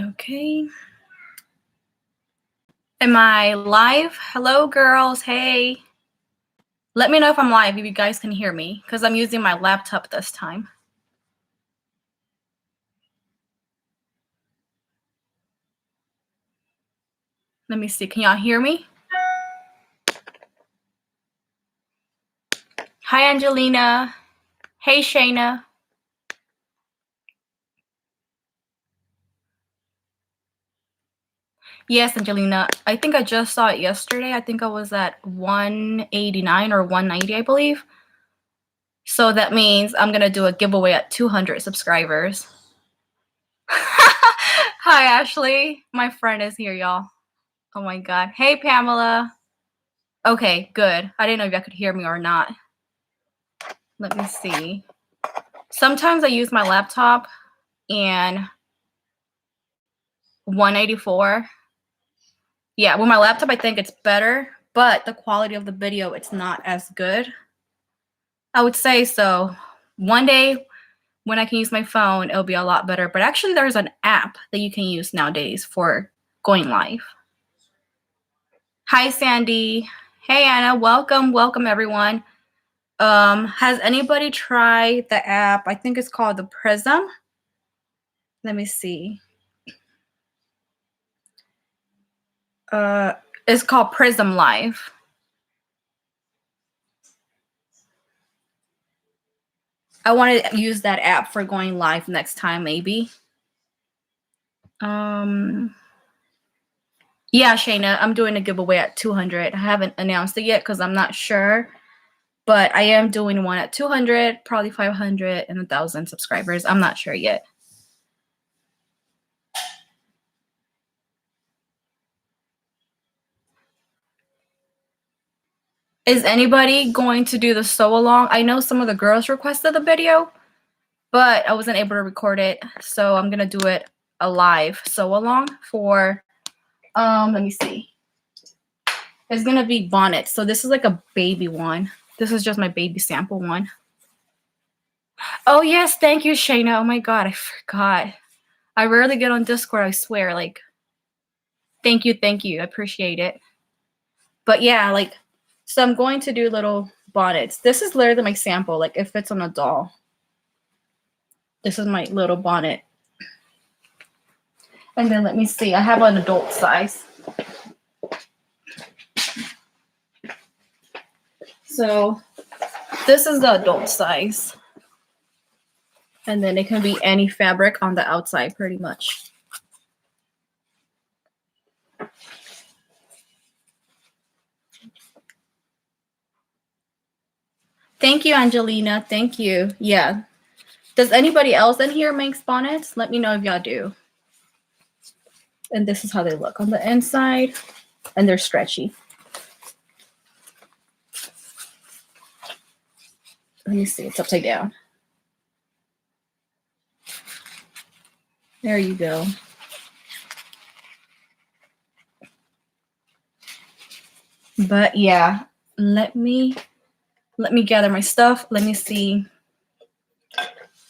Okay. Am I live? Hello, girls. Hey. Let me know if I'm live, if you guys can hear me, because I'm using my laptop this time. Let me see. Can y'all hear me? Hi, Angelina. Hey, Shayna. Yes, Angelina. I think I just saw it yesterday. I think I was at 189 or 190, I believe. So that means I'm going to do a giveaway at 200 subscribers. Hi, Ashley. My friend is here, y'all. Oh, my God. Hey, Pamela. Okay, good. I didn't know if y'all could hear me or not. Let me see. Sometimes I use my laptop and 184. Yeah, with my laptop, I think it's better, but the quality of the video, it's not as good. I would say so. One day when I can use my phone, it'll be a lot better. But actually, there's an app that you can use nowadays for going live. Hi, Sandy. Hey, Anna. Welcome. Welcome, everyone. Has anybody tried the app? I think it's called the Prism. Let me see. It's called Prism Live. I want to use that app for going live next time, maybe. Yeah, Shayna, I'm doing a giveaway at 200. I haven't announced it yet because I'm not sure, but I am doing one at 200, probably 500, and 1,000 subscribers. I'm not sure yet. Is anybody going to do the sew along? I know some of the girls requested the video, but I wasn't able to record it, so I'm gonna do it a live sew along for let me see. It's gonna be Bonnets. So this is like a baby one. This is just my baby sample one. Oh yes, thank you, Shayna. Oh my God, I forgot. I rarely get on Discord, I swear. Like, thank you. I appreciate it. But yeah, like, so I'm going to do little bonnets. This is literally my sample. Like, it fits on a doll. This is my little bonnet. And then let me see. I have an adult size. So this is the adult size. And then it can be any fabric on the outside, pretty much. Thank you, Angelina. Thank you. Yeah. Does anybody else in here make bonnets? Let me know if y'all do. And this is how they look on the inside. And they're stretchy. Let me see. It's upside down. There you go. But yeah, let me gather my stuff. Let me see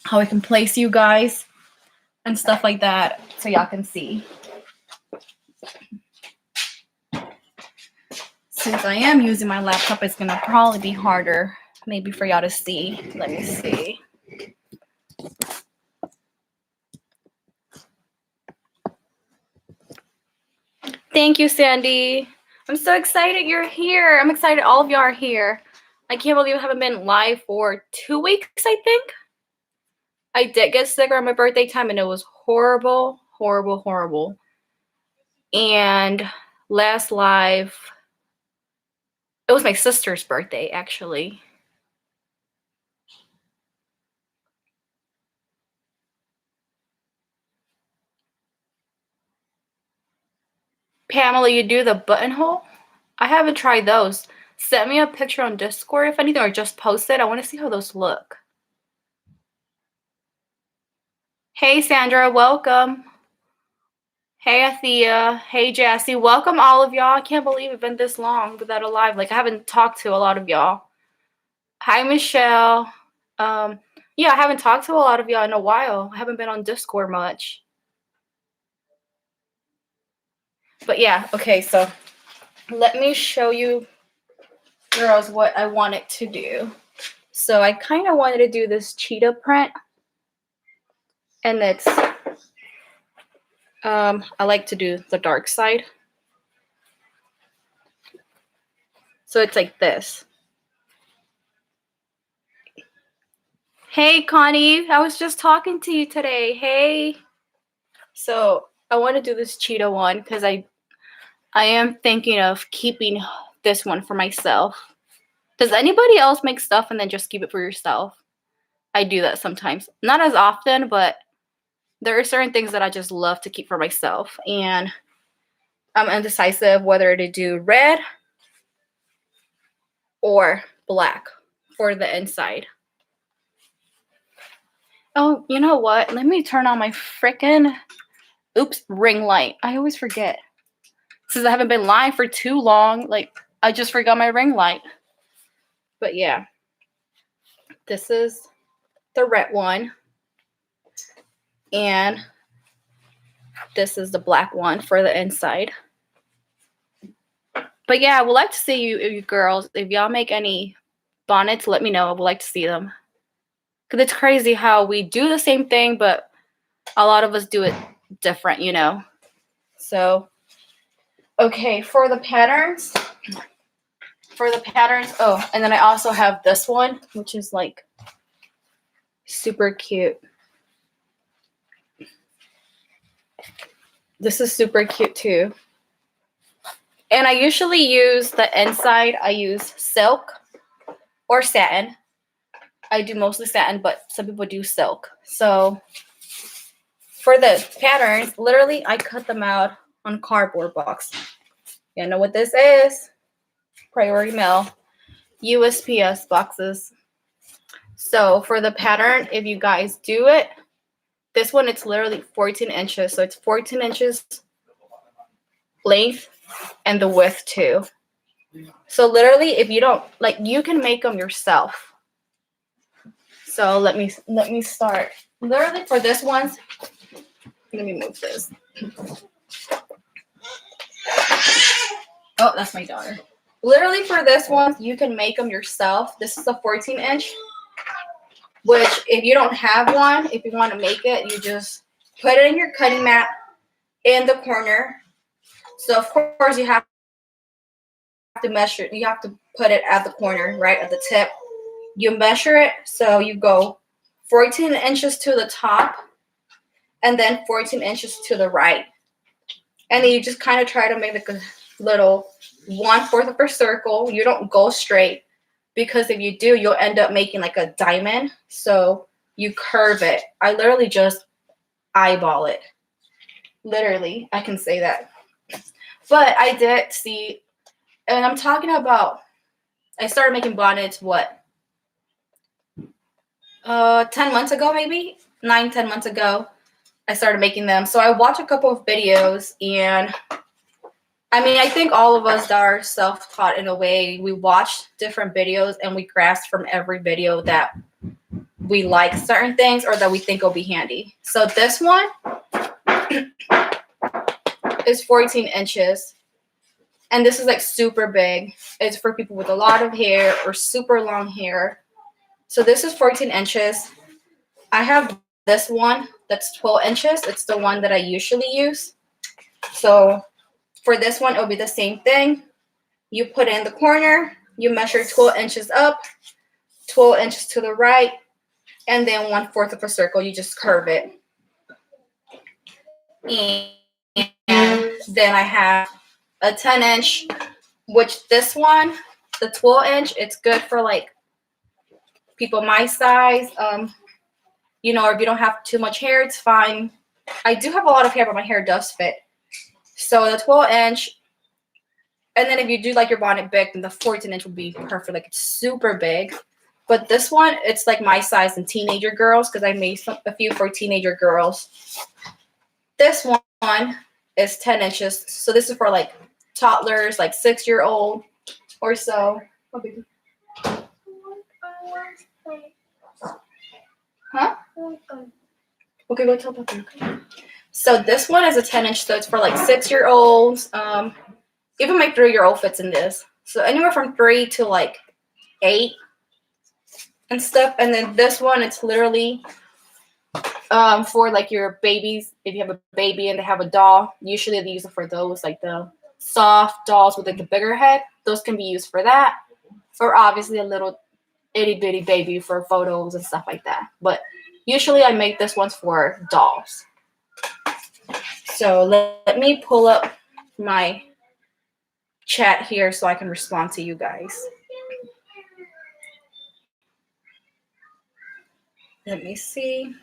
how I can place you guys and stuff like that so y'all can see. Since I am using my laptop, it's gonna probably be harder maybe for y'all to see. Let me see. Thank you, Sandy. I'm so excited you're here. I'm excited all of y'all are here. I can't believe I haven't been live for 2 weeks, I think. I did get sick around my birthday time, and it was horrible, horrible, horrible. And last live, it was my sister's birthday, actually. Pamela, you do the buttonhole? I haven't tried those. Send me a picture on Discord if anything, or just post it. I want to see how those look. Hey, Sandra, welcome. Hey, Athea. Hey, Jassy. Welcome, all of y'all. I can't believe it's been this long without a live. Like, I haven't talked to a lot of y'all. Hi, Michelle. Yeah, I haven't talked to a lot of y'all in a while. I haven't been on Discord much. But yeah, okay, so let me show you girls what I wanted to do. So I kind of wanted to do this cheetah print, and it's I like to do the dark side. So it's like this. Hey Connie, I was just talking to you today. Hey. So I want to do this cheetah one because I am thinking of keeping this one for myself. Does anybody else make stuff and then just keep it for yourself? I do that sometimes. Not as often, but there are certain things that I just love to keep for myself. And I'm indecisive whether to do red or black for the inside. Oh, you know what? Let me turn on my frickin' ring light. I always forget. Since I haven't been live for too long, like, I just forgot my ring light. But yeah, this is the red one. And this is the black one for the inside. But yeah, I would like to see you girls. If y'all make any bonnets, let me know. I would like to see them. Because it's crazy how we do the same thing, but a lot of us do it different, you know. So, okay, for the patterns. Oh, and then I also have this one, which is like super cute. This is super cute too. And I usually use the inside, I use silk or satin. I do mostly satin, but some people do silk. So for the patterns, literally I cut them out on cardboard box. You know what this is? Priority mail, USPS boxes. So for the pattern, if you guys do it, this one, it's literally 14 inches. So it's 14 inches length and the width too. So literally, if you don't, like, you can make them yourself. So let me start. Literally for this one, let me move this. Oh, that's my daughter. Literally for this one, you can make them yourself. This is a 14 inch, which if you don't have one, if you want to make it, you just put it in your cutting mat in the corner. So of course you have to measure, you have to put it at the corner, right at the tip. You measure it, so you go 14 inches to the top and then 14 inches to the right. And then you just kind of try to make like a little 1/4 of a circle. You don't go straight, because if you do, you'll end up making like a diamond. So you curve it. I literally just eyeball it. Literally, I can say that. But I did see, and I'm talking about, I started making bonnets, what? 10 months ago, maybe 9-10 months ago. I started making them. So I watched a couple of videos, and I mean, I think all of us that are self-taught in a way, we watch different videos and we grasp from every video that we like certain things or that we think will be handy. So this one is 14 inches. And this is like super big. It's for people with a lot of hair or super long hair. So this is 14 inches. I have this one that's 12 inches. It's the one that I usually use. So for this one, it'll be the same thing. You put it in the corner. You measure 12 inches up, 12 inches to the right, and then 1/4 of a circle. You just curve it. And then I have a 10 inch, which this one, the 12 inch, it's good for like people my size. You know, if you don't have too much hair, it's fine. I do have a lot of hair, but my hair does fit. So the 12 inch, and then if you do like your bonnet big, then the 14 inch would be perfect. Like, it's super big. But this one, it's like my size and teenager girls, because I made a few for teenager girls. This one is 10 inches. So this is for like toddlers, like 6-year-old or so. Huh? Okay, go tell Papa. So this one is a 10-inch, so it's for like 6-year-olds. Even my 3-year-old fits in this. So anywhere from 3 to like 8 and stuff. And then this one, it's literally for like your babies. If you have a baby and they have a doll, usually they use it for those, like the soft dolls with like the bigger head. Those can be used for that. Or obviously a little itty bitty baby for photos and stuff like that. But usually I make this ones for dolls. So let me pull up my chat here so I can respond to you guys. Let me see.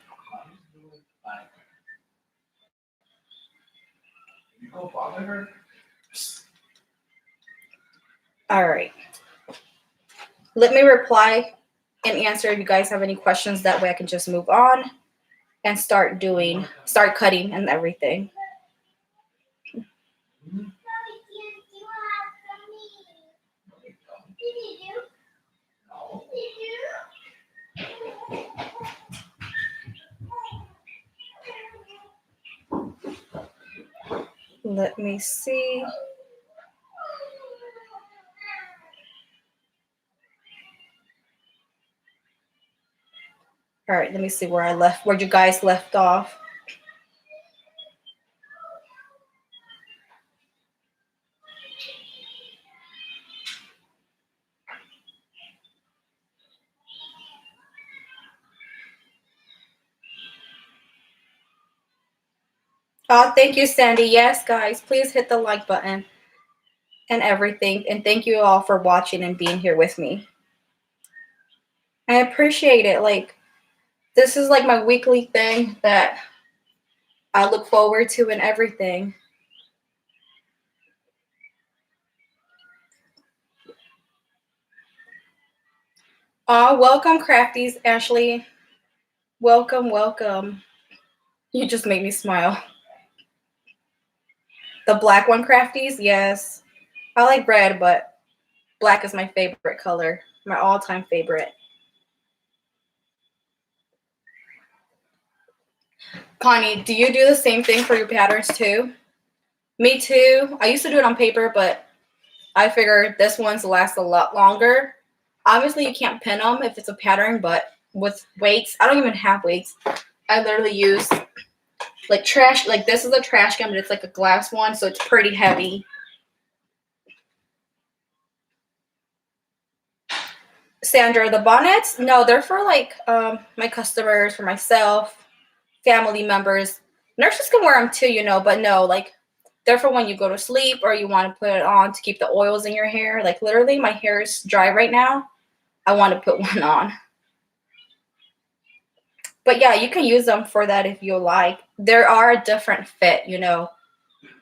All right. Let me reply and answer if you guys have any questions. That way I can just move on and start cutting and everything. Let me see. All right, let me see where you guys left off. Oh, thank you, Sandy. Yes, guys, please hit the like button and everything. And thank you all for watching and being here with me. I appreciate it. Like, this is like my weekly thing that I look forward to and everything. Welcome, Crafties, Ashley. Welcome, welcome. You just made me smile. The black one, Crafties? Yes. I like red, but black is my favorite color. My all-time favorite. Connie, do you do the same thing for your patterns too? Me too. I used to do it on paper, but I figured this one's last a lot longer. Obviously, you can't pin them if it's a pattern, but with weights, I don't even have weights. I literally use like trash. Like this is a trash can, but it's like a glass one, so it's pretty heavy. Sandra, the bonnets? No, they're for like my customers, for myself, family members. Nurses can wear them too, you know, but no, like they're for when you go to sleep or you want to put it on to keep the oils in your hair. Like literally my hair is dry right now. I want to put one on. But yeah, you can use them for that if you like. There are a different fit, you know,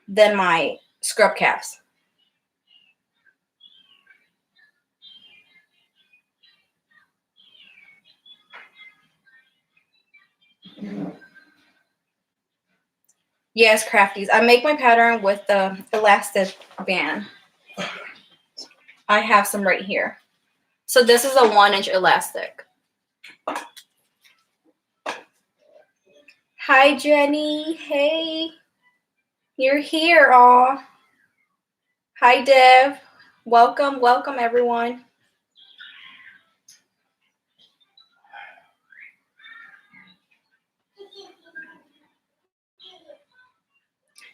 than my scrub caps. Yes, Crafties. I make my pattern with the elastic band. I have some right here. So this is a 1-inch elastic. Hi, Jenny. Hey. You're here, aw. Hi, Dev. Welcome, welcome, everyone.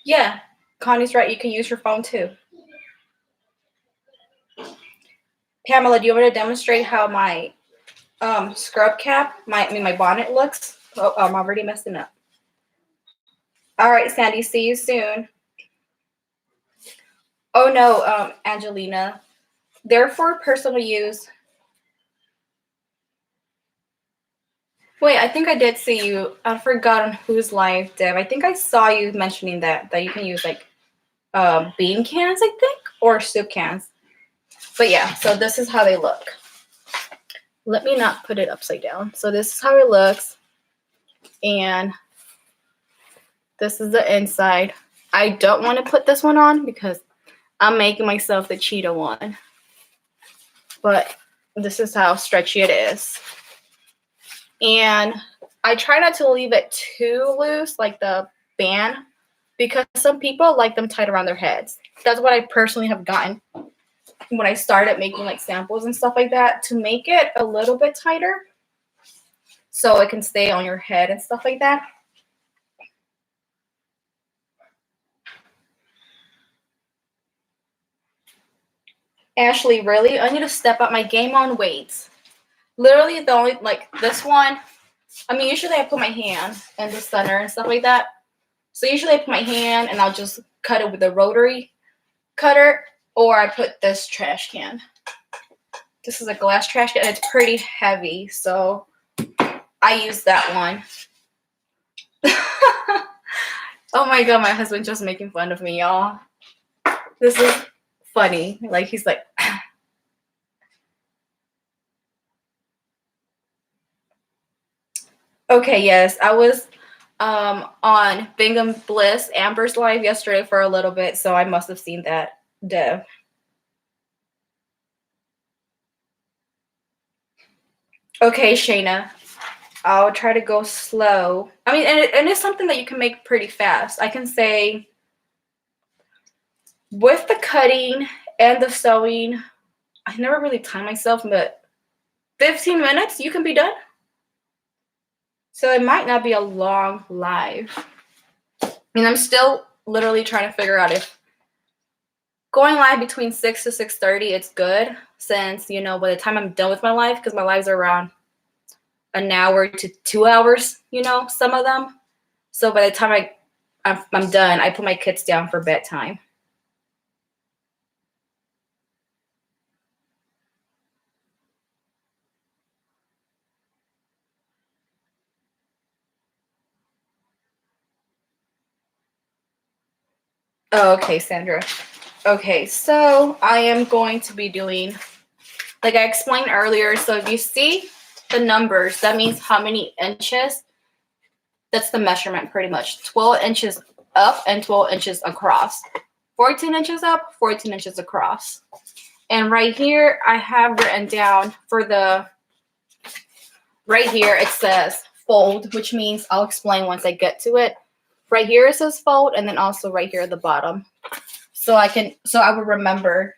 Yeah, Connie's right. You can use your phone, too. Pamela, do you want to demonstrate how my scrub cap, my bonnet looks? Oh, I'm already messing up. All right, Sandy, see you soon. Oh, no, Angelina. They're for personal use. Wait, I think I did see you. I forgot on whose live, Dev. I think I saw you mentioning that you can use like bean cans, I think, or soup cans. But yeah, so this is how they look. Let me not put it upside down. So this is how it looks. And this is the inside. I don't want to put this one on because I'm making myself the cheetah one. But this is how stretchy it is. And I try not to leave it too loose, like the band because some people like them tied around their heads. That's what I personally have gotten when I started making like samples and stuff like that, to make it a little bit tighter so it can stay on your head and stuff like that. Ashley, really? I need to step up my game on weights. Literally the only, like this one, I mean, usually I put my hand in the center and stuff like that. So usually I put my hand and I'll just cut it with a rotary cutter, or I put this trash can. This is a glass trash can. It's pretty heavy, so I use that one. Oh my god, my husband just making fun of me, y'all. This is funny. Like, he's like... Okay, yes, I was on Bingham Bliss, Amber's live yesterday for a little bit, so I must have seen that, Dev. Okay, Shayna, I'll try to go slow. I mean, and it's something that you can make pretty fast. I can say with the cutting and the sewing, I never really time myself, but 15 minutes, you can be done. So it might not be a long live. I mean, I'm still literally trying to figure out if going live between 6 to 6:30, it's good, since, you know, by the time I'm done with my live, because my lives are around an hour to 2 hours, you know, some of them. So by the time I'm done, I put my kids down for bedtime. Oh, okay, Sandra. Okay, so I am going to be doing, like I explained earlier, so if you see the numbers, that means how many inches. That's the measurement pretty much. 12 inches up and 12 inches across. 14 inches up, 14 inches across. And right here, I have written down for the, right here, it says fold, which means I'll explain once I get to it. Right here, it says fold, and then also right here at the bottom. So I will remember.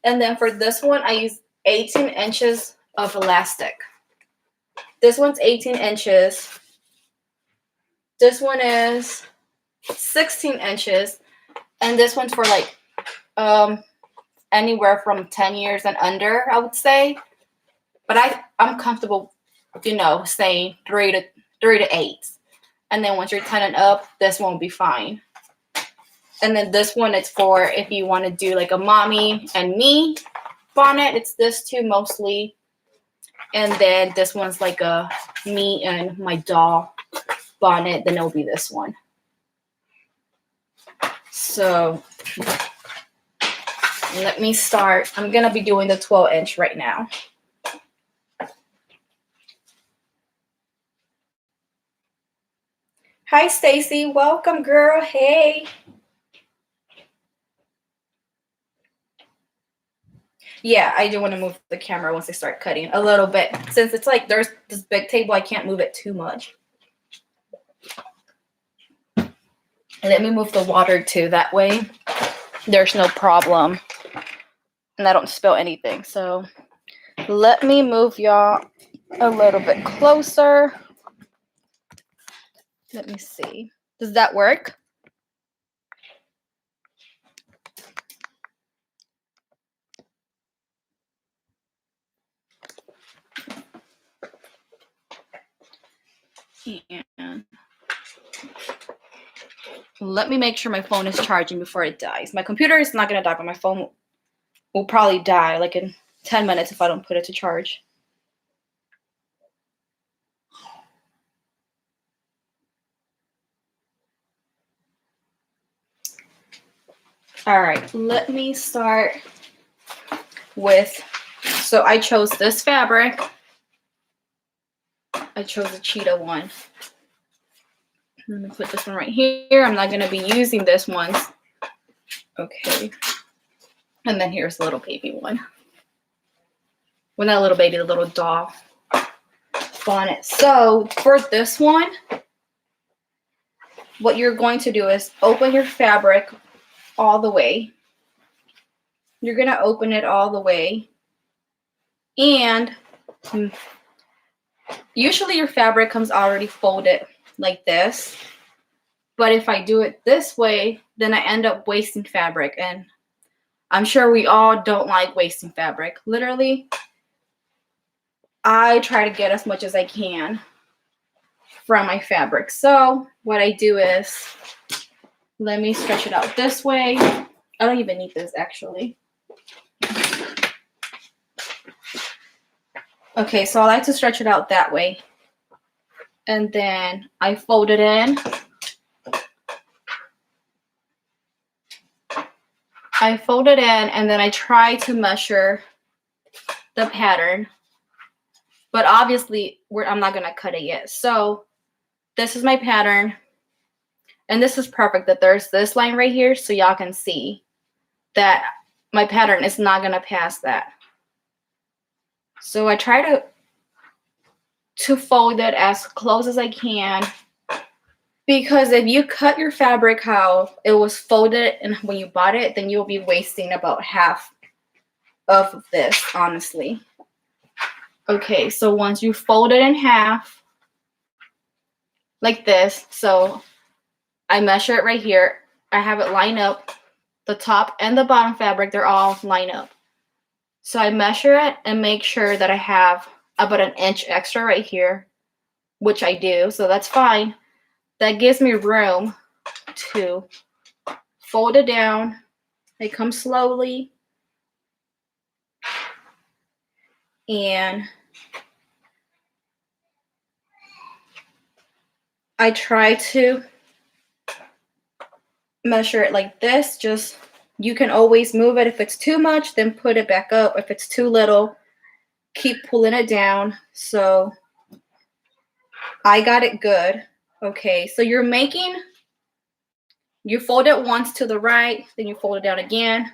And then for this one, I use 18 inches of elastic. This one's 18 inches. This one is 16 inches. And this one's for like anywhere from 10 years and under, I would say. But I'm comfortable, you know, saying 3 to 8. And then once you're 10 and up, this won't be fine. And then this one, it's for if you want to do like a mommy and me bonnet. It's this two mostly. And then this one's like a me and my doll bonnet. Then it'll be this one. So let me start. I'm going to be doing the 12-inch right now. Hi, Stacy. Welcome, girl. Hey. Yeah, I do want to move the camera once I start cutting a little bit. Since it's like there's this big table, I can't move it too much. Let me move the water too. That way there's no problem. And I don't spill anything. So let me move y'all a little bit closer. Let me see. Does that work? And let me make sure my phone is charging before it dies. My computer is not going to die, but my phone will probably die like in 10 minutes if I don't put it to charge. All right, let me start with, so I chose this fabric. I chose a cheetah one. I'm going to put this one right here. I'm not going to be using this one. Okay. And then here's the little baby one. Well, not a little baby, the little doll bonnet. So for this one, what you're going to do is open your fabric all the way. You're going to open it all the way. And usually your fabric comes already folded like this. But if I do it this way, then I end up wasting fabric. And I'm sure we all don't like wasting fabric. Literally, I try to get as much as I can from my fabric. So what I do is, let me stretch it out this way. I don't even need this actually. Okay, so I like to stretch it out that way. And then I fold it in. I fold it in and then I try to measure the pattern. But obviously, I'm not going to cut it yet. So this is my pattern. And this is perfect that there's this line right here so y'all can see that my pattern is not going to pass that. So I try to fold it as close as I can, because if you cut your fabric how it was folded and when you bought it, then you'll be wasting about half of this, honestly. Okay, so once you fold it in half, like this, so I measure it right here. I have it line up. The top and the bottom fabric, they're all line up. So I measure it and make sure that I have about an inch extra right here, which I do, so that's fine. That gives me room to fold it down. I come slowly and I try to measure it like this. Just, you can always move it. If it's too much, then put it back up. If it's too little, keep pulling it down. So I got it good. Okay, so you fold it once to the right, then you fold it down again.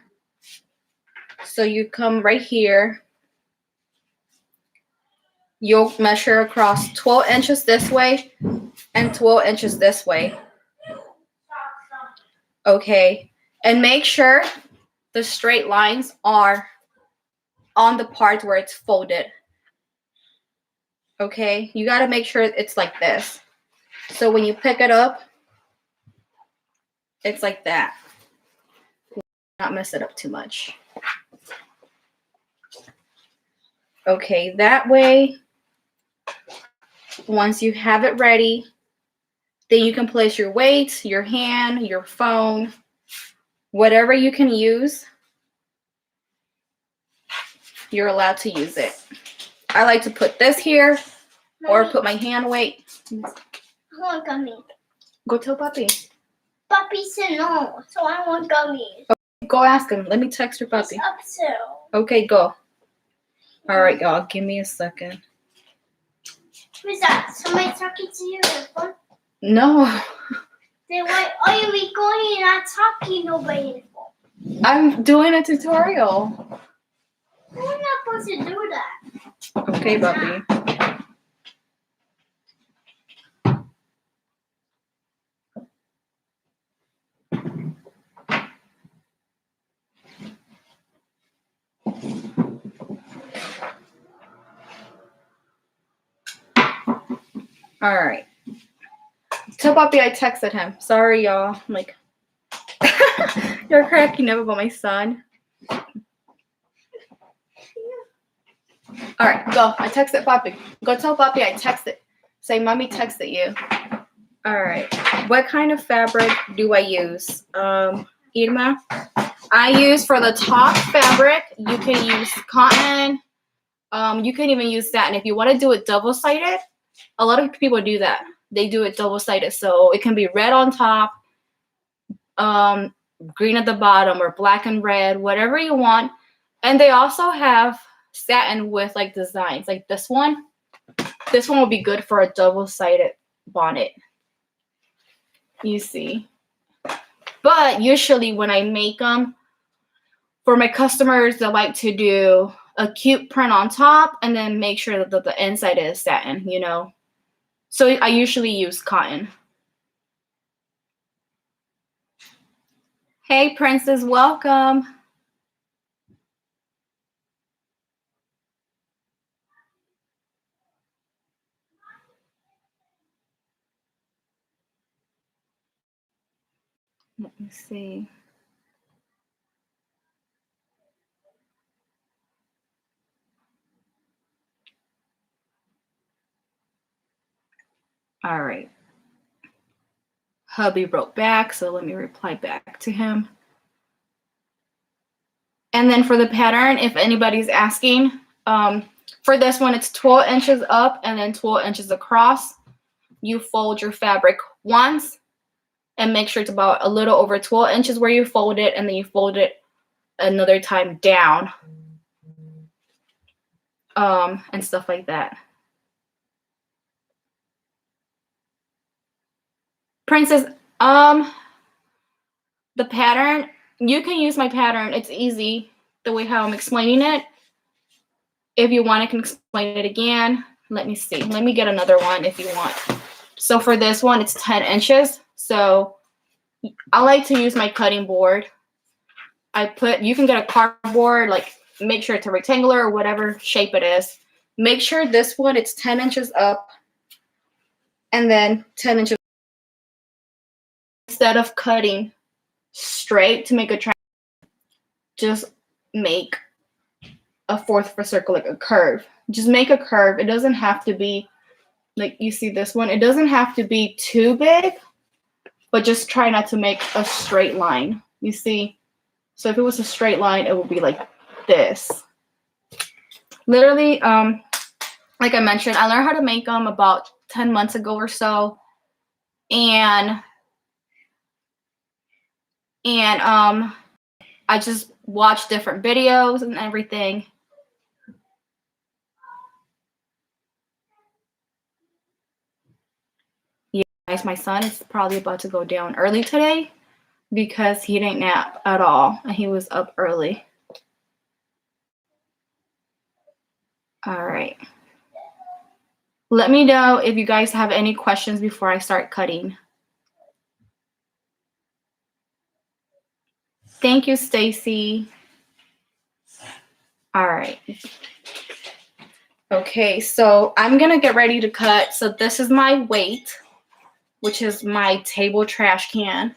So you come right here. You'll measure across 12 inches this way and 12 inches this way. Okay, and make sure the straight lines are on the part where it's folded. Okay, you got to make sure it's like this. So when you pick it up, it's like that. Not mess it up too much. Okay, that way, once you have it ready, then you can place your weights, your hand, your phone, whatever you can use, you're allowed to use it. I like to put this here or put my hand weight. I want gummies. Go tell Papi. Papi said no, so I want gummies. Okay, go ask him. Let me text your Papi. It's up so. Okay, go. All right, y'all. Give me a second. Who's that? Somebody talking to you on the phone? No. Then why are you recording and not talking nobody on the phone? I'm doing a tutorial. We're not supposed to do that. Okay, Papi. All right. Tell Papi I texted him. Sorry, y'all. I'm like, you're cracking up about my son. All right, go. I texted Papi. Go tell Papi I texted. Say, Mommy texted you. All right. What kind of fabric do I use? Irma, I use for the top fabric, you can use cotton. You can even use satin. If you want to do it double-sided, a lot of people do that. They do it double-sided. So it can be red on top, green at the bottom, or black and red, whatever you want. And they also have satin with like designs. Like this one. This one will be good for a double-sided bonnet. You see. But usually when I make them, for my customers that like to do a cute print on top and then make sure that the inside is satin, you know. So I usually use cotton. Hey, Princess, welcome. Let me see. All right. Hubby wrote back, so let me reply back to him. And then for the pattern, if anybody's asking, for this one, it's 12 inches up and then 12 inches across. You fold your fabric once and make sure it's about a little over 12 inches where you fold it, and then you fold it another time down, and stuff like that. Princess, the pattern, you can use my pattern. It's easy the way how I'm explaining it. If you want, I can explain it again. Let me see. Let me get another one if you want. So for this one, it's 10 inches. So I like to use my cutting board. You can get a cardboard, like make sure it's a rectangular or whatever shape it is. Make sure this one, it's 10 inches up and then 10 inches. Instead of cutting straight to make a triangle, just make a fourth of a circle, like a curve. Just make a curve. It doesn't have to be like you see this one. It doesn't have to be too big, but just try not to make a straight line. You see? So if it was a straight line, it would be like this. Literally, like I mentioned, I learned how to make them about 10 months ago or so. And I just watched different videos and everything. Yeah, guys, my son is probably about to go down early today because he didn't nap at all and he was up early. All right. Let me know if you guys have any questions before I start cutting. Thank you, Stacy. All right. Okay, so I'm gonna get ready to cut. So this is my weight, which is my table trash can.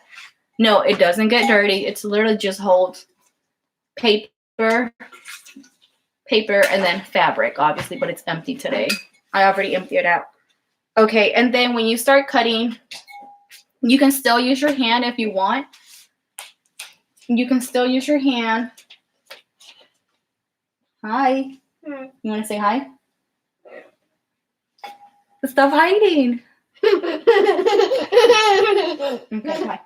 No, it doesn't get dirty. It's literally just holds paper, and then fabric, obviously, but it's empty today. I already emptied it out. Okay, and then when you start cutting, you can still use your hand if you want. You can still use your hand. Hi. You want to say hi? Stop hiding. Okay, hi.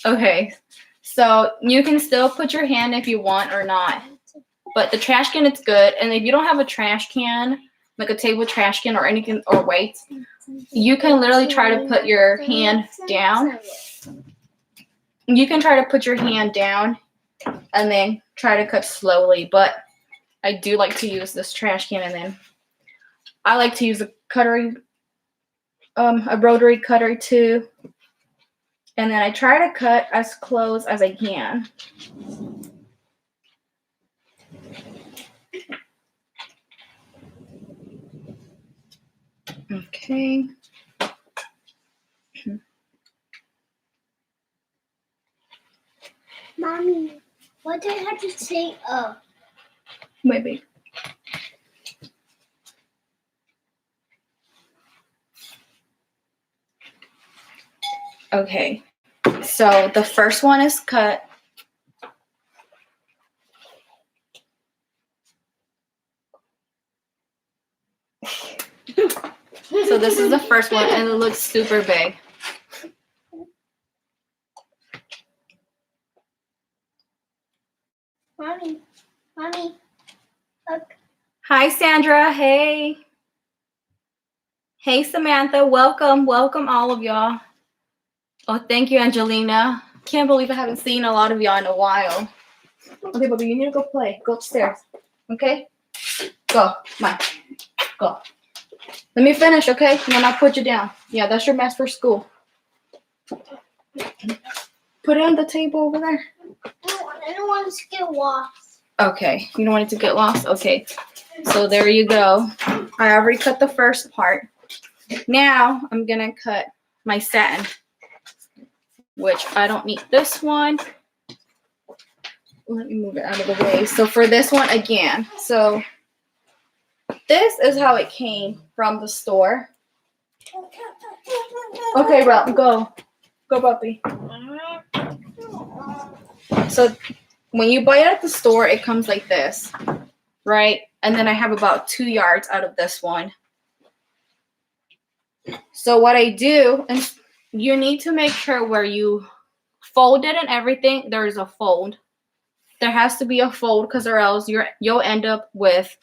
Okay, so you can still put your hand if you want or not. But the trash can, it's good. And if you don't have a trash can, like a table trash can or anything, or weights, you can literally try to put your hand down. You can try to put your hand down and then try to cut slowly. But I do like to use this trash can, and then I like to use a rotary cutter too. And then I try to cut as close as I can. Okay. Mommy, what did I have to say? Maybe. Okay. So the first one is cut. So this is the first one, and it looks super big. Mommy, look. Hi, Sandra. Hey. Hey, Samantha. Welcome all of y'all. Oh, thank you, Angelina. Can't believe I haven't seen a lot of y'all in a while. Okay, Bobby, you need to go play. Go upstairs. Okay? Go. Come on. Go. Let me finish, okay? And then I'll put you down. Yeah, that's your mess for school. put it on the table over there. I don't want to get lost. Okay, you don't want it to get lost? Okay, so there you go. I already cut the first part. Now I'm gonna cut my satin, which I don't need this one. Let me move it out of the way. So for this one again, so this is how it came from the store. Okay, Rob, go. Go, puppy. So when you buy it at the store, it comes like this, right? And then I have about 2 yards out of this one. So what I do, and you need to make sure where you fold it and everything, there's a fold. There has to be a fold because or else you'll end up with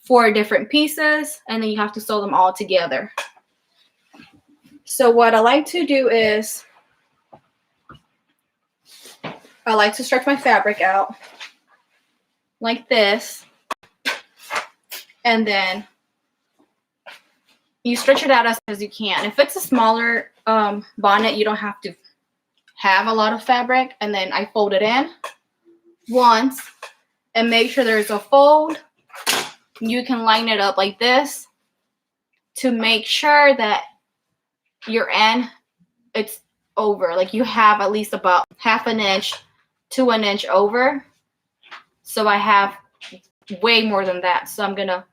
4 different pieces and then you have to sew them all together. So what I like to do is I like to stretch my fabric out like this, and then you stretch it out as much as you can. If it's a smaller bonnet, you don't have to have a lot of fabric. And then I fold it in once and make sure there's a fold. You can line it up like this to make sure that your end, it's over. Like you have at least about 1/2 inch to 1 inch over. So I have way more than that. So I'm gonna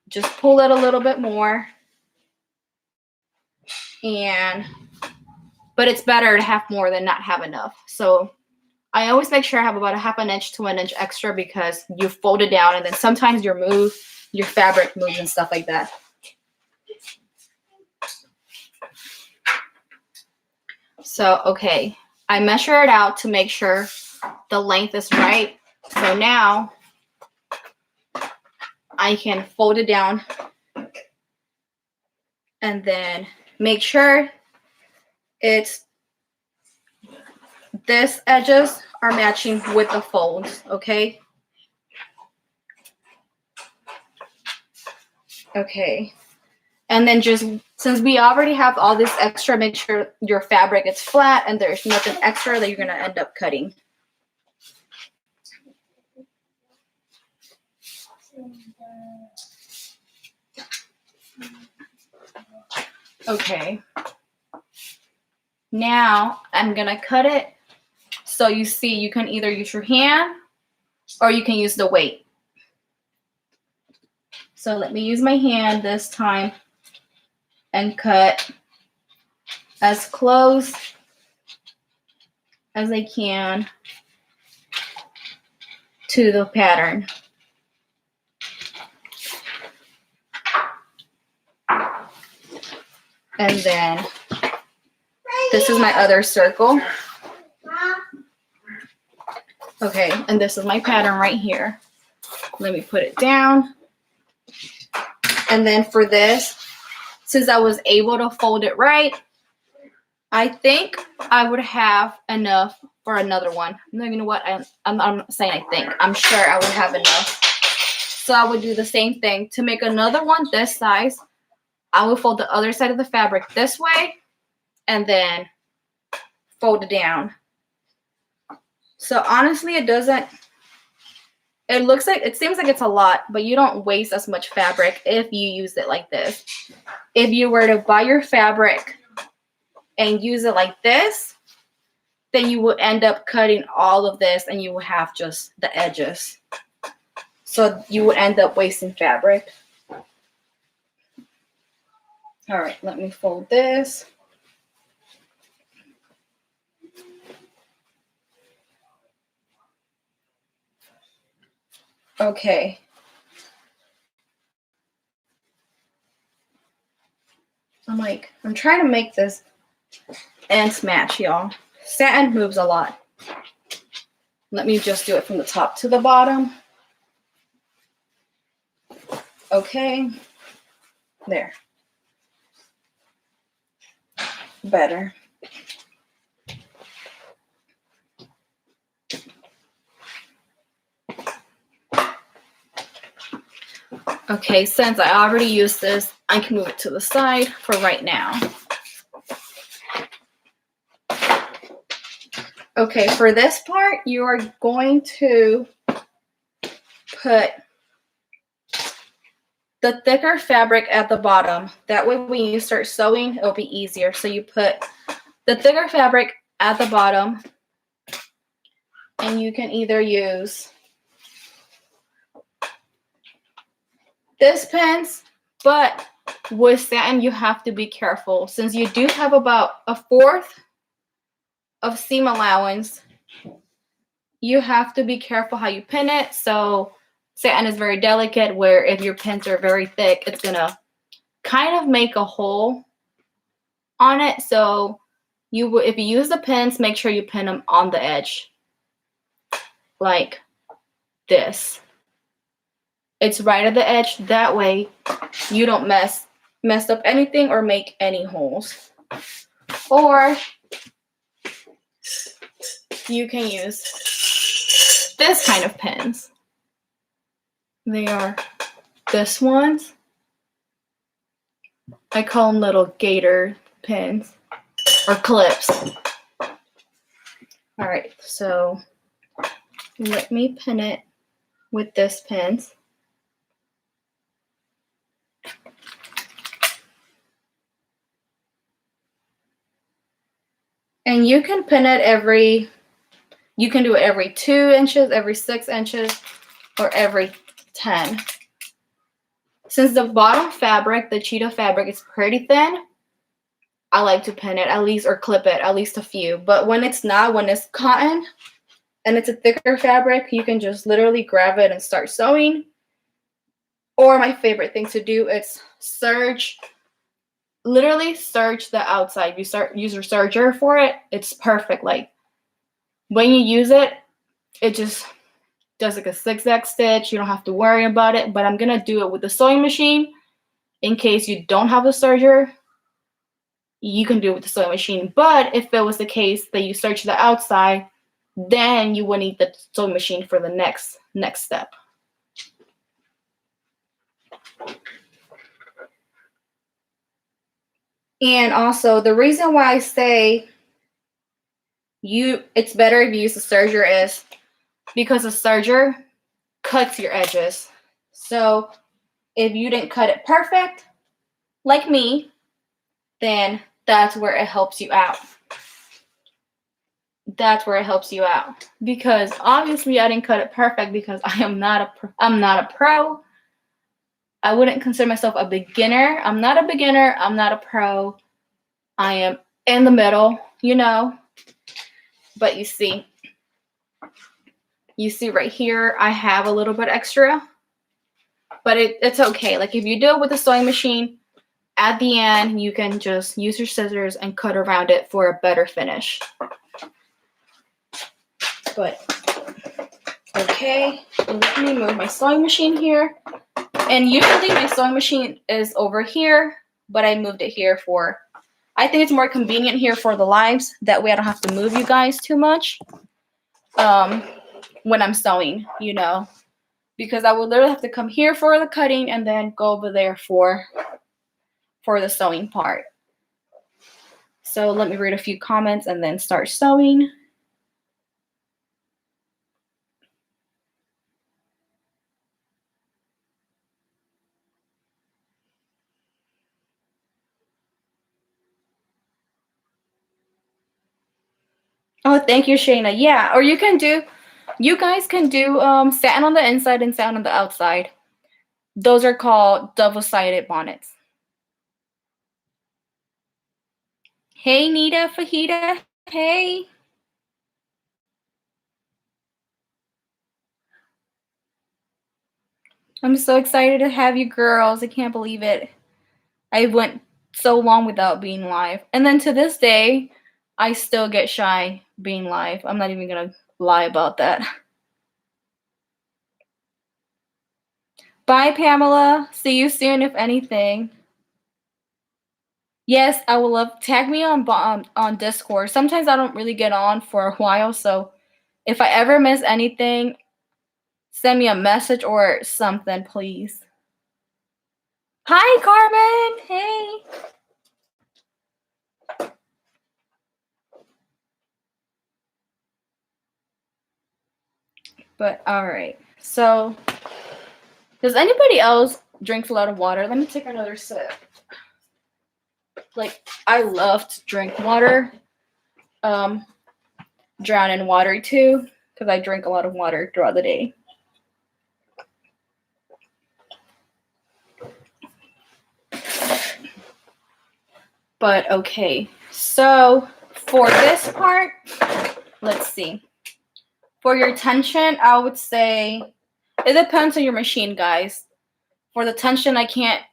just pull it a little bit more. But it's better to have more than not have enough. So I always make sure I have about 1/2 inch to 1 inch extra because you fold it down and then sometimes your fabric moves and stuff like that. So, okay, I measure it out to make sure the length is right. So now I can fold it down and then make sure this edges are matching with the folds, okay? Okay. And then just, since we already have all this extra, make sure your fabric is flat and there's nothing extra that you're gonna end up cutting. Okay. Now I'm gonna cut it. So you see, you can either use your hand or you can use the weight. So let me use my hand this time and cut as close as I can to the pattern. And then this is my other circle. Okay, and this is my pattern right here. Let me put it down. And then for this, since I was able to fold it right, I think I would have enough for another one. No, you know what? I'm not saying I think. I'm sure I would have enough. So I would do the same thing. To make another one this size, I will fold the other side of the fabric this way and then fold it down. So honestly, it seems like it's a lot, but you don't waste as much fabric if you use it like this. If you were to buy your fabric and use it like this, then you will end up cutting all of this and you will have just the edges. So you would end up wasting fabric. All right, let me fold this. Okay. I'm trying to make this ends match, y'all. Satin moves a lot. Let me just do it from the top to the bottom. Okay. There. Better. Okay, since I already used this, I can move it to the side for right now. Okay, for this part, you are going to put the thicker fabric at the bottom. That way when you start sewing, it'll be easier. So you put the thicker fabric at the bottom, and you can either use this pins, but with satin, you have to be careful. Since you do have about 1/4 of seam allowance, you have to be careful how you pin it. So satin is very delicate, where if your pins are very thick, it's gonna kind of make a hole on it. So if you use the pins, make sure you pin them on the edge like this. It's right at the edge. That way you don't mess up anything or make any holes. Or you can use this kind of pins. They are this ones. I call them little gator pins or clips. All right, so let me pin it with this pins. And you can pin it you can do it every 2 inches, every 6 inches, or every 10. Since the bottom fabric, the cheetah fabric, is pretty thin, I like to pin it at least, or clip it at least a few. But when it's not, when it's cotton and it's a thicker fabric, you can just literally grab it and start sewing. Or my favorite thing to do is serge. Literally serge the outside. You use your serger for it. It's perfect. Like when you use it, it just does like a zigzag stitch. You don't have to worry about it. But I'm gonna do it with the sewing machine. In case you don't have a serger, you can do it with the sewing machine. But if it was the case that you serge the outside, then you would need the sewing machine for the next step. And also, the reason why I say it's better if you use a serger is because a serger cuts your edges. So if you didn't cut it perfect, like me, then that's where it helps you out. That's where it helps you out. Because obviously I didn't cut it perfect because I'm not a pro. I wouldn't consider myself a beginner. I'm not a beginner. I'm not a pro. I am in the middle, you know. But you see right here, I have a little bit extra. But it's okay. Like if you do it with a sewing machine, at the end, you can just use your scissors and cut around it for a better finish. But, okay, let me move my sewing machine here. And usually my sewing machine is over here, but I moved it here I think it's more convenient here for the lives. That way I don't have to move you guys too much when I'm sewing, you know. Because I would literally have to come here for the cutting and then go over there for the sewing part. So let me read a few comments and then start sewing. Oh, thank you, Shayna. Yeah, or you guys can do satin on the inside and satin on the outside. Those are called double-sided bonnets. Hey, Nita, Fajita. Hey. I'm so excited to have you girls. I can't believe it. I went so long without being live. And then to this day, I still get shy being live. I'm not even going to lie about that. Bye, Pamela. See you soon, if anything. Yes, I will love. Tag me on Discord. Sometimes I don't really get on for a while, so if I ever miss anything, send me a message or something, please. Hi, Carmen. Hey. But all right. So, does anybody else drink a lot of water? Let me take another sip. Like, I love to drink water. Drown in water too, because I drink a lot of water throughout the day. But okay, so for this part, let's see. For your tension, I would say it depends on your machine, guys. For the tension, I can't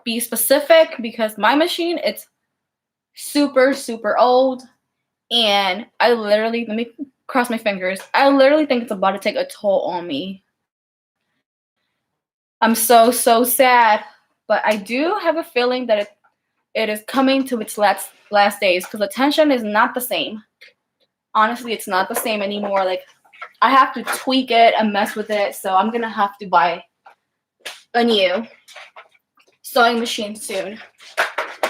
be specific because my machine, it's super, super old. And I literally, let me cross my fingers, I literally think it's about to take a toll on me. I'm so, so sad. But I do have a feeling that it is coming to its last days because the tension is not the same. Honestly, it's not the same anymore. Like, I have to tweak it and mess with it, so I'm gonna have to buy a new sewing machine soon.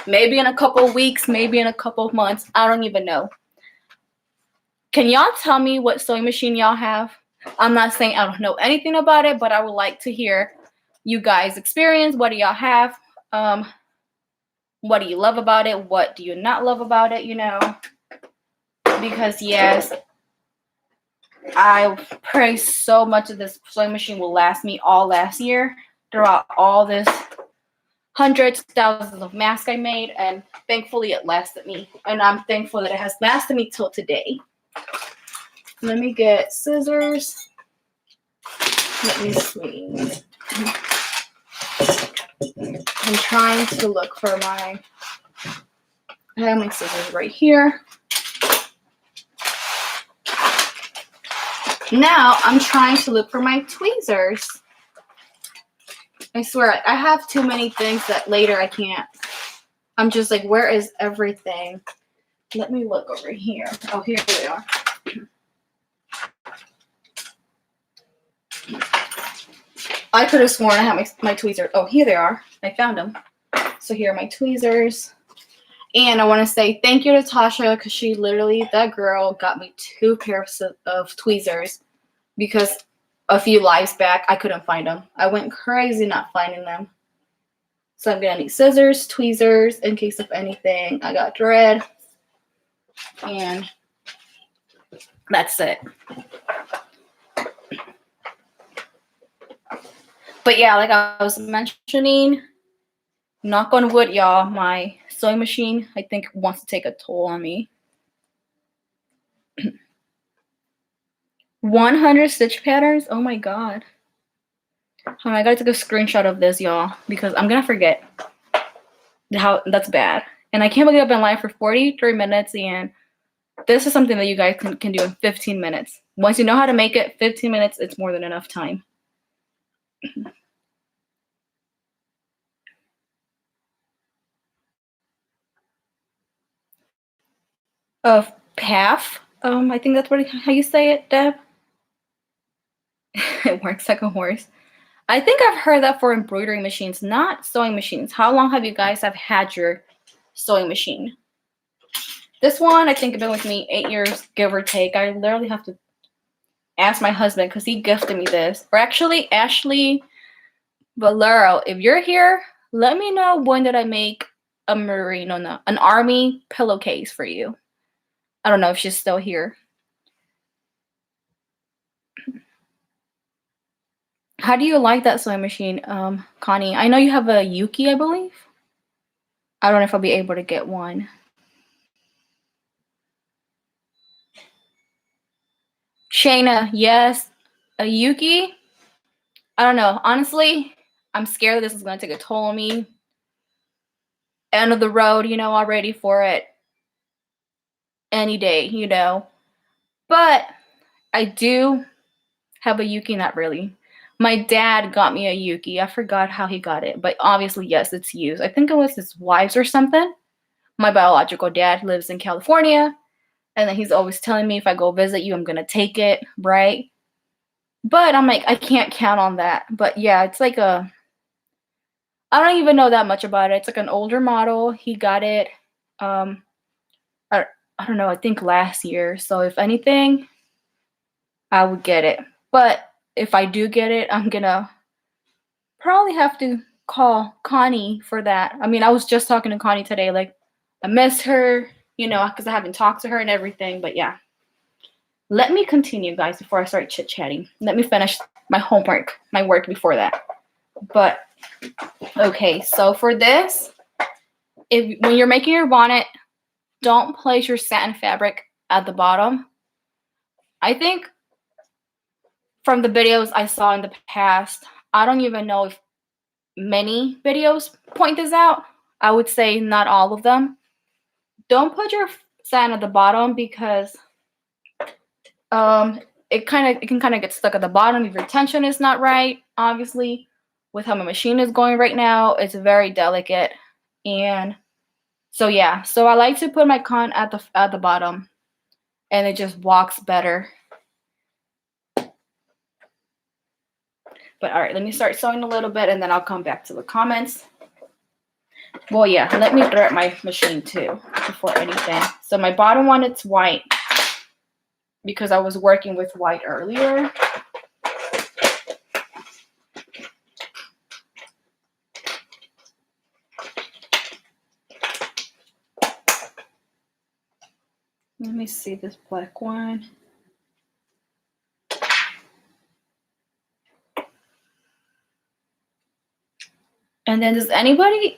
Maybe in a couple of weeks, maybe in a couple of months. I don't even know. Can y'all tell me what sewing machine y'all have? I'm not saying I don't know anything about it, but I would like to hear you guys' experience. What do y'all have? What do you love about it? What do you not love about it, you know? Because yes, I pray so much that this sewing machine will last me all last year throughout all this hundreds, thousands of masks I made, and thankfully it lasted me. And I'm thankful that it has lasted me till today. Let me get scissors. Let me see. I'm trying to look for I have my scissors right here. Now I'm trying to look for my tweezers. I swear, I have too many things that later I can't. I'm just like, where is everything? Let me look over here. Oh, here they are. I could have sworn I had my tweezers. Oh, here they are. I found them. So here are my tweezers. And I want to say thank you to Tasha because she literally, that girl got me 2 pairs of tweezers because a few lives back, I couldn't find them. I went crazy not finding them. So I'm going to need scissors, tweezers, in case of anything. I got thread. And that's it. But yeah, like I was mentioning, knock on wood, y'all, my sewing machine, I think, wants to take a toll on me. 100 stitch patterns? Oh my god. I gotta take a screenshot of this, y'all, because I'm gonna forget how that's bad. And I can't believe I've been live for 43 minutes, and this is something that you guys can do in 15 minutes. Once you know how to make it, 15 minutes, it's more than enough time. Of PAF, I think that's how you say it, Deb. It works like a horse. I think I've heard that for embroidery machines, not sewing machines. How long have you guys had your sewing machine? This one, I think, has been with me 8 years, give or take. I literally have to ask my husband because he gifted me this. Or actually, Ashley Valero, if you're here, let me know when did I make an army pillowcase for you. I don't know if she's still here. How do you like that sewing machine, Connie? I know you have a Yuki, I believe. I don't know if I'll be able to get one. Shayna, yes. A Yuki? I don't know. Honestly, I'm scared that this is going to take a toll on me. End of the road, you know, already for it. Any day, you know. But I do have a Yuki, not really. My dad got me a Yuki. I forgot how he got it. But obviously, yes, it's used. I think it was his wife's or something. My biological dad lives in California. And then he's always telling me if I go visit you, I'm going to take it, right? But I'm like, I can't count on that. But yeah, it's like I don't even know that much about it. It's like an older model. He got it, I don't know, I think last year. So if anything, I would get it. But if I do get it, I'm gonna probably have to call Connie for that. I mean, I was just talking to Connie today. Like, I miss her, you know, because I haven't talked to her and everything. But yeah, let me continue, guys, before I start chit-chatting. Let me finish my homework, my work before that. But okay, so for this, when you're making your bonnet, don't place your satin fabric at the bottom. I think from the videos I saw in the past, I don't even know if many videos point this out. I would say not all of them. Don't put your satin at the bottom because it can kind of get stuck at the bottom if your tension is not right. Obviously, with how my machine is going right now, it's very delicate, and so yeah. So I like to put my con at the bottom, and it just walks better. But all right, let me start sewing a little bit, and then I'll come back to the comments. Well, yeah, let me thread my machine too before anything. So my bottom one, it's white because I was working with white earlier. Let me see this black one. And then does anybody,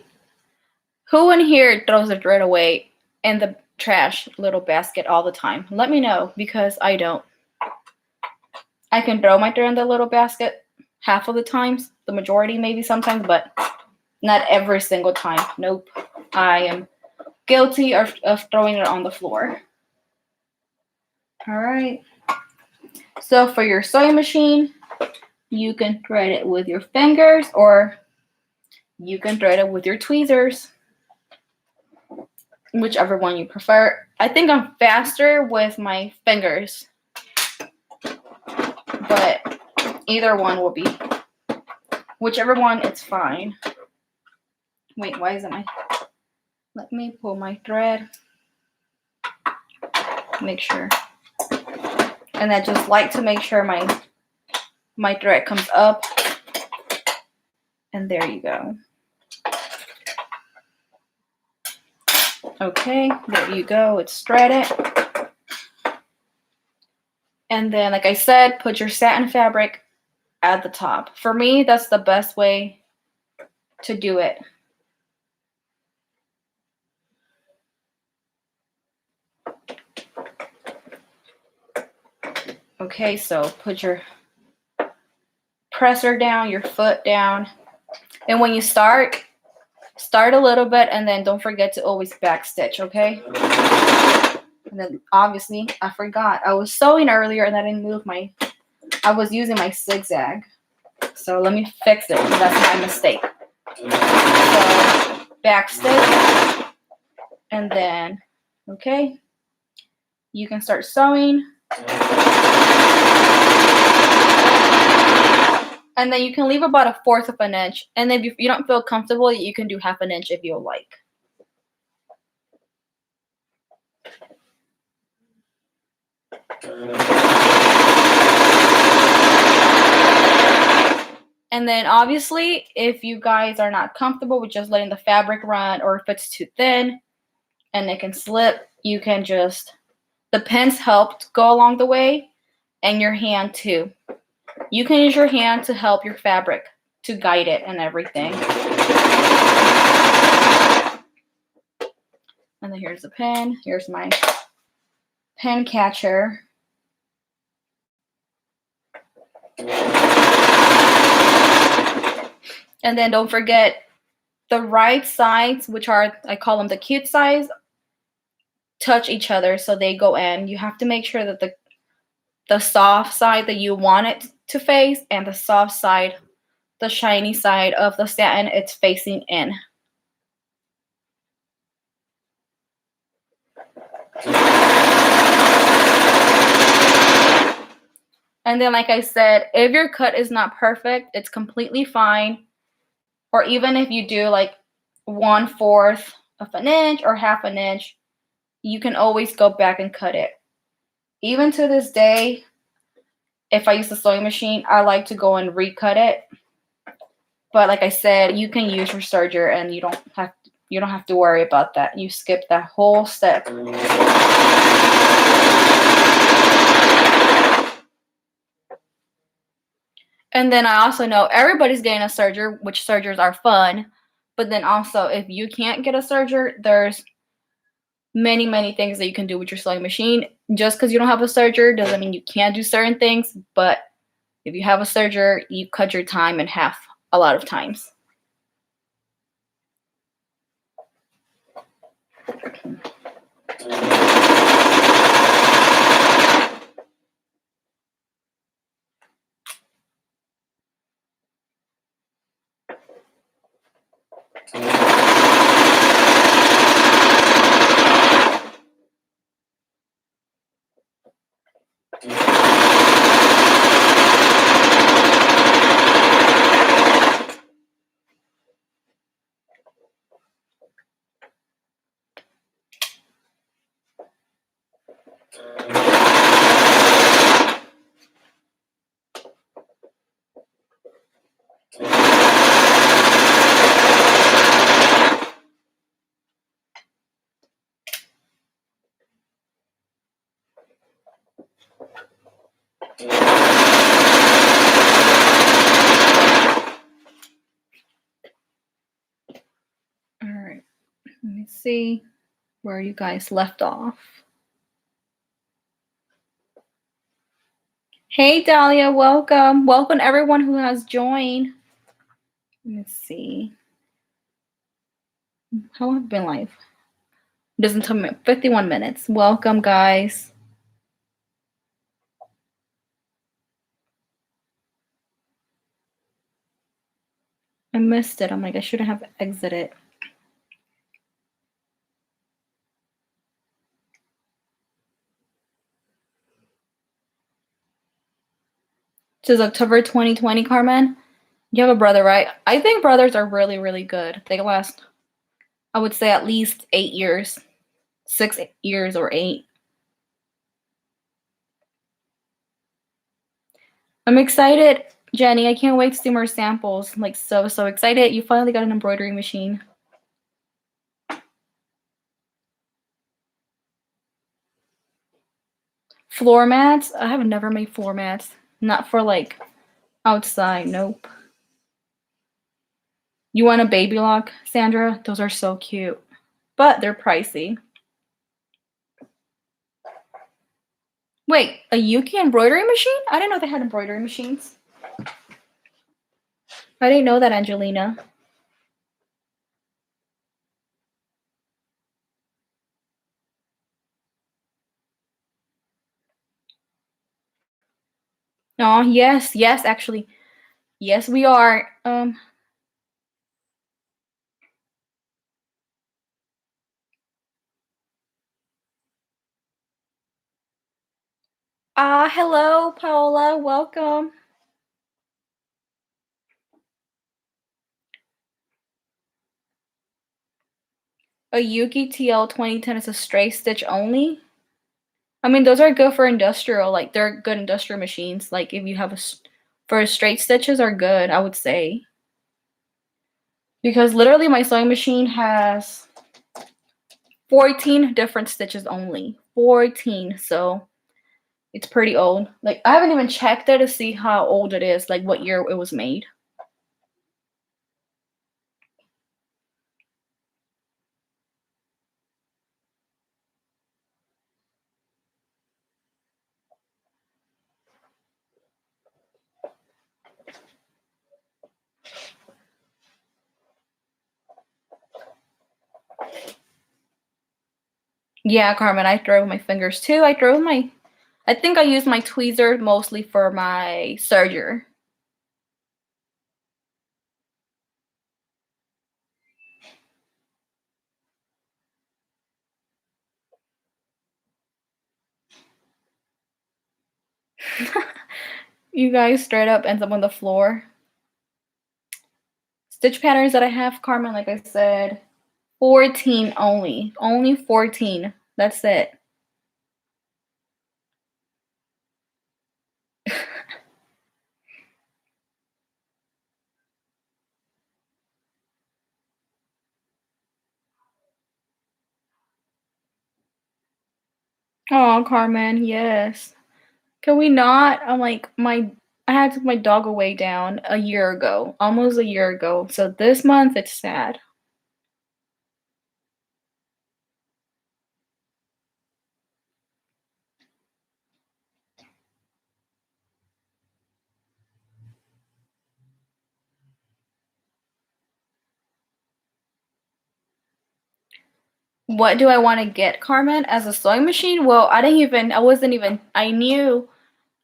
who in here throws the thread away in the trash little basket all the time? Let me know because I don't. I can throw my thread in the little basket half of the times, the majority maybe sometimes, but not every single time. Nope. I am guilty of throwing it on the floor. All right. So for your sewing machine, you can thread it with your fingers or you can thread it with your tweezers, whichever one you prefer. I think I'm faster with my fingers, but either one will be, whichever one, it's fine. Wait, why isn't let me pull my thread, make sure. And I just like to make sure my thread comes up. And there you go. Okay, there you go. It's threaded. And then, like I said, put your satin fabric at the top. For me, that's the best way to do it. Okay, so put your presser down, your foot down. And when you start a little bit and then don't forget to always back stitch, okay? And then obviously I forgot. I was sewing earlier and I didn't move I was using my zigzag. So let me fix it. That's my mistake. So back stitch. And then, okay, you can start sewing. And then you can leave about 1/4 of an inch. And if you don't feel comfortable, you can do 1/2 inch if you like. And then obviously, if you guys are not comfortable with just letting the fabric run, or if it's too thin and it can slip, you can just, the pins help go along the way, and your hand too. You can use your hand to help your fabric, to guide it and everything. And then here's the pin. Here's my pin catcher. And then don't forget the right sides, which are, I call them the cute sides, touch each other so they go in. You have to make sure that the soft side that you want it to face and the soft side, the shiny side of the satin, it's facing in. And then, like I said, if your cut is not perfect, it's completely fine. Or even if you do like 1/4 of an inch or 1/2 an inch, you can always go back and cut it. Even to this day, if I use the sewing machine, I like to go and recut it. But like I said, you can use your serger and you don't have to worry about that. You skip that whole step. And then I also know everybody's getting a serger, which sergers are fun. But then also, if you can't get a serger, there's many, many things that you can do with your sewing machine. Just because you don't have a serger doesn't mean you can't do certain things. But if you have a serger, you cut your time in half a lot of times. All right, let me see where you guys left off. Hey, Dahlia, welcome. Welcome everyone who has joined. Let me see. How long have I been live? It doesn't tell me. 51 minutes. Welcome, guys. I missed it. I'm like, I shouldn't have exited. This is October 2020, Carmen. You have a brother, right? I think brothers are really, really good. They last, I would say, at least 8 years. 6 years or 8. I'm excited, Jenny. I can't wait to see more samples. Like, so excited. You finally got an embroidery machine. Floor mats? I have never made floor mats. Not for, like, outside. Nope. You want a baby lock, Sandra? Those are so cute. But they're pricey. Wait, a Yuki embroidery machine? I didn't know they had embroidery machines. I didn't know that, Angelina. Oh, yes, actually. Yes, we are. Hello, Paola. Welcome. A Yuki TL 2010 is a straight stitch only. I mean, those are good for industrial. Like, they're good industrial machines. Like, if you have for straight stitches are good, I would say. Because literally my sewing machine has 14 different stitches only. 14. So it's pretty old. Like, I haven't even checked it to see how old it is, like what year it was made. Yeah, Carmen, I throw with my fingers too. I think I use my tweezer mostly for my serger. You guys straight up ends up on the floor. Stitch patterns that I have, Carmen, like I said, 14 only. Only 14. That's it. Oh, Carmen, yes. Can we not? I had to put my dog away down a year ago, almost a year ago. So this month it's sad. What do I want to get, Carmen, as a sewing machine? Well, I knew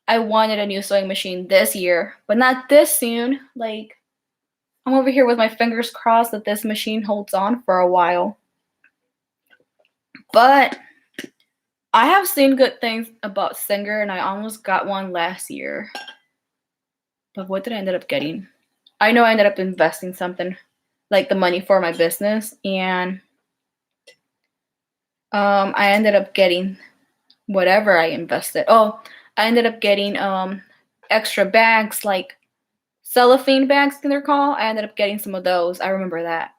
I wanted a new sewing machine this year, but not this soon. Like, I'm over here with my fingers crossed that this machine holds on for a while. But I have seen good things about Singer, and I almost got one last year. But what did I end up getting? I know I ended up investing something, like the money for my business, and I ended up getting whatever I invested. Oh, I ended up getting extra bags, like cellophane bags, they're called. I ended up getting some of those. I remember that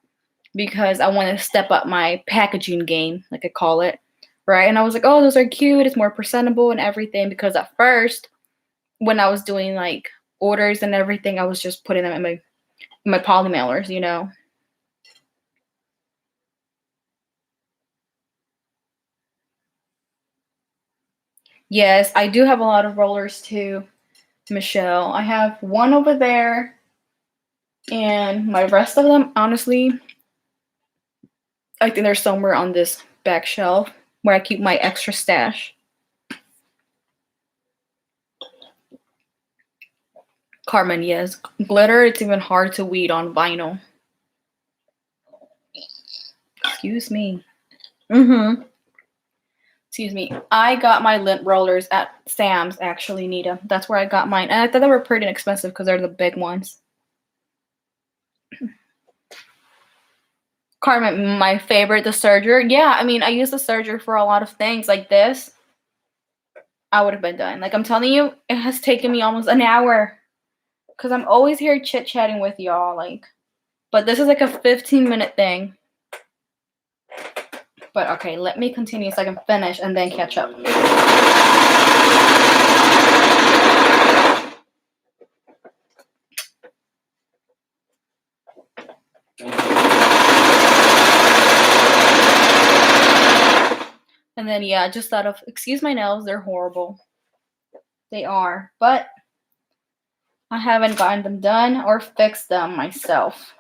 because I wanted to step up my packaging game, like I call it, right? And I was like, oh, those are cute. It's more presentable and everything. Because at first, when I was doing like orders and everything, I was just putting them in my poly mailers, you know. Yes, I do have a lot of rollers too, Michelle. I have one over there, and my rest of them, honestly, I think they're somewhere on this back shelf where I keep my extra stash. Carmen, yes. Glitter, it's even hard to weed on vinyl. Excuse me. Excuse me. I got my lint rollers at Sam's, actually, Nita. That's where I got mine. And I thought they were pretty inexpensive because they're the big ones. Carmen, my favorite, the serger. Yeah, I mean, I use the serger for a lot of things like this. I would have been done. Like, I'm telling you, it has taken me almost an hour because I'm always here chit-chatting with y'all. Like, but this is like a 15-minute thing. But okay, let me continue so I can finish and then catch up. And then, yeah, just thought of, excuse my nails, they're horrible. They are, but I haven't gotten them done or fixed them myself.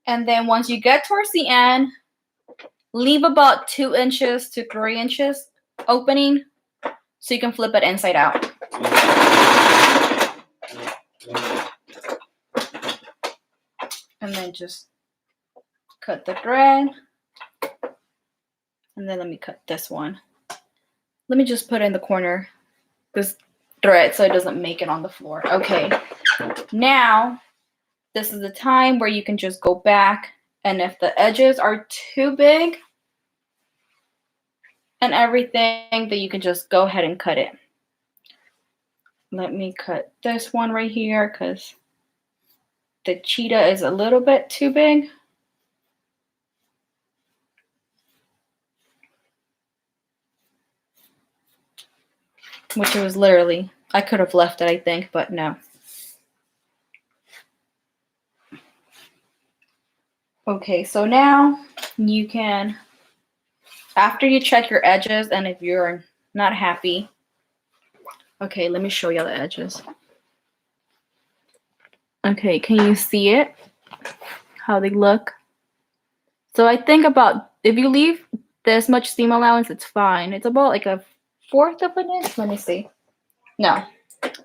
And then once you get towards the end, leave about 2 inches to 3 inches opening so you can flip it inside out. And then just cut the thread. And then let me cut this one. Let me just put in the corner this thread so it doesn't make it on the floor. Okay. Now, this is the time where you can just go back, and if the edges are too big and everything, then you can just go ahead and cut it. Let me cut this one right here because the cheetah is a little bit too big. Which it was literally, I could have left it, I think, but no. Okay, so now you can, after you check your edges, and if you're not happy, okay, let me show you the edges. Okay, can you see it? How they look? So I think about, if you leave this much seam allowance, it's fine. It's about like a 1/4 of an inch. Let me see. No,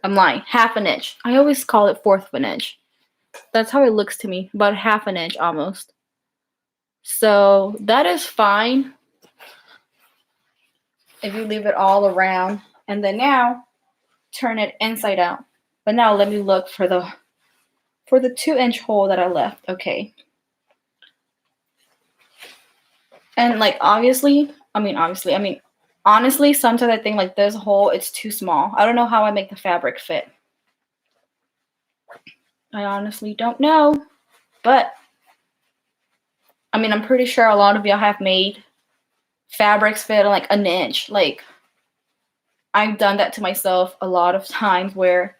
I'm lying. 1/2 an inch. I always call it 1/4 of an inch. That's how it looks to me. About 1/2 an inch almost. So that is fine if you leave it all around. And then now turn it inside out. But now let me look for the 2-inch hole that I left. Okay. And like honestly, sometimes I think like this hole, it's too small. I don't know how I make the fabric fit. I honestly don't know, but I mean, I'm pretty sure a lot of y'all have made fabrics fit like an inch. Like, I've done that to myself a lot of times where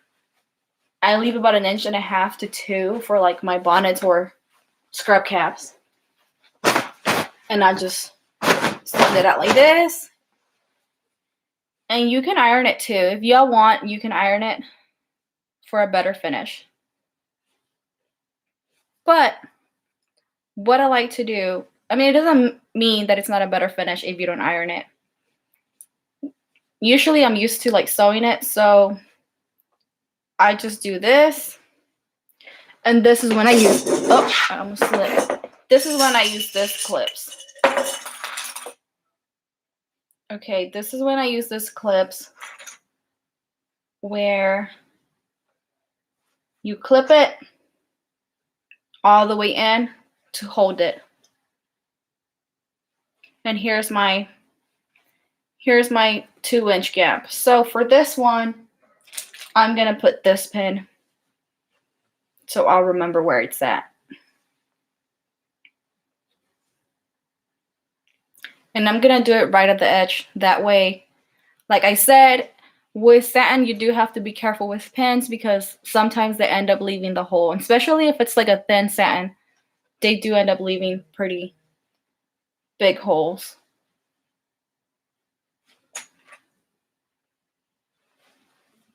I leave about 1.5 to 2 inches for like my bonnets or scrub caps. And I just send it out like this. And you can iron it too. If y'all want, you can iron it for a better finish. But what I like to do, I mean, it doesn't mean that it's not a better finish if you don't iron it. Usually I'm used to like sewing it, so I just do this. And this is when I use, oh, I almost slipped. This is when I use this clips. Okay, this is when I use this clips where you clip it all the way in to hold it. And here's my 2-inch gap. So for this one, I'm gonna put this pin so I'll remember where it's at. And I'm gonna do it right at the edge. That way, like I said, with satin, you do have to be careful with pins because sometimes they end up leaving the hole. And especially if it's like a thin satin, they do end up leaving pretty big holes.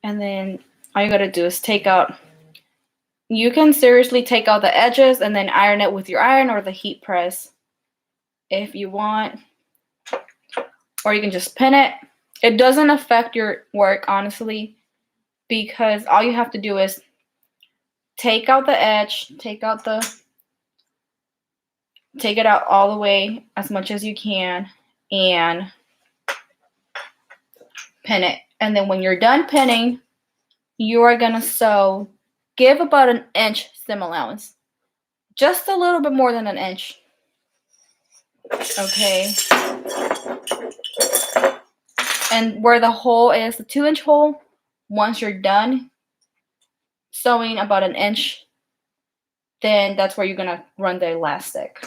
And then all you gotta do is take out, you can seriously take out the edges and then iron it with your iron or the heat press if you want. Or you can just pin it. It doesn't affect your work, honestly, because all you have to do is take out the edge, take it out all the way as much as you can and pin it. And then when you're done pinning, you are gonna sew, give about 1 inch seam allowance. Just a little bit more than 1 inch. Okay. And where the hole is, the 2-inch hole, once you're done sewing about 1 inch, then that's where you're gonna run the elastic.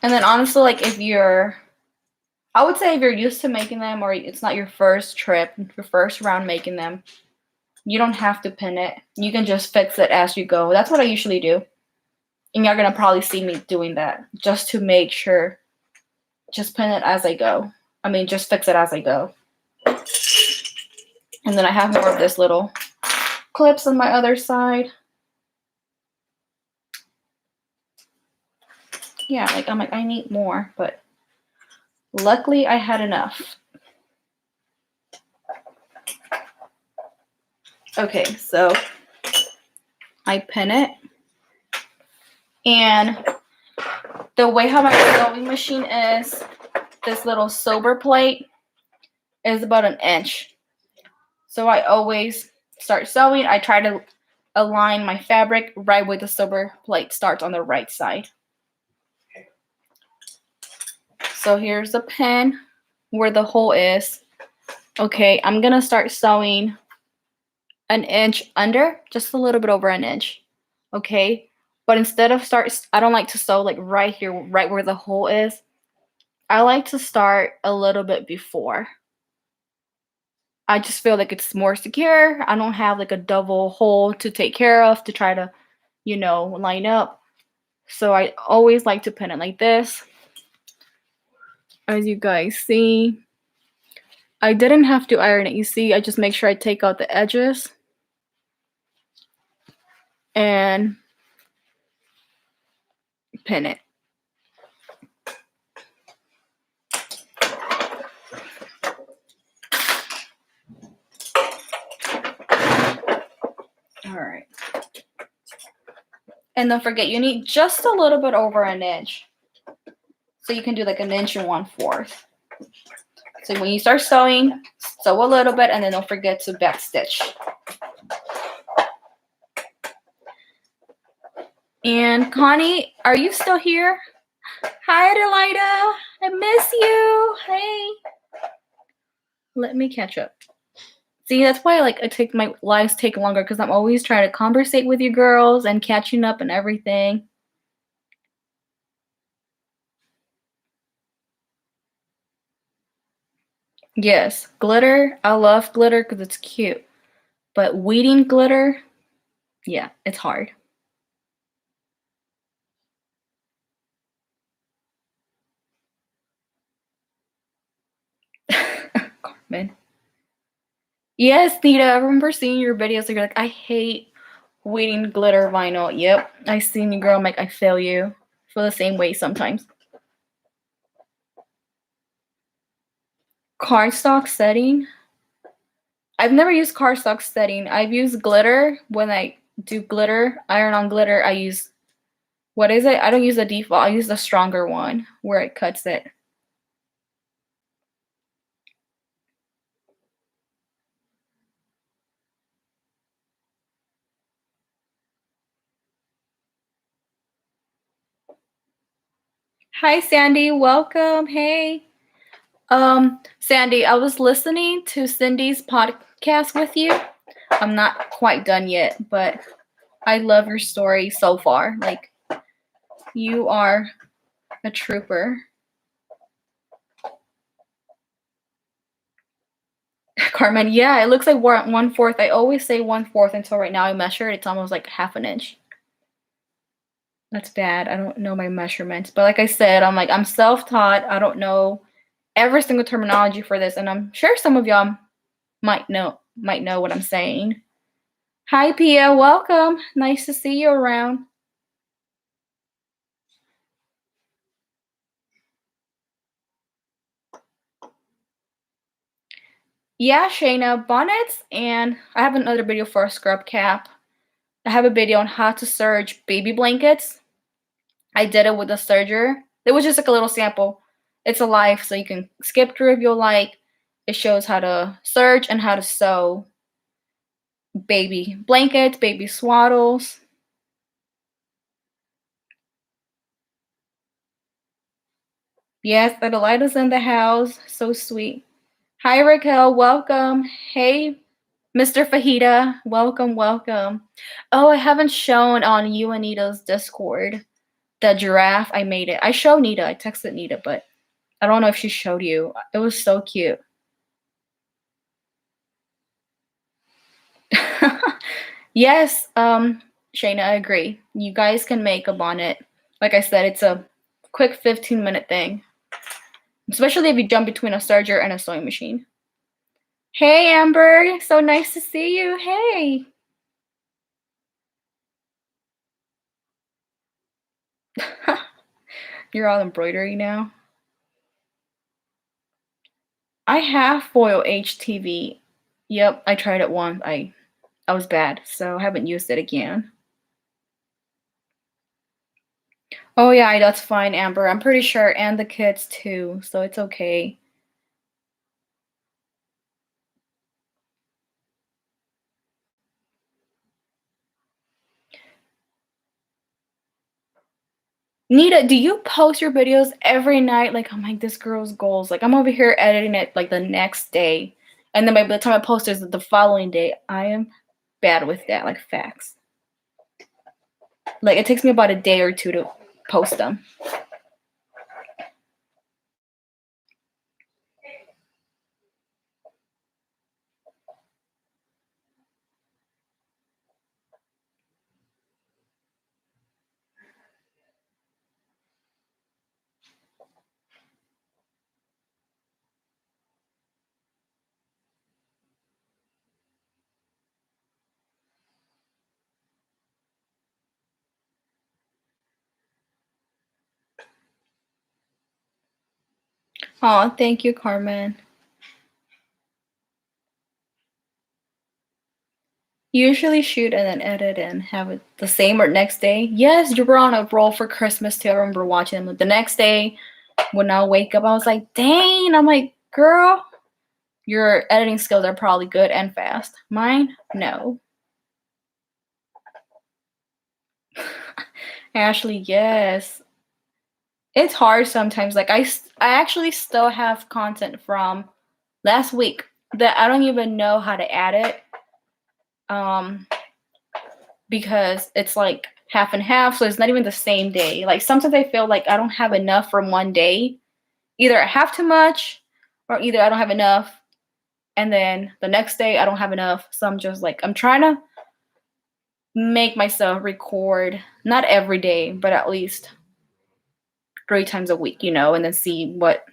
And then honestly, like I would say if you're used to making them or it's not your first trip, your first round making them, you don't have to pin it. You can just fix it as you go. That's what I usually do. And you're going to probably see me doing that just to make sure. Just pin it as I go. I mean, just fix it as I go. And then I have more of this little clips on my other side. Yeah, like I'm like, I need more, but luckily I had enough. Okay, so I pin it. And the way how my sewing machine is, this little silver plate is about 1 inch. So I always start sewing. I try to align my fabric right where the silver plate starts on the right side. So here's the pin where the hole is. Okay, I'm gonna start sewing 1 inch under, just a little bit over 1 inch. Okay, but instead of I don't like to sew like right here, right where the hole is. I like to start a little bit before. I just feel like it's more secure. I don't have like a double hole to take care of to try to, line up. So I always like to pin it like this. As you guys see, I didn't have to iron it. You see, I just make sure I take out the edges and pin it. All right. And don't forget, you need just a little bit over 1 inch. So you can do like 1 1/4 inches. So when you start sewing, sew a little bit and then don't forget to back stitch. And Connie, are you still here? Hi, Adelaida. I miss you. Hey. Let me catch up. See, that's why I take my lives take longer because I'm always trying to conversate with you girls and catching up and everything. Yes, glitter. I love glitter because it's cute. But weeding glitter, yeah, it's hard. Carmen. Yes, Nita, I remember seeing your videos. You're like, I hate weeding glitter vinyl. Yep, I seen you, girl. I'm like, I feel you. Feel the same way sometimes. Cardstock setting. I've never used cardstock setting. I've used glitter. When I do glitter, iron on glitter, I use, what is it? I don't use the default. I use the stronger one where it cuts it. Hi, Sandy. Welcome. Hey. Sandy, I was listening to Cindy's podcast with you. I'm not quite done yet, but I love your story so far. Like, you are a trooper. Carmen, yeah, it looks like we're at 1/4. I always say 1/4 until right now I measured. It's almost like half an inch. That's bad. I don't know my measurements. But like I said, I'm self-taught. I don't know every single terminology for this, and I'm sure some of y'all might know what I'm saying. Hi, Pia. Welcome. Nice to see you around. Yeah, Shayna, bonnets, and I have another video for a scrub cap. I have a video on how to serge baby blankets. I did it with a serger. It was just like a little sample. It's a live, so you can skip through if you like. It shows how to serge and how to sew baby blankets, baby swaddles. Yes, Adelaida's in the house. So sweet. Hi, Raquel. Welcome. Hey, Mr. Fajita. Welcome, welcome. Oh, I haven't shown on you and Nita's Discord the giraffe. I made it. I showed Nita. I texted Nita, but I don't know if she showed you. It was so cute. Yes, Shayna, I agree. You guys can make a bonnet. Like I said, it's a quick 15-minute thing. Especially if you jump between a serger and a sewing machine. Hey, Amber. So nice to see you. Hey. You're all embroidery now. I have foil HTV. Yep, I tried it once. I was bad, so I haven't used it again. Oh yeah, that's fine, Amber. I'm pretty sure, and the kids too, so it's okay. Nita, do you post your videos every night? Like, I'm like, this girl's goals. Like, I'm over here editing it like the next day. And then by the time I post it the following day, I am bad with that, like facts. Like, it takes me about a day or two to post them. Oh, thank you, Carmen. Usually shoot and then edit and have it the same or next day. Yes, you were on a roll for Christmas too. I remember watching them. The next day, when I wake up, I was like, dang. I'm like, girl, your editing skills are probably good and fast. Mine, no. Ashley, yes. It's hard sometimes. Like I actually still have content from last week that I don't even know how to add it. Because it's like half and half, so it's not even the same day. Like sometimes I feel like I don't have enough from one day. Either I have too much or either I don't have enough. And then the next day I don't have enough. So I'm just like, I'm trying to make myself record, not every day, but at least 3 times a week, and then see what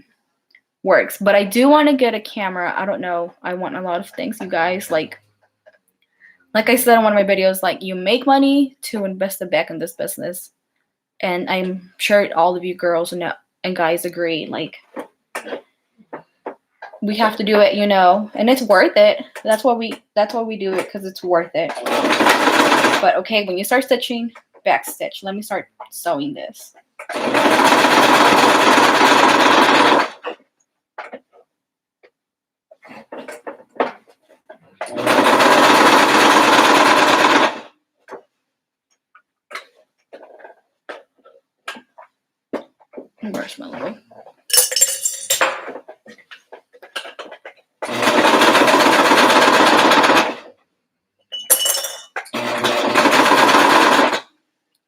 works. But I do want to get a camera. I don't know. I want a lot of things, you guys. Like I said in one of my videos, like you make money to invest it back in this business. And I'm sure all of you girls and guys agree. Like we have to do it, and it's worth it. That's why we do it, because it's worth it. But okay, when you start stitching, back stitch. Let me start sewing this. Marshmallow.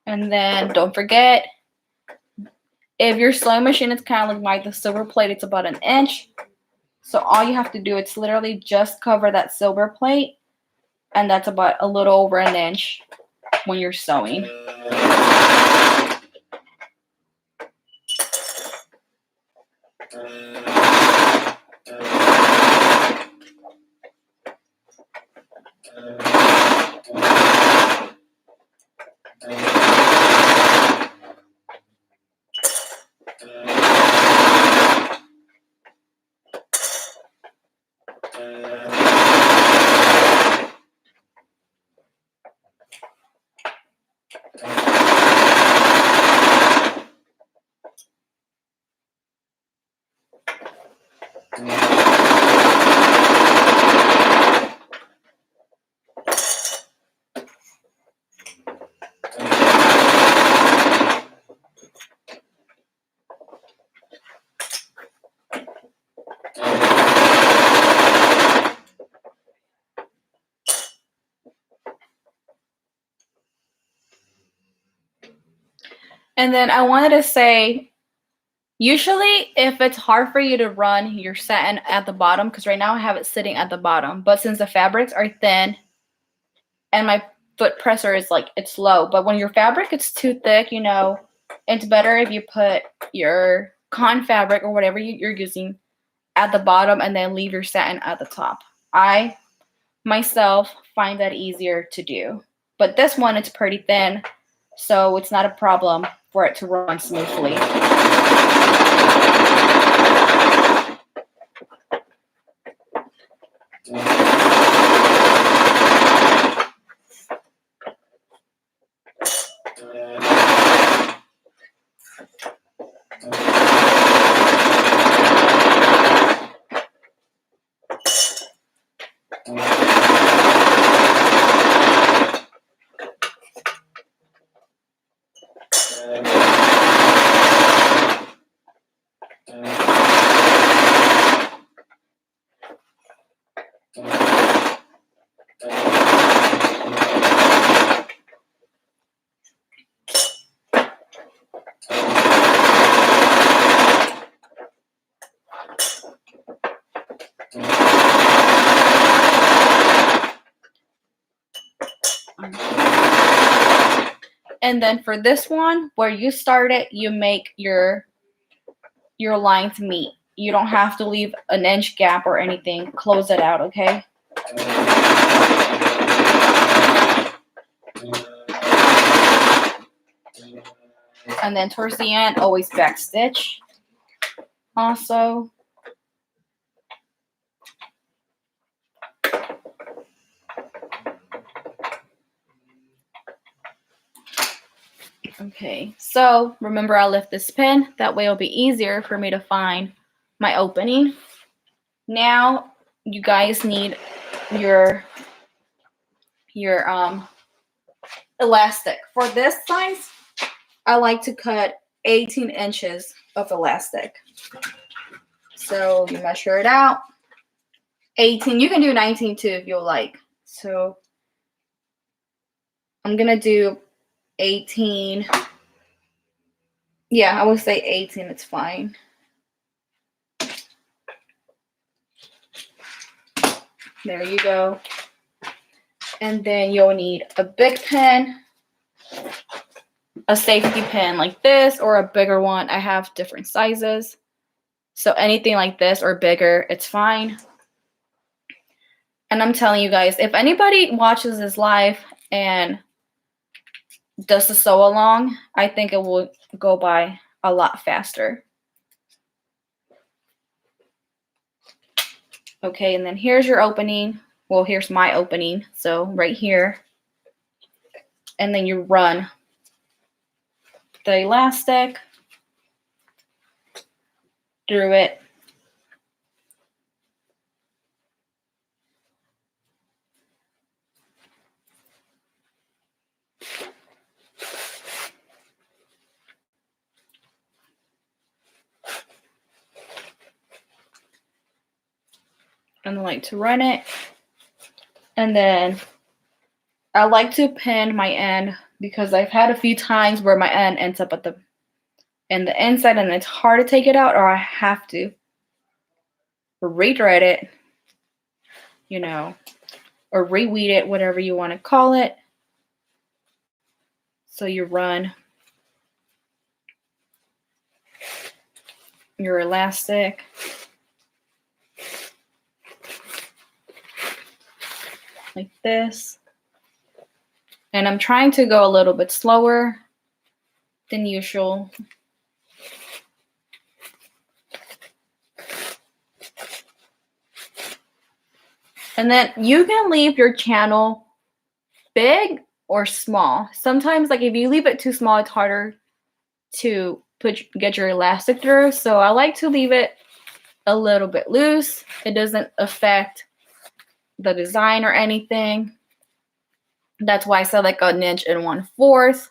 And then don't forget, if your sewing machine is kind of like the silver plate, it's about 1 inch. So all you have to do is literally just cover that silver plate, and that's about a little over 1 inch when you're sewing. And then I wanted to say, usually if it's hard for you to run your satin at the bottom, because right now I have it sitting at the bottom, but since the fabrics are thin and my foot presser is like, it's low, but when your fabric is too thick, it's better if you put your cotton fabric or whatever you're using at the bottom and then leave your satin at the top. I myself find that easier to do. But this one, it's pretty thin, so it's not a problem for it to run smoothly. And then for this one, where you start it, you make your lines meet. You don't have to leave 1 inch gap or anything. Close it out, okay? And then towards the end, always back stitch. Also, okay, so remember I lift this pin. That way it'll be easier for me to find my opening. Now you guys need your elastic. For this size, I like to cut 18 inches of elastic. So you measure it out. 18. You can do 19 too if you like. So I'm gonna do 18. Yeah, I would say 18. It's fine. There you go. And then you'll need a big pin, a safety pin like this, or a bigger one. I have different sizes. So anything like this or bigger, it's fine. And I'm telling you guys, if anybody watches this live and does the sew along, I think it will go by a lot faster. Okay, and then here's your opening. Well, here's my opening. So right here. And then you run the elastic through it. And I like to run it. And then I like to pin my end because I've had a few times where my end ends up at the inside and it's hard to take it out, or I have to rethread it, you know, or reweed it, whatever you want to call it. So you run your elastic. Like this. And I'm trying to go a little bit slower than usual. And then you can leave your channel big or small. Sometimes, like if you leave it too small, it's harder to get your elastic through. So I like to leave it a little bit loose. It doesn't affect the design or anything. That's why I said like 1 1/4,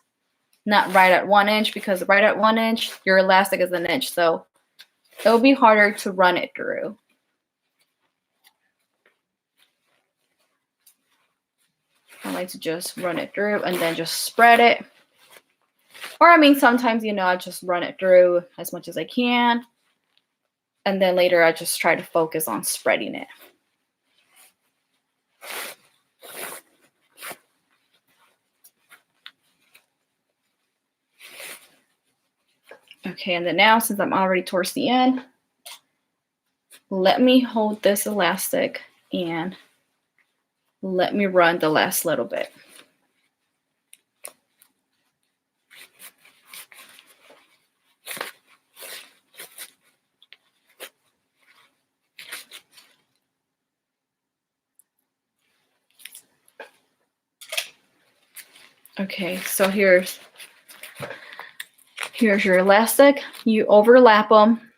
not right at 1 inch, because right at 1 inch, your elastic is 1 inch. So it'll be harder to run it through. I like to just run it through and then just spread it. Or I mean, sometimes, you know, I just run it through as much as I can. And then later I just try to focus on spreading it. Okay, and then now, since I'm already towards the end, let me hold this elastic and let me run the last little bit. Okay, so here's your elastic. You overlap them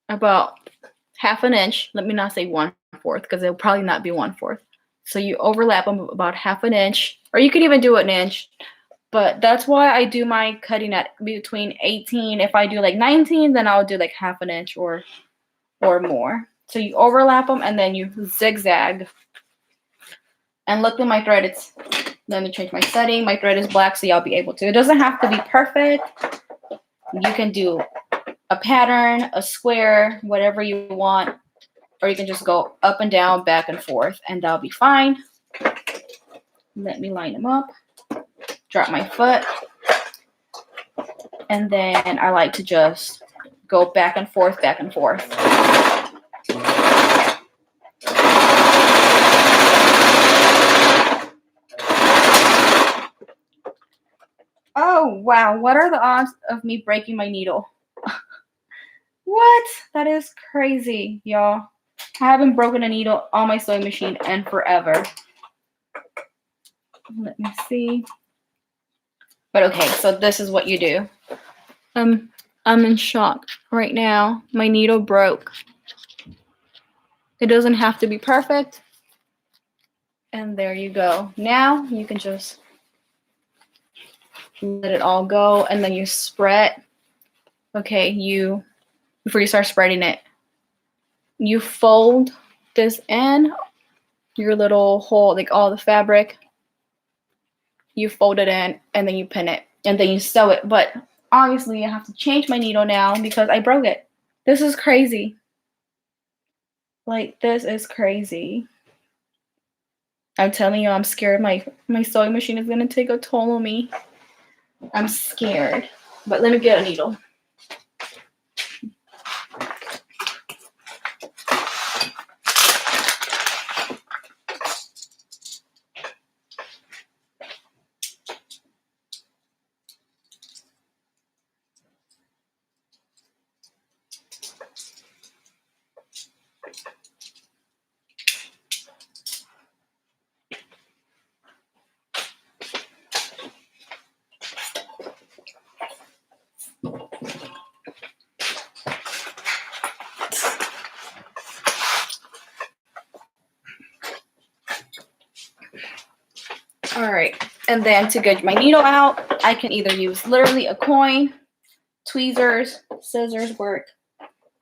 about 1/2 inch. Let me not say 1/4 because it'll probably not be 1/4. So you overlap them about 1/2 inch, or you can even do 1 inch. But that's why I do my cutting at between 18. If I do like 19, then I'll do like 1/2 inch or more. So you overlap them and then you zigzag. And look at my thread. It's, let me change my setting. My thread is black, so y'all be able to. It doesn't have to be perfect. You can do a pattern, a square, whatever you want. Or you can just go up and down, back and forth, and that'll be fine. Let me line them up. Drop my foot. And then I like to just go back and forth, back and forth. Oh, wow. What are the odds of me breaking my needle? What? That is crazy, y'all. I haven't broken a needle on my sewing machine in forever. Let me see. But okay, so this is what you do. I'm in shock right now. My needle broke. It doesn't have to be perfect. And there you go. Now you can just let it all go, and then you spread. Okay, before you start spreading it, you fold this in, your little hole, like all the fabric. You fold it in, and then you pin it, and then you sew it. But obviously, I have to change my needle now because I broke it. This is crazy. Like, this is crazy. I'm telling you, I'm scared my sewing machine is gonna take a toll on me. I'm scared. But let me get a needle. All right, and then to get my needle out, I can either use literally a coin, tweezers, scissors work,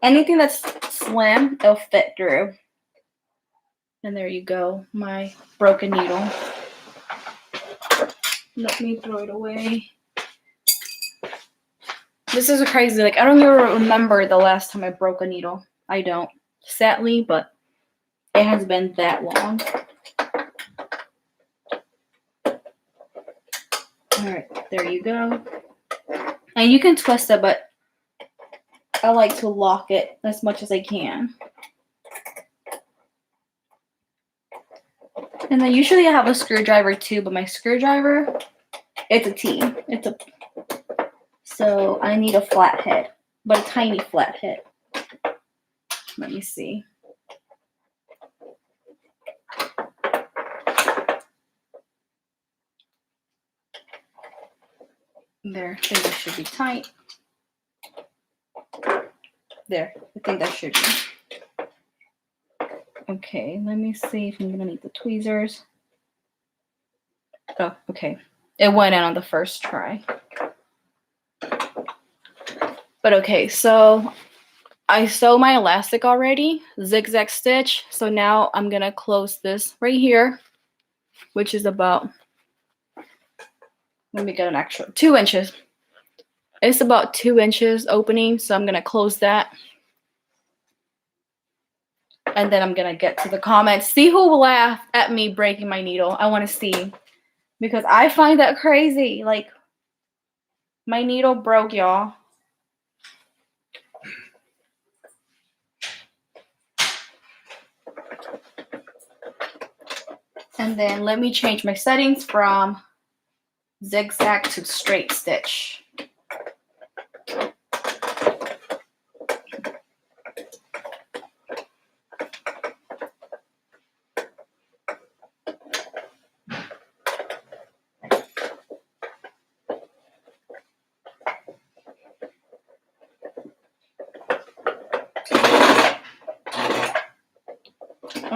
anything that's slim, it'll fit through. And there you go, my broken needle. Let me throw it away. This is crazy. Like, I don't even remember the last time I broke a needle. I don't, sadly, but it has been that long. All right, there you go. And you can twist it, but I like to lock it as much as I can. And then usually I have a screwdriver too, but my screwdriver, it's a T. So I need a flathead, but a tiny flathead. Let me see. There, I think that should be tight. There, I think that should be. Okay, let me see if I'm gonna need the tweezers. Oh, okay. It went in on the first try. But okay, so I sewed my elastic already, zigzag stitch. So now I'm gonna close this right here, which is about, let me get an extra 2 inches. It's about 2 inches opening, so I'm gonna close that. And then I'm gonna get to the comments. See who laughed at me breaking my needle. I wanna see. Because I find that crazy. Like, my needle broke, y'all. And then let me change my settings from zigzag to straight stitch.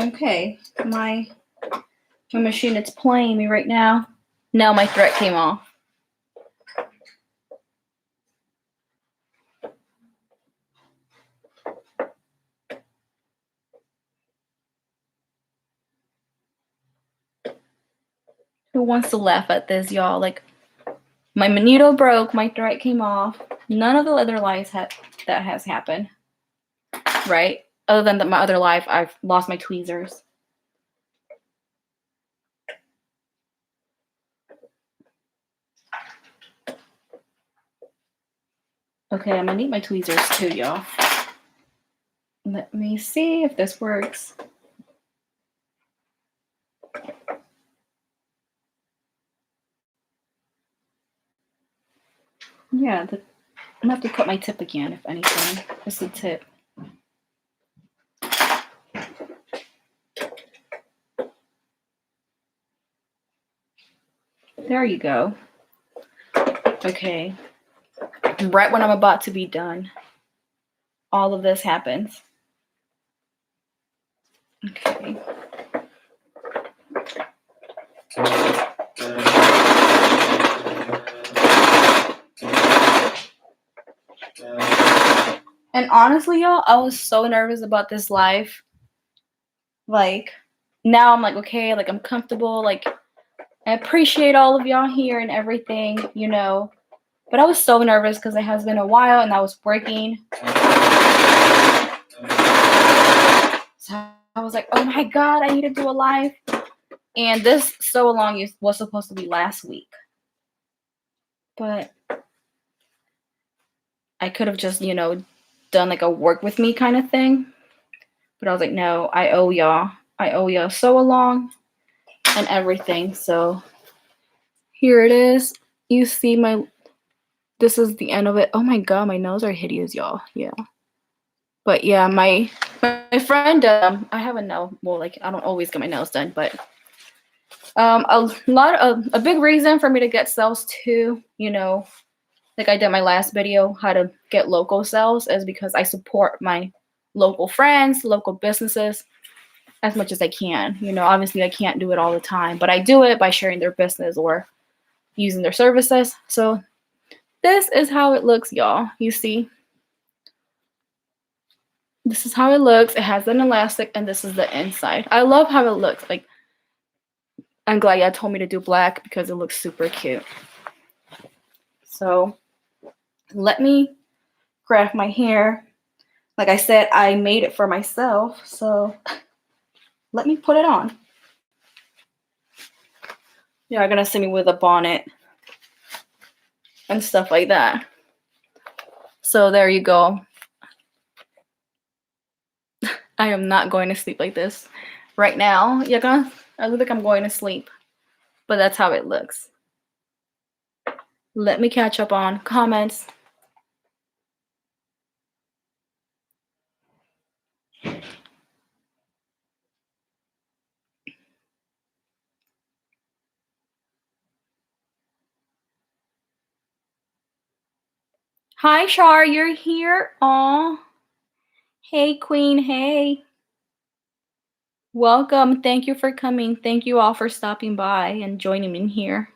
Okay, my machine is playing me right now. Now my thread came off. Who wants to laugh at this, y'all? Like, my needle broke, my thread came off. None of the other lives that has happened, right? Other than my other life, I've lost my tweezers. Okay, I'm gonna need my tweezers too, y'all. Let me see if this works. Yeah, I'm gonna have to cut my tip again, if anything. Just the tip. There you go. Okay. Right when I'm about to be done, all of this happens. Okay. And honestly, y'all, I was so nervous about this live. Like, now I'm like, okay, like I'm comfortable. Like, I appreciate all of y'all here and everything, you know. But I was so nervous because it has been a while and I was working. So I was like, oh my God, I need to do a live. And this sew along was supposed to be last week. But I could have just, you know, done like a work with me kind of thing. But I was like, no, I owe y'all. I owe y'all sew along and everything. So here it is. You see this is the end of it. Oh my God, my nails are hideous, y'all. Yeah. But yeah, my friend, I have a nail. Well, like I don't always get my nails done, but a big reason for me to get sales too, you know, like I did my last video, how to get local sales, is because I support my local friends, local businesses as much as I can. You know, obviously I can't do it all the time, but I do it by sharing their business or using their services. So this is how it looks, y'all. You see? This is how it looks. It has an elastic, and this is the inside. I love how it looks. Like, I'm glad y'all told me to do black because it looks super cute. So let me craft my hair. Like I said, I made it for myself, so let me put it on. Yeah, I'm gonna see me with a bonnet and stuff like that. So there you go. I am not going to sleep like this right now. I look like I'm going to sleep, but that's how it looks. Let me catch up on comments. Hi, Char, you're here. Aw. Hey, Queen. Hey. Welcome. Thank you for coming. Thank you all for stopping by and joining me here.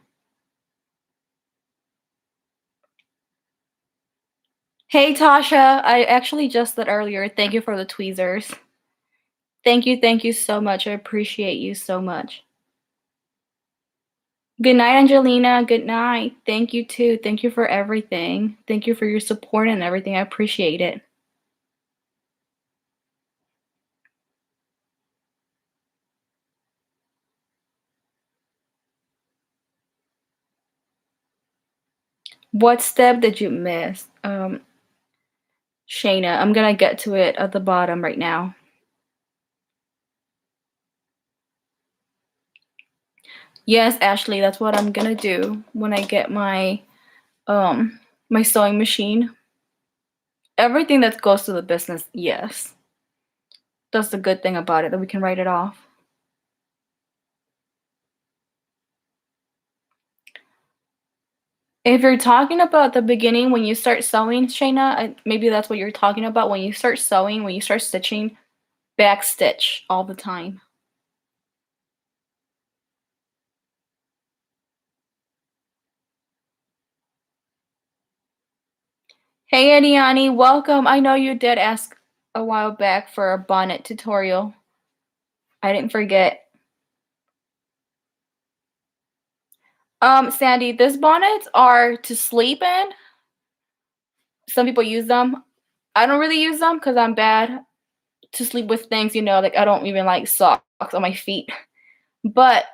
Hey, Tasha. I actually just said earlier, thank you for the tweezers. Thank you so much. I appreciate you so much. Good night, Angelina. Good night. Thank you too. Thank you for everything. Thank you for your support and everything. I appreciate it. What step did you miss? Shayna, I'm gonna get to it at the bottom right now. Yes, Ashley, that's what I'm gonna do when I get my my sewing machine. Everything that goes to the business, yes. That's the good thing about it, that we can write it off. If you're talking about the beginning when you start sewing, Shayna, maybe that's what you're talking about. When you start sewing, when you start stitching, back stitch all the time. Hey, Adiani, welcome. I know you did ask a while back for a bonnet tutorial. I didn't forget. Sandy, these bonnets are to sleep in. Some people use them. I don't really use them because I'm bad to sleep with things, you know, like I don't even like socks on my feet. But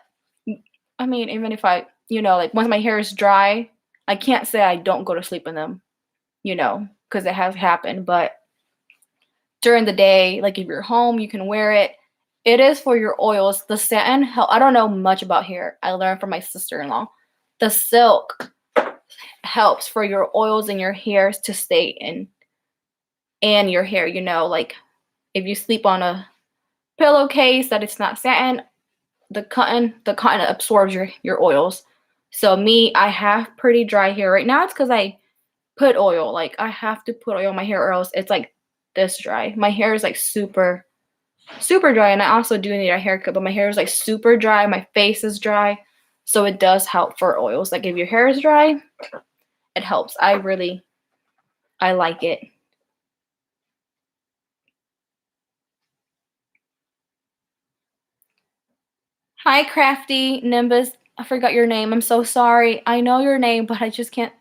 I mean, even if I, you know, like once my hair is dry, I can't say I don't go to sleep in them, you know, because it has happened. But during the day, like if you're home, you can wear it. It is for your oils. The satin, I don't know much about hair. I learned from my sister-in-law. The silk helps for your oils and your hairs to stay in and your hair, you know, like if you sleep on a pillowcase that it's not satin, the cotton absorbs your oils. So me, I have pretty dry hair right now. It's because I put oil. Like I have to put oil on my hair or else it's like this dry. My hair is like super dry, and I also do need a haircut, but my hair is like super dry. My face is dry, so it does help for oils. Like if your hair is dry, it helps. I really I like it. Hi, Crafty Nimbus. I forgot your name. I'm so sorry. I know your name, but I just can't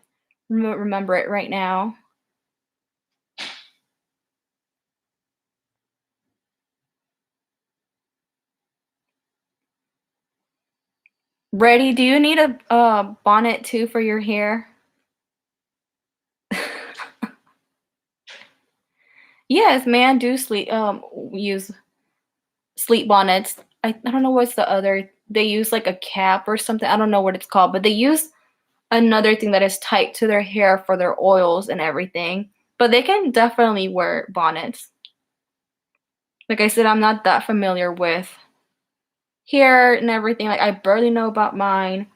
remember it right now. Ready? Do you need a bonnet too for your hair? Yes, man. Do use sleep bonnets. I don't know what's the other. They use like a cap or something. I don't know what it's called, but they use another thing that is tight to their hair for their oils and everything. But they can definitely wear bonnets. Like I said, I'm not that familiar with hair and everything. Like I barely know about mine.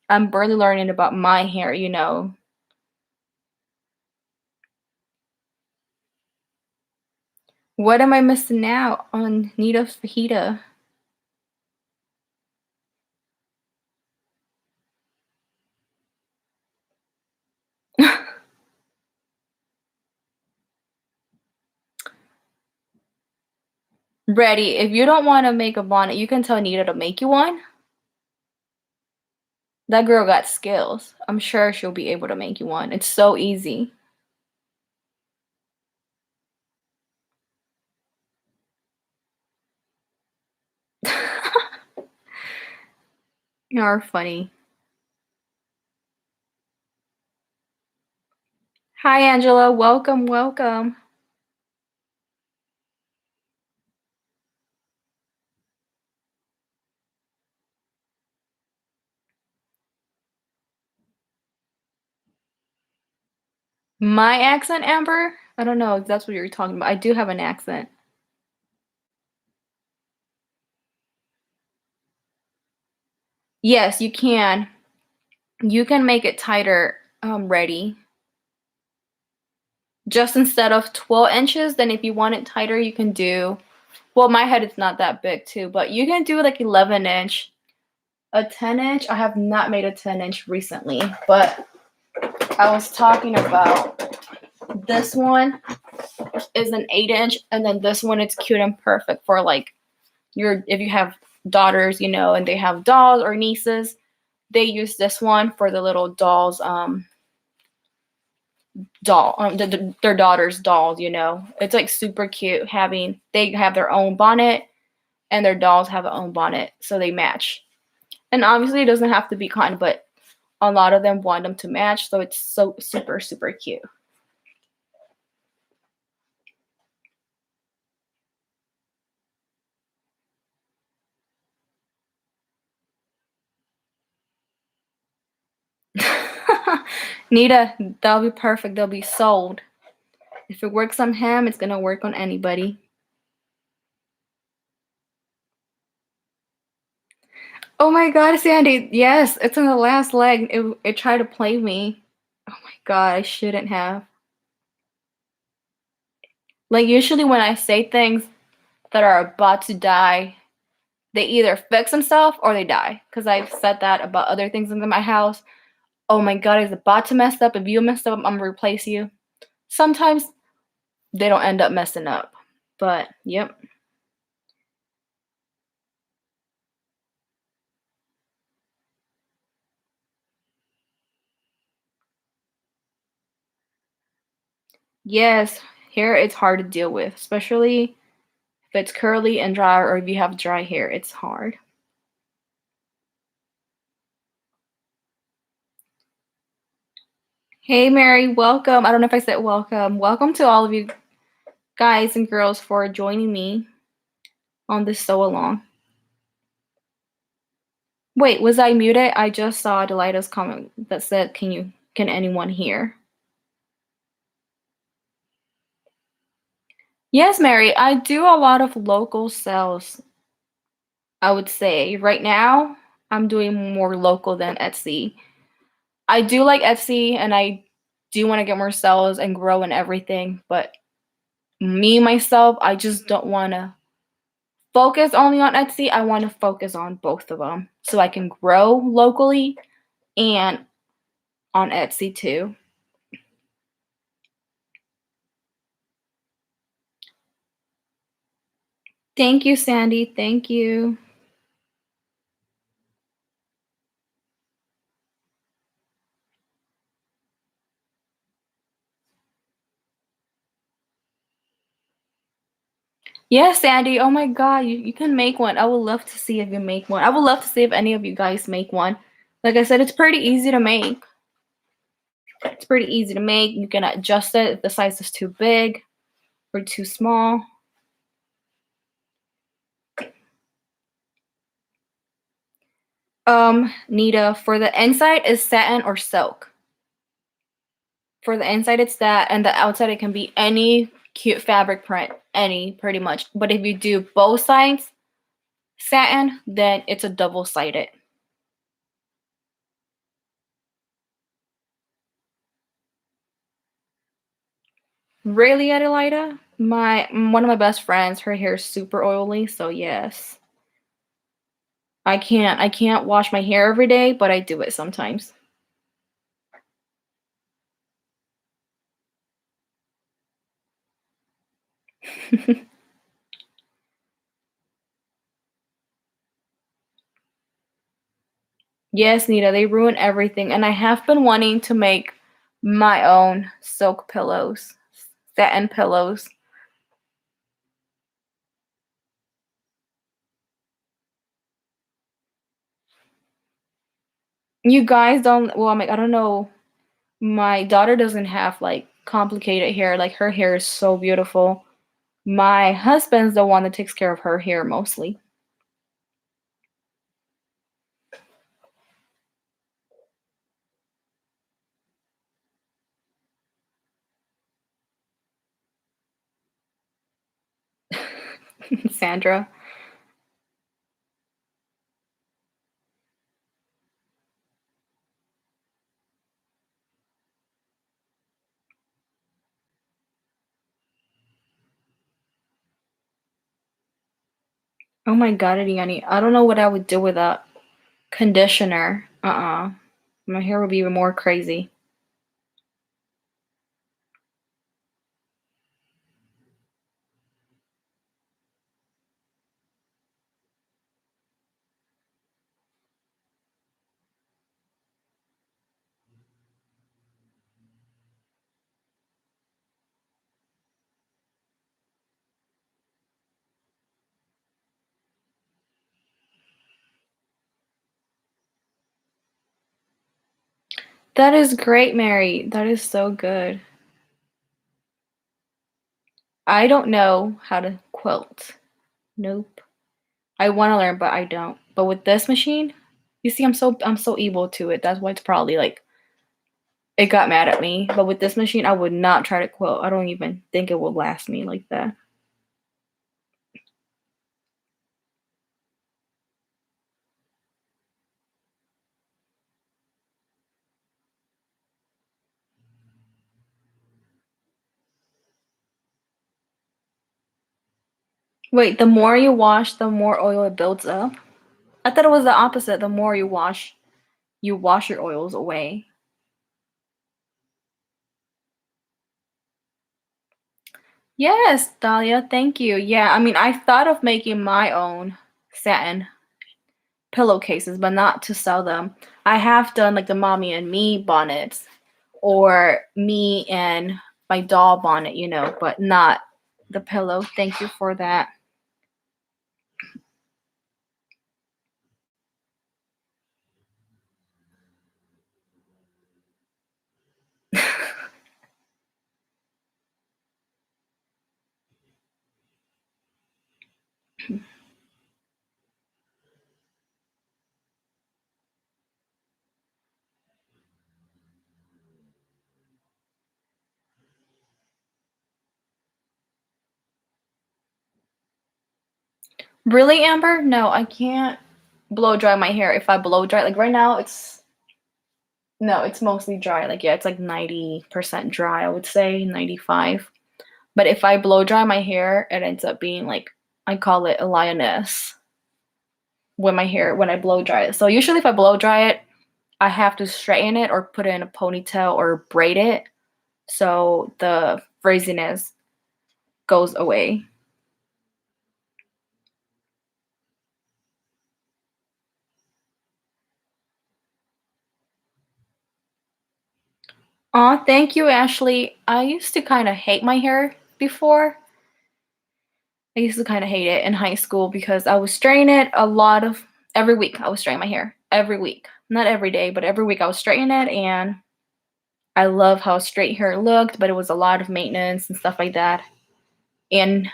I'm barely learning about my hair, you know. What am I missing out on Nita's fajita? Ready. If you don't want to make a bonnet, you can tell Nita to make you one. That girl got skills. I'm sure she'll be able to make you one. It's so easy. You're funny. Hi, Angela. Welcome, welcome. My accent, Amber? I don't know if that's what you're talking about. I do have an accent. Yes, you can. You can make it tighter, ready. Just instead of 12 inches, then if you want it tighter, you can do, well, my head is not that big too, but you can do like 11 inch, a 10 inch. I have not made a 10 inch recently, but I was talking about this one is an 8 inch, and then this one it's cute and perfect for like if you have daughters, you know, and they have dolls or nieces, they use this one for the little dolls, their daughter's dolls, you know. It's like super cute they have their own bonnet and their dolls have their own bonnet, so they match. And obviously it doesn't have to be cotton, but a lot of them want them to match, so it's so super, super cute. Nita, that'll be perfect. They'll be sold. If it works on him, it's gonna work on anybody. Oh my god, Sandy. Yes, it's in the last leg. It tried to play me. Oh my god, I shouldn't have. Like usually when I say things that are about to die, they either fix themselves or they die. Because I've said that about other things in my house. Oh my god, it's about to mess up. If you mess up, I'm gonna replace you. Sometimes they don't end up messing up. But yep. Yes, hair it's hard to deal with, especially if it's curly and dry or if you have dry hair, it's hard. Hey Mary, welcome. I don't know if I said welcome. Welcome to all of you guys and girls for joining me on this sew along. Wait, was I muted? I just saw Delita's comment that said, can anyone hear? Yes, Mary, I do a lot of local sales. I would say right now I'm doing more local than Etsy. I do like Etsy and I do want to get more sales and grow and everything, but me myself, I just don't want to focus only on Etsy. I want to focus on both of them so I can grow locally and on Etsy too. Thank you, Sandy. Thank you. Yes, Sandy. Oh my God, you can make one. I would love to see if you make one. I would love to see if any of you guys make one. Like I said, it's pretty easy to make. It's pretty easy to make. You can adjust it if the size is too big or too small. Nita, for the inside is satin or silk. For the inside it's that, and the outside it can be any cute fabric print, any pretty much. But if you do both sides satin, then it's a double-sided. Really, Adelaida? One of my best friends, her hair is super oily, so yes. I can't wash my hair every day, but I do it sometimes. Yes, Nita, they ruin everything, and I have been wanting to make my own silk pillows, satin pillows. You guys don't, well, I don't know. My daughter doesn't have like complicated hair. Like her hair is so beautiful. My husband's the one that takes care of her hair mostly. Sandra. Oh my God, Ariani. I don't know what I would do without conditioner. My hair would be even more crazy. That is great, Mary. That is so good. I don't know how to quilt. Nope. I want to learn, but I don't. But with this machine, you see, I'm so able to it. That's why it's probably like it got mad at me. But with this machine, I would not try to quilt. I don't even think it will last me like that. Wait, the more you wash, the more oil it builds up? I thought it was the opposite. The more you wash your oils away. Yes, Dahlia, thank you. Yeah, I mean, I thought of making my own satin pillowcases, but not to sell them. I have done like the mommy and me bonnets or me and my doll bonnet, but not the pillow. Thank you for that. Really, Amber? No, I can't blow dry my hair. If I blow dry, like right now, it's mostly dry. Like, yeah, it's like 90% dry, I would say, 95. But if I blow dry my hair, it ends up being like, I call it a lioness when I blow dry it. So usually if I blow dry it, I have to straighten it or put it in a ponytail or braid it so the frizziness goes away. Aw, thank you, Ashley. I used to kind of hate my hair before. I used to kind of hate it in high school because I was straightening it every week. I was straightening my hair every week. Not every day, but every week I was straightening it, and I love how straight hair looked, but it was a lot of maintenance and stuff like that. And,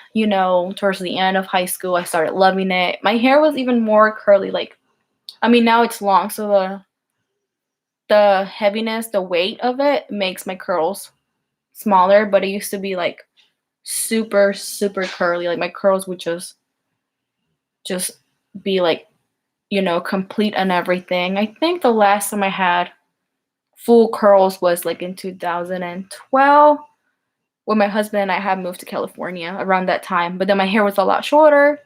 towards the end of high school, I started loving it. My hair was even more curly. Now it's long, so the heaviness, the weight of it makes my curls smaller, but it used to be like super, super curly. Like my curls would just be like, complete and everything. I think the last time I had full curls was like in 2012 when my husband and I had moved to California around that time. But then my hair was a lot shorter,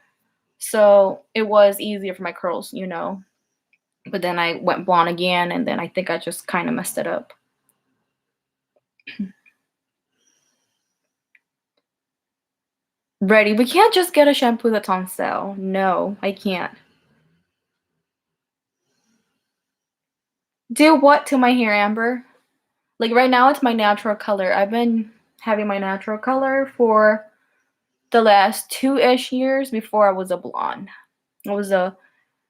so it was easier for my curls. But then I went blonde again, and then I think I just kind of messed it up. Ready? We can't just get a shampoo that's on sale. No, I can't. Do what to my hair, Amber? Like right now, it's my natural color. I've been having my natural color for the last 2-ish years before I was a blonde.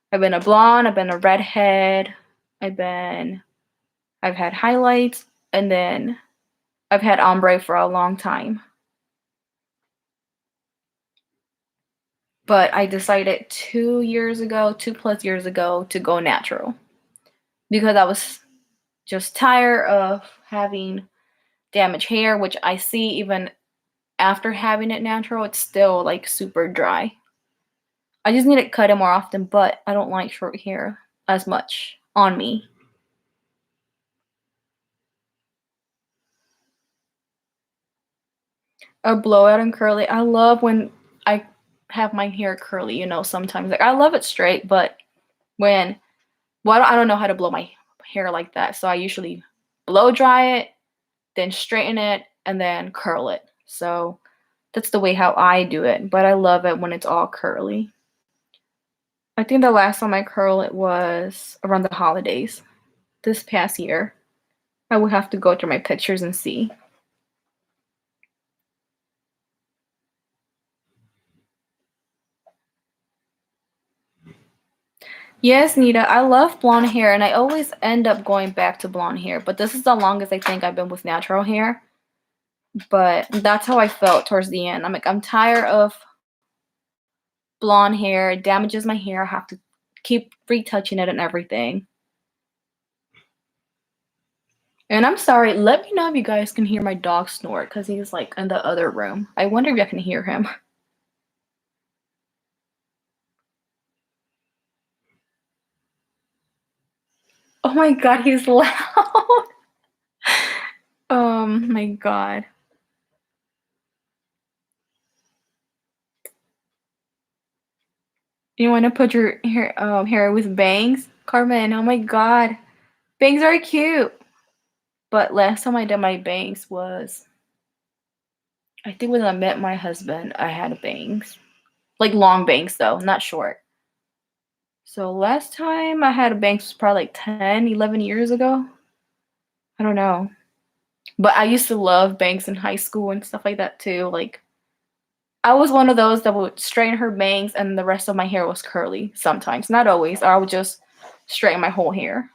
I've been a blonde, I've been a redhead, I've had highlights, and then I've had ombre for a long time. But I decided 2+ years ago, to go natural because I was just tired of having damaged hair, which I see even after having it natural, it's still like super dry. I just need to cut it more often, but I don't like short hair as much on me. A blowout and curly. I love when I have my hair curly, sometimes. Like I love it straight, but I don't know how to blow my hair like that. So I usually blow dry it, then straighten it, and then curl it. So that's the way how I do it, but I love it when it's all curly. I think the last time I curled it was around the holidays this past year. I would have to go through my pictures and see. Yes, Nita, I love blonde hair, and I always end up going back to blonde hair, but this is the longest I think I've been with natural hair. But that's how I felt towards the end. I'm tired of blonde hair. It damages my hair. I have to keep retouching it and everything. And I'm sorry, let me know if you guys can hear my dog snort because he's like in the other room. I wonder if I can hear him. Oh my god, he's loud. My god. You want to put your hair with bangs? Carmen, oh my god. Bangs are cute. But last time I did my bangs was, I think when I met my husband, I had bangs. Like long bangs though, not short. So last time I had bangs was probably like 10, 11 years ago. I don't know. But I used to love bangs in high school and stuff like that too. Like I was one of those that would straighten her bangs and the rest of my hair was curly sometimes. Not always. Or I would just straighten my whole hair.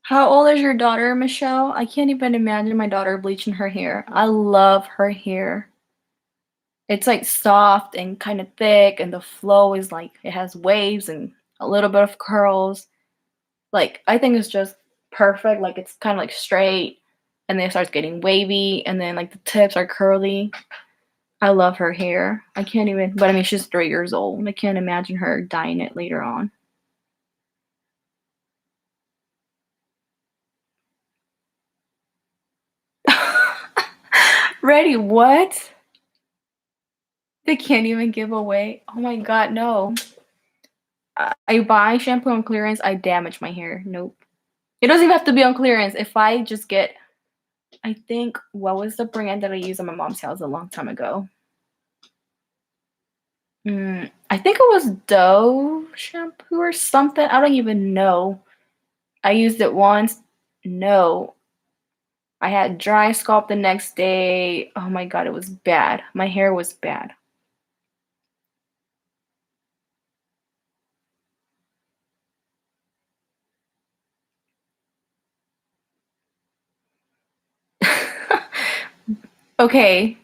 How old is your daughter, Michelle? I can't even imagine my daughter bleaching her hair. I love her hair. It's like soft and kind of thick, and the flow is like it has waves and a little bit of curls. Like I think it's just perfect. Like it's kind of like straight, and then it starts getting wavy, and then like the tips are curly. I love her hair. I can't even, but I mean, she's 3 years old. I can't imagine her dyeing it later on. Ready? What? They can't even give away. Oh my god, no. I buy shampoo on clearance, I damage my hair. Nope. It doesn't even have to be on clearance. If I just get, I think, what was the brand that I used at my mom's house a long time ago? I think it was Dove shampoo or something. I don't even know. I used it once. No. I had dry scalp the next day. Oh my god, it was bad. My hair was bad. Okay,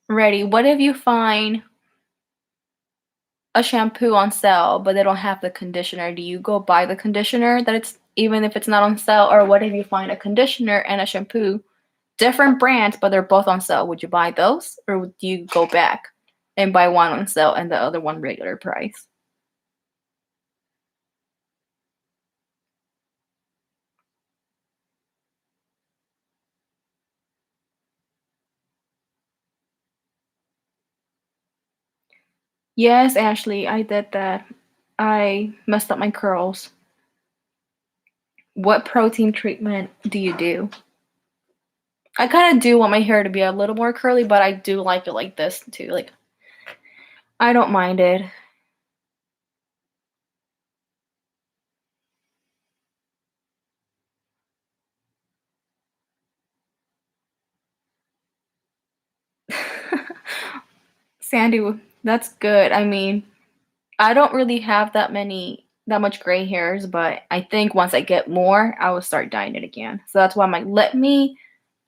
ready. What if you find a shampoo on sale, but they don't have the conditioner? Do you go buy the conditioner that it's even if it's not on sale? Or what if you find a conditioner and a shampoo, different brands, but they're both on sale? Would you buy those, or do you go back and buy one on sale and the other one regular price? Yes, Ashley, I did that. I messed up my curls. What protein treatment do you do? I kind of do want my hair to be a little more curly, but I do like it like this too. Like, I don't mind it. Sandy, that's good. I mean, I don't really have that much gray hairs, but I think once I get more, I will start dyeing it again. So that's why I'm like, let me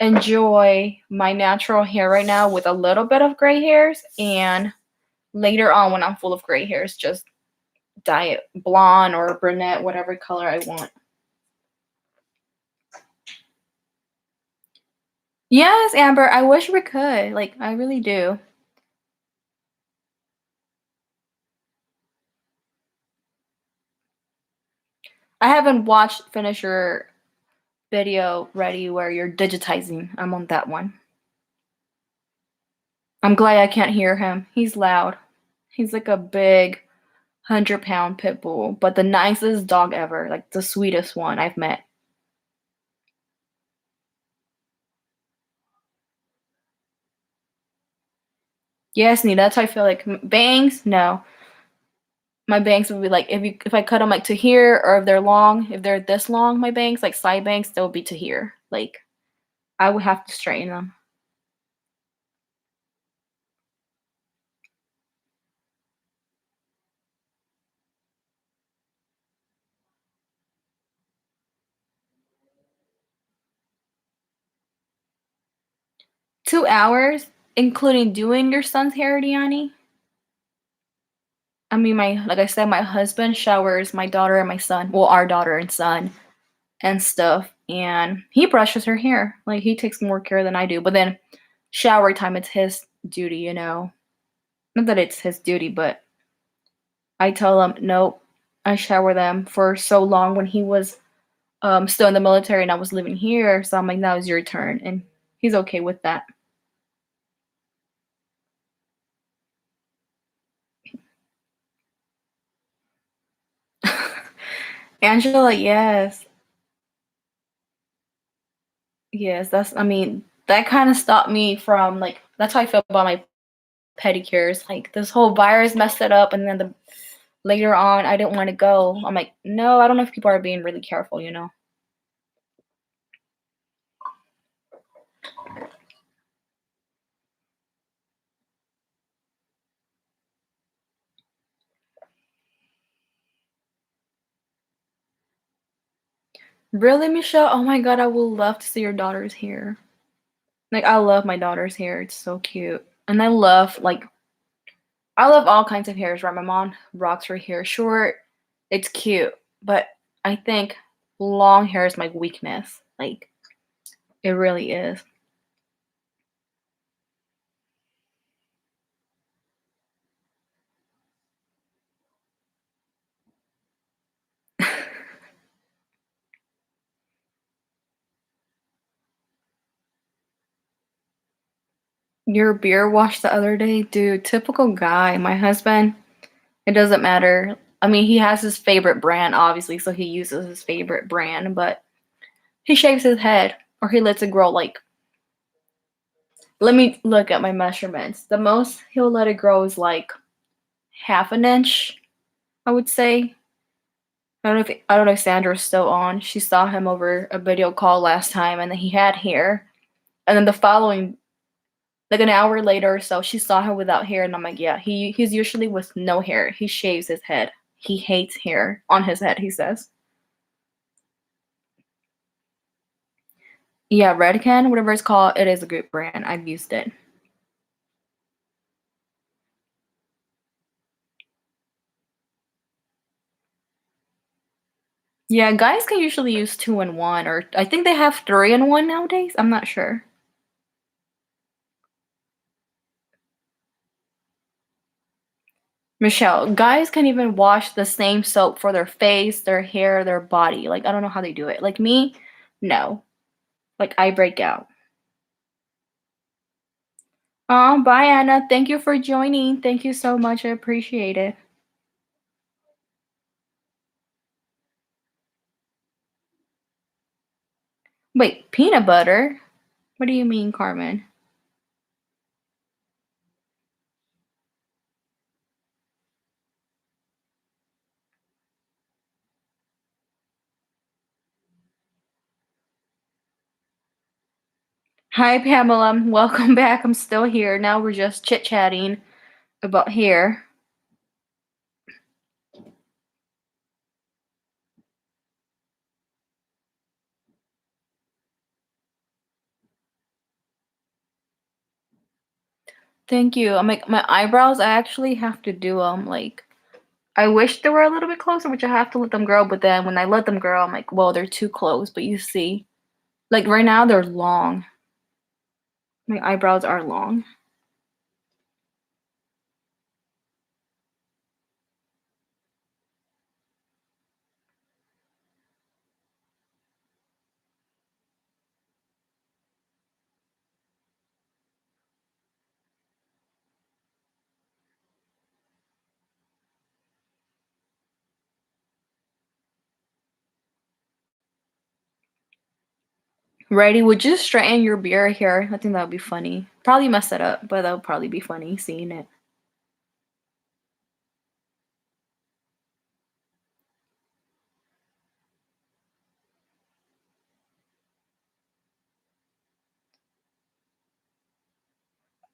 enjoy my natural hair right now with a little bit of gray hairs, and later on when I'm full of gray hairs, just dye it blonde or brunette, whatever color I want. Yes, Amber, I wish we could. Like, I really do. I haven't watched finish your video ready where you're digitizing. I'm on that one. I'm glad I can't hear him. He's loud. He's like a big 100-pound pit bull, but the nicest dog ever, like the sweetest one I've met. Yes, Nita, that's how I feel like. Bangs, no. My bangs would be like if I cut them like to here, or if they're long, if they're this long, my bangs like side bangs, they'll be to here. Like I would have to straighten them. 2 hours, including doing your son's hair, Diani. I mean, like I said, my husband showers my daughter and my son. Well, our daughter and son and stuff, and he brushes her hair. Like he takes more care than I do. But then shower time, it's his duty, you know. Not that it's his duty, but I tell him nope. I shower them for so long when he was still in the military and I was living here. So I'm like, now it's your turn, and he's okay with that. Angela, yes. Yes, that's I mean, that kind of stopped me from like that's how I feel about my pedicures. Like this whole virus messed it up, and then the later on I didn't want to go. I'm like, no, I don't know if people are being really careful, you know. Really, Michelle? Oh my god, I would love to see your daughter's hair. Like I love my daughter's hair. It's so cute. And I love all kinds of hairs, right? My mom rocks her hair short. It's cute, but I think long hair is my weakness. Like it really is. Your beer wash the other day, dude, typical guy. My husband, it doesn't matter. I mean, he has his favorite brand, obviously, so he uses his favorite brand, but he shaves his head or he lets it grow like, let me look at my measurements. The most he'll let it grow is like half an inch, I would say. I don't know if Sandra's still on. She saw him over a video call last time and then he had hair. And then the following, like an hour later or so, she saw him without hair and I'm like, yeah, he's usually with no hair. He shaves his head. He hates hair on his head, he says. Yeah, Redken, whatever it's called, it is a good brand. I've used it. Yeah, guys can usually use 2-in-1, or I think they have 3-in-1 nowadays. I'm not sure. Michelle, guys can even wash the same soap for their face, their hair, their body. Like, I don't know how they do it. Like me, no. Like, I break out. Bye, Anna. Thank you for joining. Thank you so much. I appreciate it. Wait, peanut butter? What do you mean, Carmen? Hi, Pamela. Welcome back. I'm still here. Now we're just chit-chatting about hair. Thank you. I'm like, my eyebrows, I actually have to do like, I wish they were a little bit closer, which I have to let them grow, but then when I let them grow, I'm like, well, they're too close. But you see, like right now they're long. My eyebrows are long. Ready? Would you straighten your beard here? I think that would be funny. Probably mess it up, but that would probably be funny seeing it.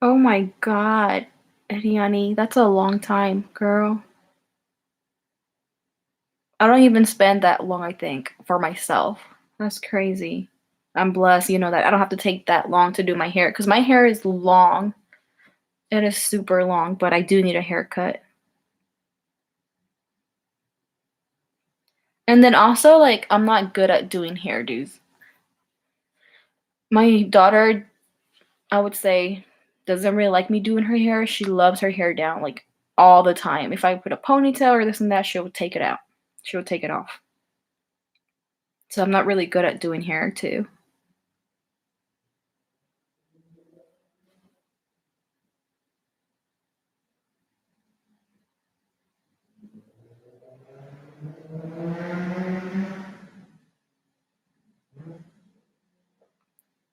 Oh my God, Ariani, that's a long time, girl. I don't even spend that long, I think, for myself. That's crazy. I'm blessed, you know, that I don't have to take that long to do my hair because my hair is long. It is super long, but I do need a haircut. And then also, like, I'm not good at doing hairdos. My daughter, I would say, doesn't really like me doing her hair. She loves her hair down, like, all the time. If I put a ponytail or this and that, she'll take it out. She'll take it off. So I'm not really good at doing hair, too.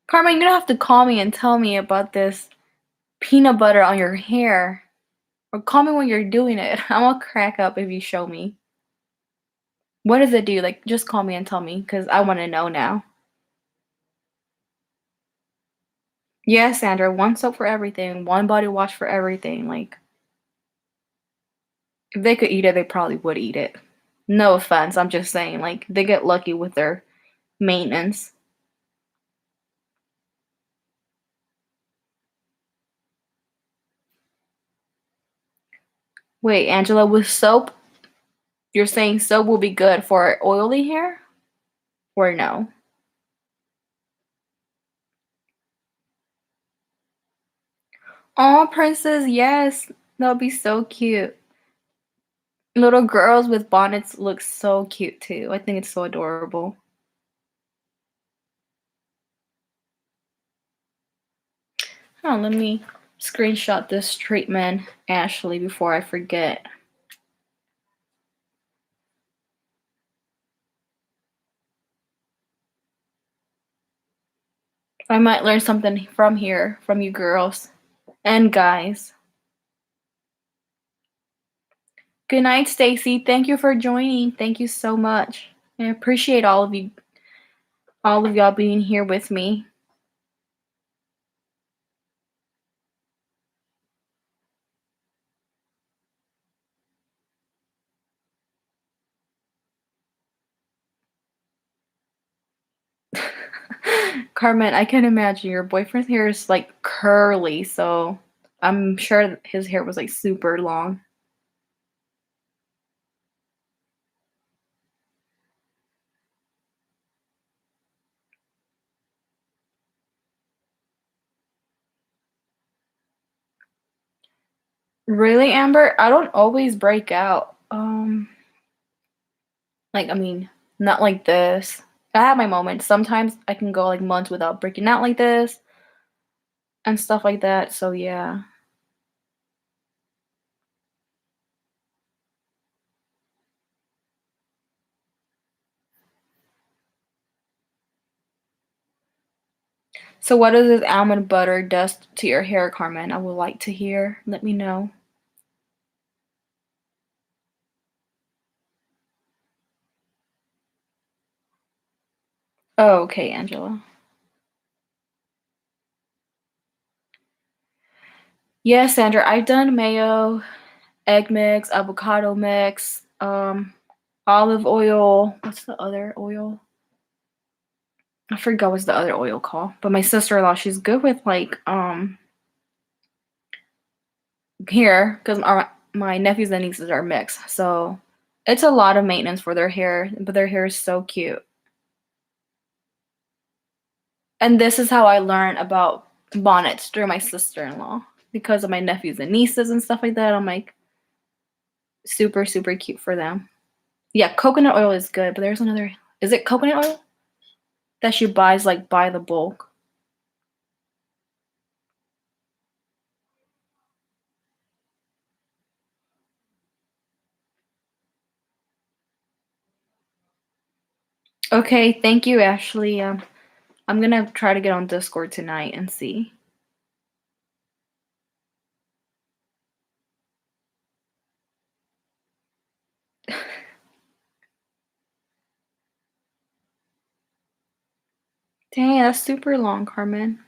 Carmen, you're gonna have to call me and tell me about this peanut butter on your hair. Or call me when you're doing it. I'm gonna crack up if you show me. What does it do? Like, just call me and tell me, because I want to know now. Yeah, Sandra, one soap for everything, one body wash for everything. Like, if they could eat it, they probably would eat it. No offense, I'm just saying, like, they get lucky with their maintenance. Wait, Angela, with soap, you're saying soap will be good for oily hair? Or no? Oh, Princess, yes. That would be so cute. Little girls with bonnets look so cute too. I think it's so adorable. Oh, let me screenshot this treatment, Ashley, before I forget. I might learn something from here, from you girls and guys. Good night, Stacy. Thank you for joining. Thank you so much. I appreciate all of y'all being here with me. Carmen, I can imagine your boyfriend's hair is like curly, so I'm sure his hair was like super long. Really, Amber? I don't always break out. Like, I mean, not like this. I have my moments. Sometimes I can go like months without breaking out like this and stuff like that. So yeah. So what does this almond butter does to your hair, Carmen? I would like to hear. Let me know. Oh, okay, Angela. Yes, Sandra, I've done mayo, egg mix, avocado mix, olive oil. What's the other oil? I forgot what's the other oil called. But my sister-in-law, she's good with like hair because my nephews and nieces are mixed. So it's a lot of maintenance for their hair, but their hair is so cute. And this is how I learned about bonnets through my sister-in-law because of my nephews and nieces and stuff like that. I'm like super, super cute for them. Yeah, coconut oil is good, but there's another. Is it coconut oil that she buys like by the bulk? Okay, thank you, Ashley. I'm gonna try to get on Discord tonight and see. Dang, that's super long, Carmen.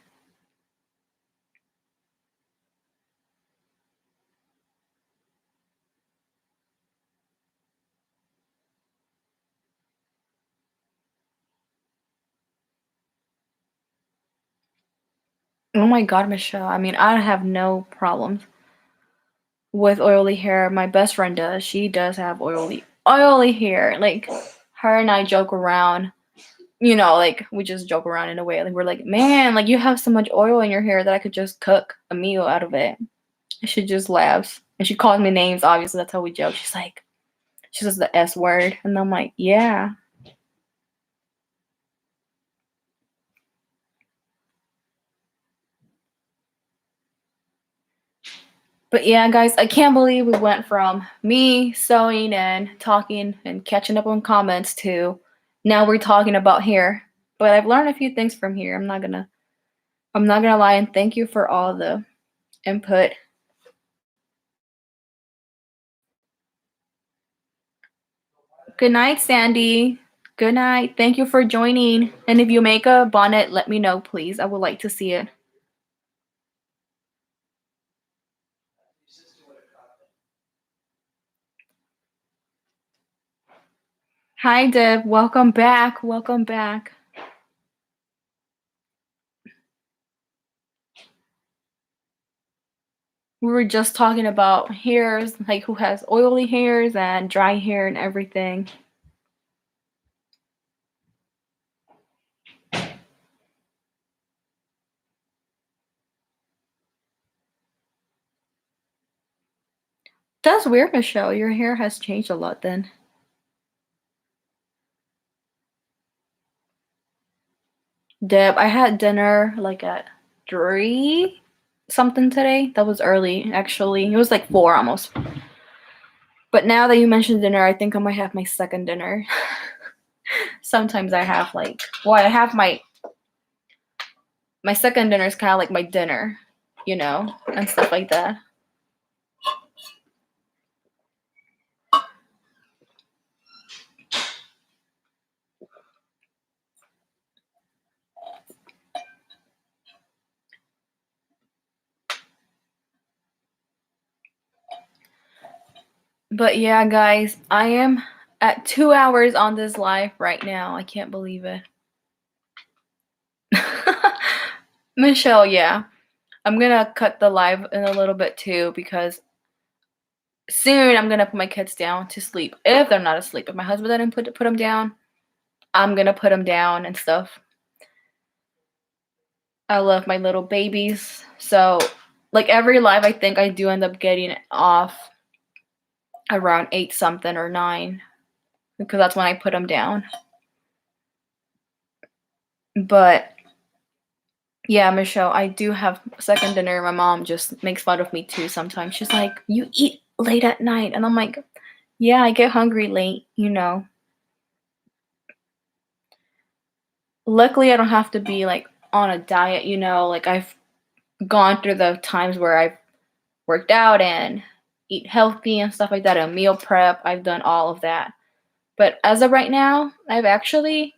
Oh my God, Michelle. I mean, I have no problems with oily hair. My best friend does. She does have oily hair. Like her and I joke around. You know, like we just joke around in a way. Like we're like, man, like you have so much oil in your hair that I could just cook a meal out of it. And she just laughs. And she calls me names, obviously, that's how we joke. She's like, she says the S word. And I'm like, yeah. But yeah, guys, I can't believe we went from me sewing and talking and catching up on comments to now we're talking about hair. But I've learned a few things from here. I'm not gonna lie, and thank you for all the input. Good night, Sandy. Good night. Thank you for joining. And if you make a bonnet, let me know, please. I would like to see it. Hi, Deb. Welcome back. Welcome back. We were just talking about hairs, like who has oily hairs and dry hair and everything. That's weird, Michelle. Your hair has changed a lot then. Deb, I had dinner like at 3 something today. That was early, actually. It was like 4 almost. But now that you mentioned dinner, I think I might have my second dinner. Sometimes I have like, well, I have my my second dinner is kind of like my dinner, you know, and stuff like that. But yeah, guys, I am at 2 hours on this live right now. I can't believe it. Michelle, yeah. I'm gonna cut the live in a little bit too because soon I'm gonna put my kids down to sleep if they're not asleep. If my husband didn't put them down, I'm gonna put them down and stuff. I love my little babies. So, like every live, I think I do end up getting off around 8 something or 9 because that's when I put them down. But yeah, Michelle, I do have second dinner. My mom just makes fun of me too sometimes. She's like, "You eat late at night." And I'm like, "Yeah, I get hungry late, you know." Luckily, I don't have to be like on a diet, you know. Like I've gone through the times where I've worked out and eat healthy and stuff like that and meal prep. I've done all of that. But as of right now, I've actually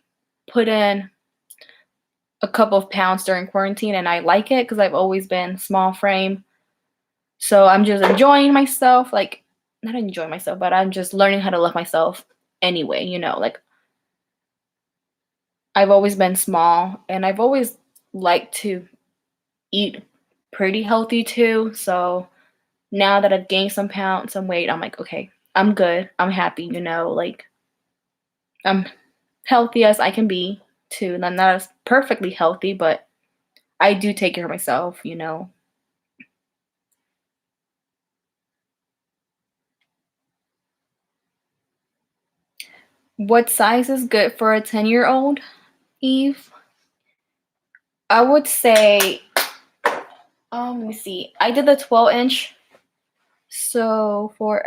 put in a couple of pounds during quarantine and I like it because I've always been small frame. So I'm just enjoying myself, like not enjoying myself, but I'm just learning how to love myself anyway, you know, like I've always been small and I've always liked to eat pretty healthy too. So now that I've gained some pounds, some weight, I'm like, okay, I'm good. I'm happy, you know, like I'm healthy as I can be too. And I'm not as perfectly healthy, but I do take care of myself, you know. What size is good for a 10-year-old, Eve? I would say, let me see. I did the 12-inch. So for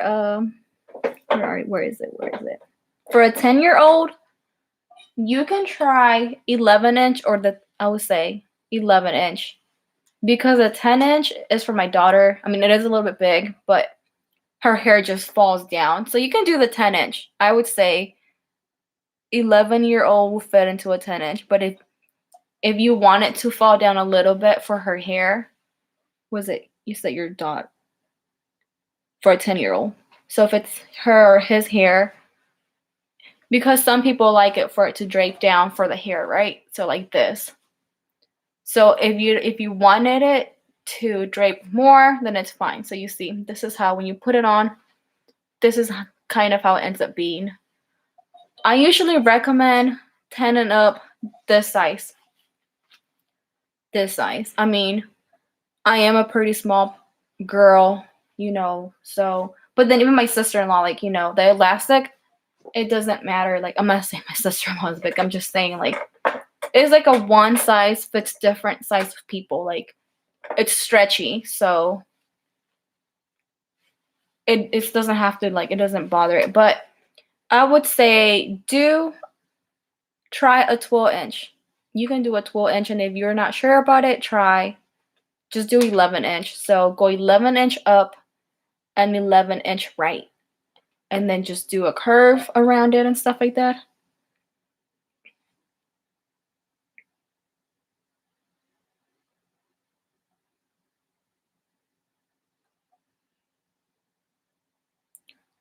where is it? For a 10-year-old, you can try 11-inch or I would say 11-inch. Because a 10-inch is for my daughter. I mean, it is a little bit big, but her hair just falls down. So you can do the 10-inch. I would say 11-year-old will fit into a 10-inch. But if you want it to fall down a little bit for her hair, was it you said your daughter for a 10-year-old? So if it's her or his hair, because some people like it for it to drape down for the hair, right? So like this. So if you wanted it to drape more, then it's fine. So you see, this is how when you put it on, this is kind of how it ends up being. I usually recommend 10 and up this size. This size. I mean, I am a pretty small girl, you know, so but then even my sister-in-law, like, you know, the elastic, it doesn't matter. Like, I'm not saying my sister-in-law is big. I'm just saying, like, it's like a one size fits different size of people. Like, it's stretchy, so it doesn't have to, like, it doesn't bother it. But I would say try a 12-inch. You can do a 12-inch, and if you're not sure about it, just do 11-inch. So go 11-inch up and 11-inch right. And then just do a curve around it and stuff like that.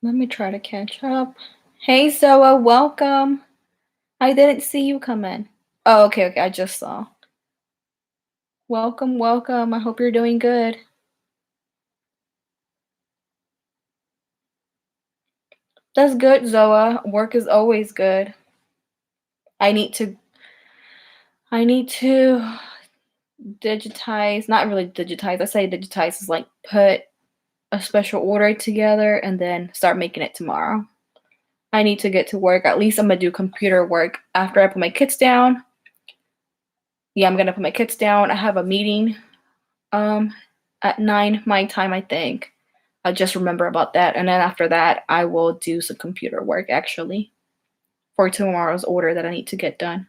Let me try to catch up. Hey, Zoa, welcome. I didn't see you come in. Oh, okay, I just saw. Welcome, welcome. I hope you're doing good. That's good, Zoa. Work is always good. I need to digitize, not really digitize. I say digitize is like put a special order together and then start making it tomorrow. I need to get to work. At least I'm gonna do computer work after I put my kids down. Yeah, I'm gonna put my kids down. I have a meeting at 9 my time, I think. I'll just remember about that. And then after that, I will do some computer work actually for tomorrow's order that I need to get done.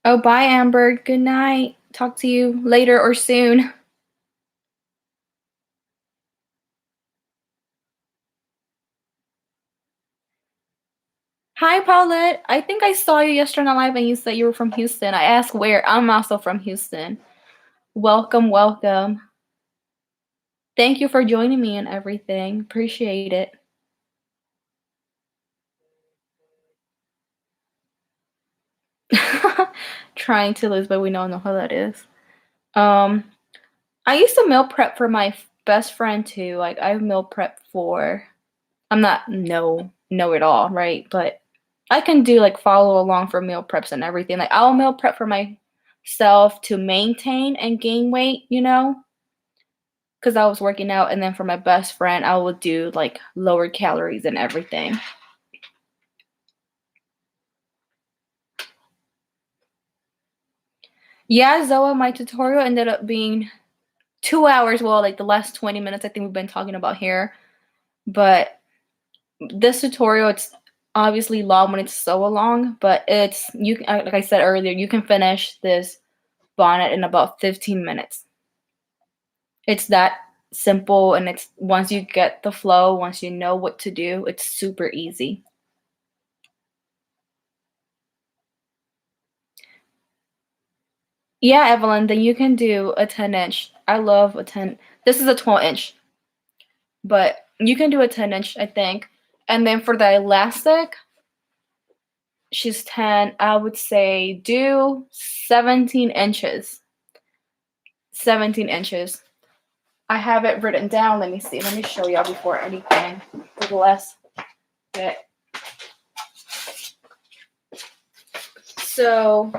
Oh, bye, Amber. Good night. Talk to you later or soon. Hi, Paulette. I think I saw you yesterday on live and you said you were from Houston. I asked where. I'm also from Houston. Welcome, welcome. Thank you for joining me and everything. Appreciate it. Trying to lose, but we don't know how that is. I used to meal prep for my best friend too. Like I've meal prep for. I'm not know it all, right? But I can do like follow along for meal preps and everything. Like I'll meal prep for myself to maintain and gain weight, you know, because I was working out, and then for my best friend, I would do like lower calories and everything. Yeah, Zoa, my tutorial ended up being 2 hours. Well, like the last 20 minutes, I think we've been talking about hair, but this tutorial, it's obviously long when it's so long, but it's you like I said earlier, you can finish this bonnet in about 15 minutes. It's that simple, and it's once you get the flow, once you know what to do, it's super easy. Yeah, Evelyn, then you can do a 10-inch. I love a 10. This is a 12-inch, but you can do a 10-inch, I think. And then for the elastic, she's 10. I would say do 17 inches. 17 inches. I have it written down. Let me see. Let me show y'all before anything for the last bit. So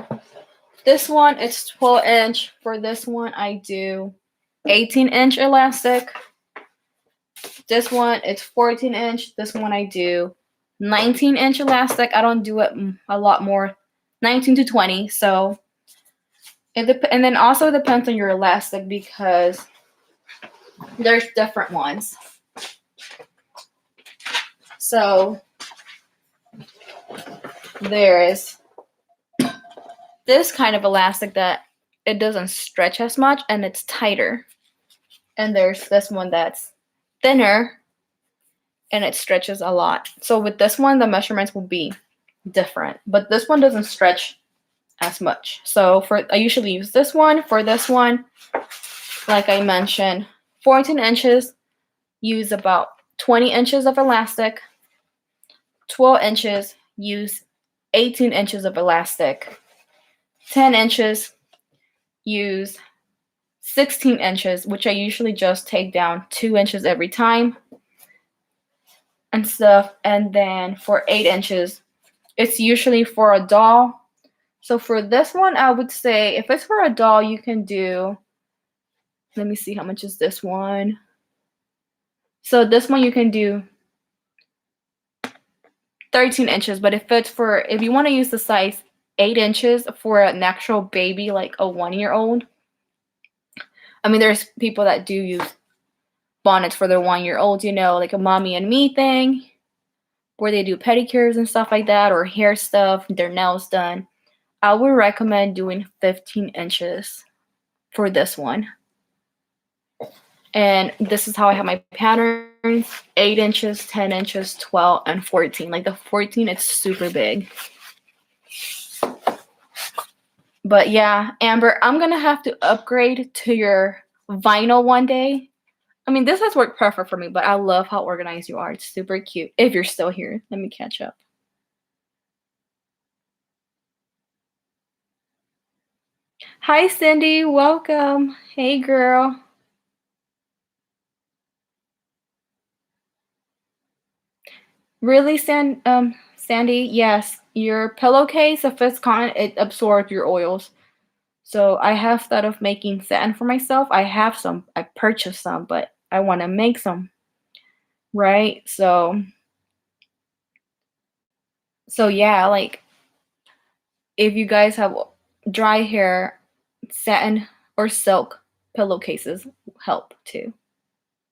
this one, it's 12-inch. For this one, I do 18-inch elastic. This one, it's 14-inch. This one, I do 19-inch elastic. I don't do it a lot more, 19 to 20. So, and then also depends on your elastic because there's different ones. So there is this kind of elastic that it doesn't stretch as much and it's tighter. And there's this one that's thinner and it stretches a lot. So with this one, the measurements will be different, but this one doesn't stretch as much. So I usually use this one. For this one, like I mentioned, 14 inches, use about 20 inches of elastic. 12 inches, use 18 inches of elastic. 10 inches, use 16 inches, which I usually just take down 2 inches every time and stuff. And then for 8 inches, it's usually for a doll. So for this one, I would say if it's for a doll, you can do, let me see, how much is this one? So this one you can do 13 inches, but if you want to use the size 8 inches for an actual baby, like a 1-year-old, I mean, there's people that do use bonnets for their 1-year-olds, you know, like a mommy and me thing, where they do pedicures and stuff like that, or hair stuff, their nails done. I would recommend doing 15 inches for this one. And this is how I have my patterns: 8 inches, 10 inches, 12, and 14. Like the 14, it's super big. But yeah, Amber, I'm going to have to upgrade to your vinyl one day. I mean, this has worked perfect for me, but I love how organized you are. It's super cute. If you're still here, let me catch up. Hi, Cindy. Welcome. Hey, girl. Really, Sandy? Yes. Your pillowcase, if it's cotton, it absorbs your oils. So I have thought of making satin for myself. I have some. I purchased some, but I want to make some. Right? So yeah, like if you guys have dry hair, satin or silk pillowcases help too.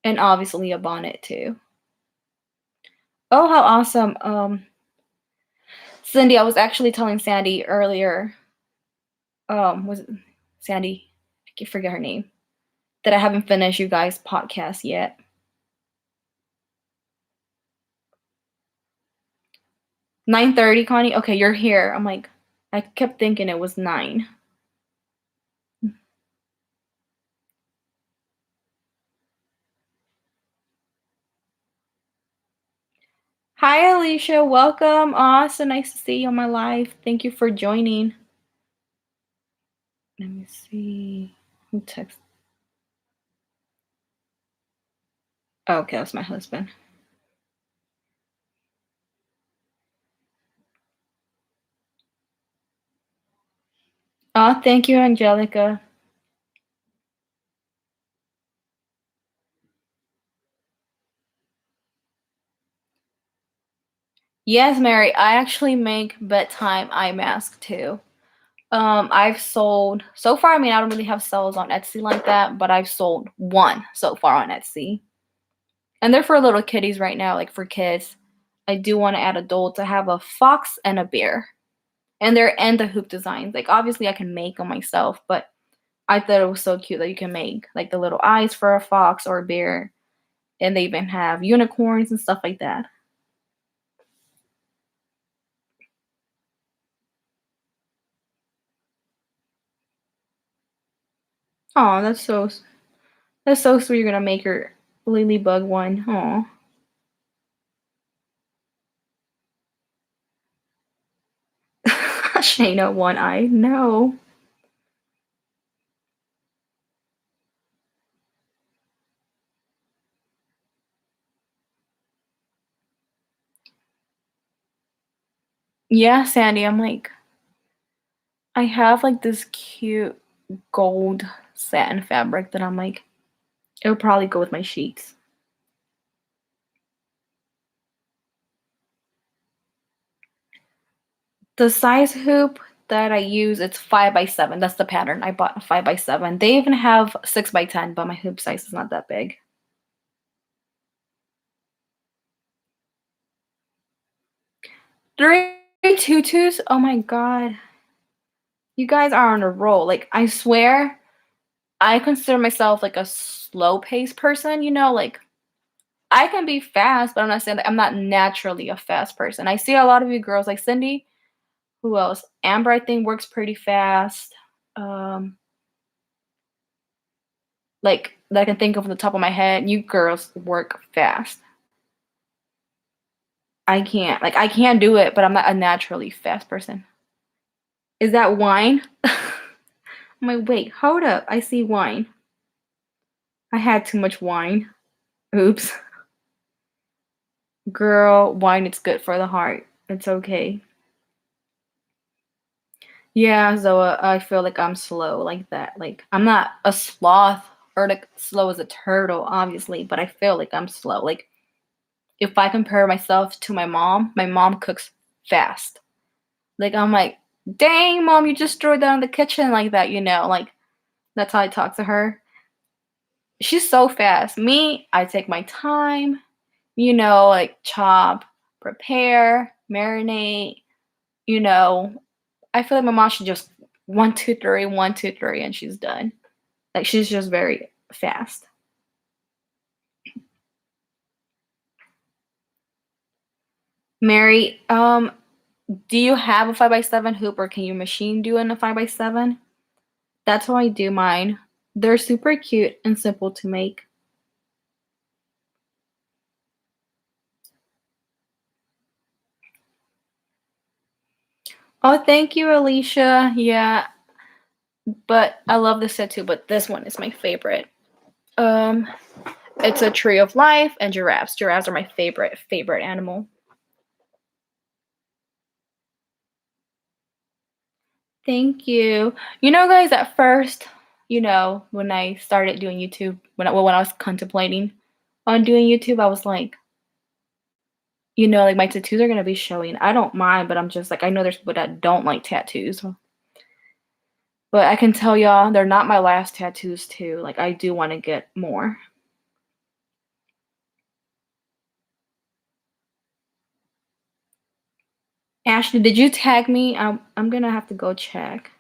And obviously a bonnet too. Oh, how awesome. Cindy, I was actually telling Sandy earlier Was it Sandy? I can forget her name. That I haven't finished you guys' podcast yet. 9:30, Connie? Okay, you're here. I'm like, I kept thinking it was 9. Hi, Alicia. Welcome. Aw, so nice to see you on my live. Thank you for joining. Let me see. Who texted? Oh, okay, that's my husband. Oh, thank you, Angelica. Yes, Mary, I actually make bedtime eye mask too. I've sold so far. I mean, I don't really have sales on Etsy like that, but I've sold one so far on Etsy, and they're for little kitties right now, like for kids. I do want to add adults. I have a fox and a bear, and they're and the hoop designs. Like obviously, I can make them myself, but I thought it was so cute that you can make like the little eyes for a fox or a bear, and they even have unicorns and stuff like that. Oh, that's so sweet. You're gonna make your ladybug one. Oh. Shayna one eye. No. Yeah, Sandy, I'm like, I have like this cute gold satin fabric that I'm like, it would probably go with my sheets. The size hoop that I use, it's 5x7. That's the pattern. I bought a 5x7. They even have 6x10, but my hoop size is not that big. 3 tutus? Oh my god. You guys are on a roll. Like, I swear, I consider myself like a slow paced person, like I can be fast, but I'm not saying that I'm not naturally a fast person. I see a lot of you girls like Cindy. Who else? Amber, I think, works pretty fast. Um, like that I can think of on the top of my head. You girls work fast. I can't do it, but I'm not a naturally fast person. Is that wine? I'm like, wait, hold up. I see wine. I had too much wine. Oops. Girl, wine is good for the heart. It's okay. Yeah, Zoa, I feel like I'm slow like that. Like I'm not a sloth or like slow as a turtle, obviously, but I feel like I'm slow. Like if I compare myself to my mom cooks fast. Like I'm like, dang, mom, you just threw it down in the kitchen like that, Like that's how I talk to her. She's so fast. Me, I take my time, like chop, prepare, marinate, you know. I feel like my mom should just 1, 2, 3, 1, 2, 3, and she's done. Like she's just very fast. Mary, do you have a 5x7 hoop or can you machine do in a 5x7? That's how I do mine. They're super cute and simple to make. Oh, thank you, Alicia. Yeah, but I love this set too, but this one is my favorite. Um, it's a tree of life and giraffes. Giraffes are my favorite animal. Thank you. Guys, at first, when I started doing YouTube, when I was contemplating on doing YouTube, I was like, like my tattoos are gonna be showing. I don't mind, but I'm just like, I know there's people that don't like tattoos. But I can tell y'all, they're not my last tattoos too. Like I do want to get more. Ashley, did you tag me? I'm gonna have to go check.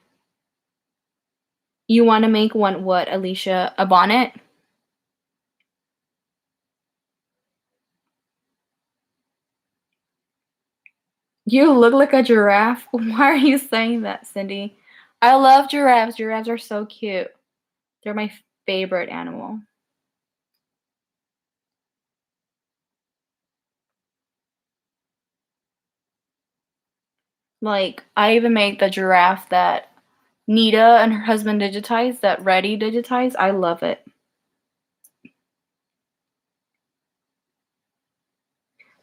You want to make one what, Alicia? A bonnet? You look like a giraffe. Why are you saying that, Cindy? I love giraffes. Giraffes are so cute. They're my favorite animal. Like, I even made the giraffe that Nita and her husband digitized, that Reddy digitized. I love it.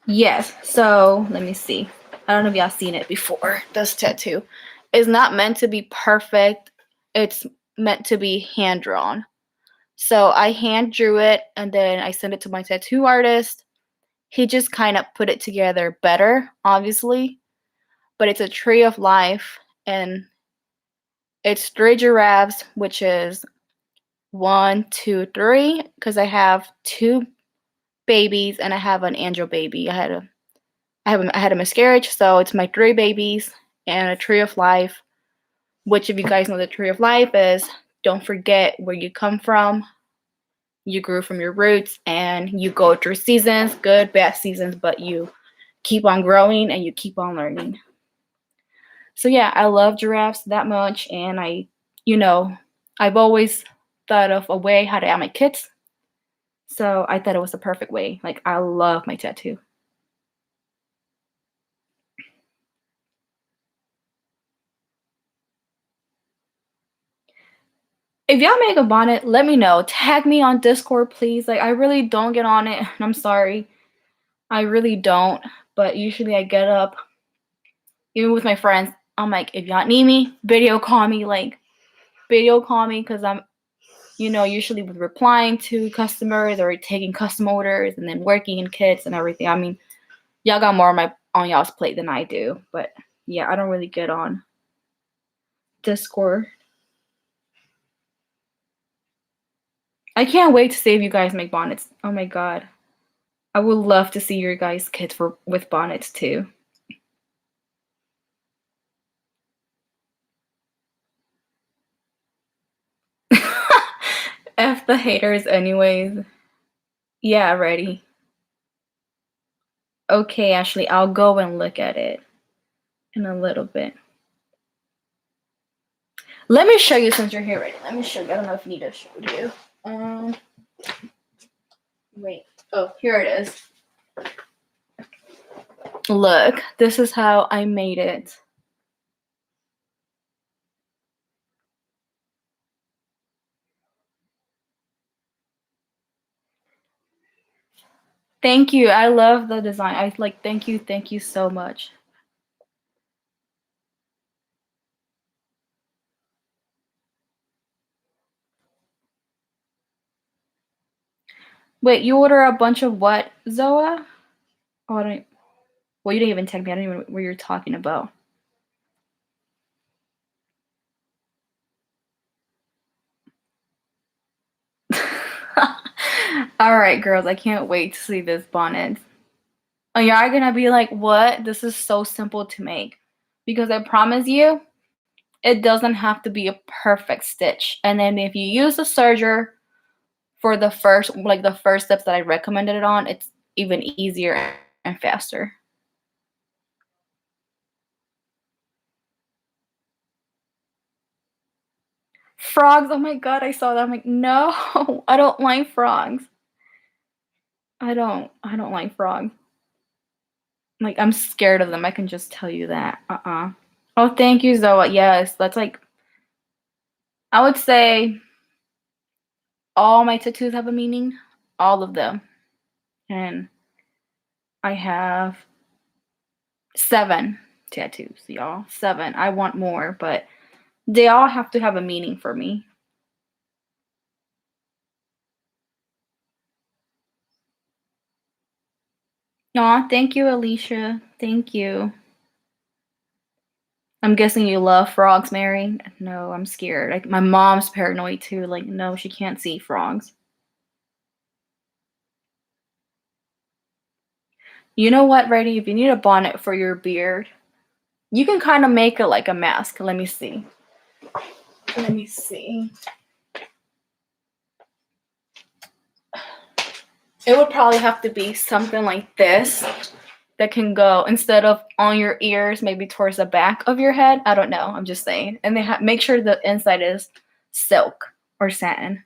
Yes, so let me see. I don't know if y'all seen it before. This tattoo is not meant to be perfect. It's meant to be hand drawn. So I hand drew it and then I sent it to my tattoo artist. He just kind of put it together better, obviously. But it's a tree of life and it's 3 giraffes, which is 1, 2, 3, because I have 2 babies and I have an angel baby. I had a miscarriage, so it's my 3 babies and a tree of life. Which, if you guys know the tree of life is, don't forget where you come from. You grew from your roots, and you go through seasons, good, bad seasons, but you keep on growing and you keep on learning. So yeah, I love giraffes that much, and I've always thought of a way how to add my kids. So I thought it was the perfect way. Like, I love my tattoo. If y'all make a bonnet, let me know. Tag me on Discord, please. Like, I really don't get on it, and I'm sorry. I really don't. But usually I get up, even with my friends, I'm like, if y'all need me, video call me, because I'm, usually with replying to customers or taking custom orders and then working in kits and everything. I mean, y'all got more on y'all's plate than I do. But yeah, I don't really get on Discord. I can't wait to see if you guys make bonnets. Oh my god. I would love to see your guys' kits with bonnets too. F the haters anyways. Yeah, ready. Okay, Ashley, I'll go and look at it in a little bit. Let me show you since you're here already. Let me show you. I don't know if Nita showed you. Wait. Oh, here it is. Look, this is how I made it. Thank you. I love the design. Thank you so much. Wait, you order a bunch of what, Zoa? Oh, well, you didn't even tag me. I don't even know what you're talking about. All right, girls, I can't wait to see this bonnet. And y'all are gonna be like, what? This is so simple to make. Because I promise you, it doesn't have to be a perfect stitch. And then if you use a serger for the first steps that I recommended it on, it's even easier and faster. Frogs, oh my god, I saw that. I'm like, no, I don't like frogs. I don't like frogs. Like, I'm scared of them. I can just tell you that. Oh, thank you, Zoa. Yes, that's like, I would say all my tattoos have a meaning. All of them. And I have 7 tattoos, y'all. 7. I want more, but they all have to have a meaning for me. Aw, thank you, Alicia. Thank you. I'm guessing you love frogs, Mary? No, I'm scared. Like, my mom's paranoid too. Like, no, she can't see frogs. You know what, Reddy? If you need a bonnet for your beard, you can kind of make it like a mask. Let me see. Let me see. It would probably have to be something like this that can go instead of on your ears, maybe towards the back of your head. I don't know. I'm just saying. And they make sure the inside is silk or satin.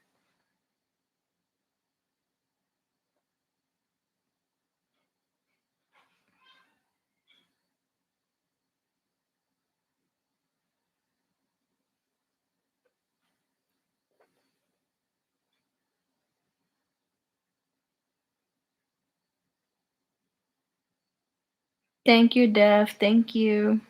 Thank you, Dev. Thank you.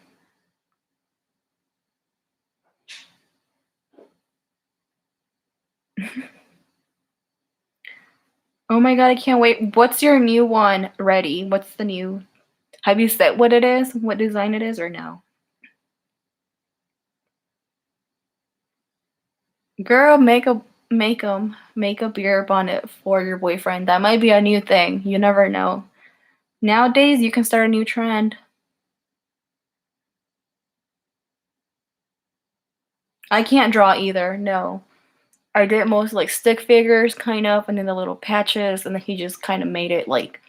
Oh my god, I can't wait. What's your new one ready? What's the new? Have you said what it is? What design it is or no? Girl, make a beer bonnet for your boyfriend. That might be a new thing. You never know. Nowadays, you can start a new trend. I can't draw either. No. I did most like stick figures, kind of, and then the little patches, and then he just kind of made it like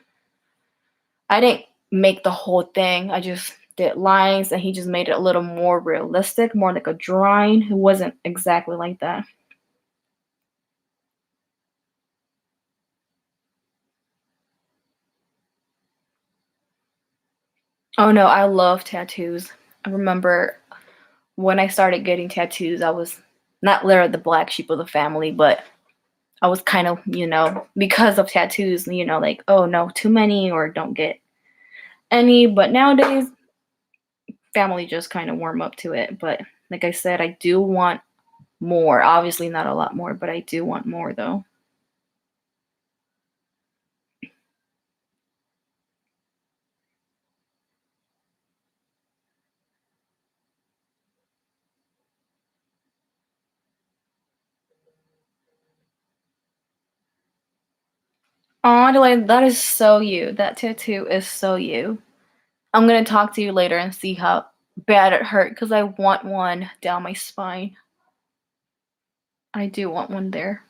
I didn't make the whole thing. I just did lines, and he just made it a little more realistic, more like a drawing. It wasn't exactly like that. Oh no, I love tattoos. I remember when I started getting tattoos, I was not literally the black sheep of the family, but I was kind of, because of tattoos, like, oh no, too many or don't get any. But nowadays, family just kind of warm up to it. But like I said, I do want more. Obviously, not a lot more, but I do want more though. Oh, Adelaide, that is so you. That tattoo is so you. I'm gonna talk to you later and see how bad it hurt because I want one down my spine. I do want one there.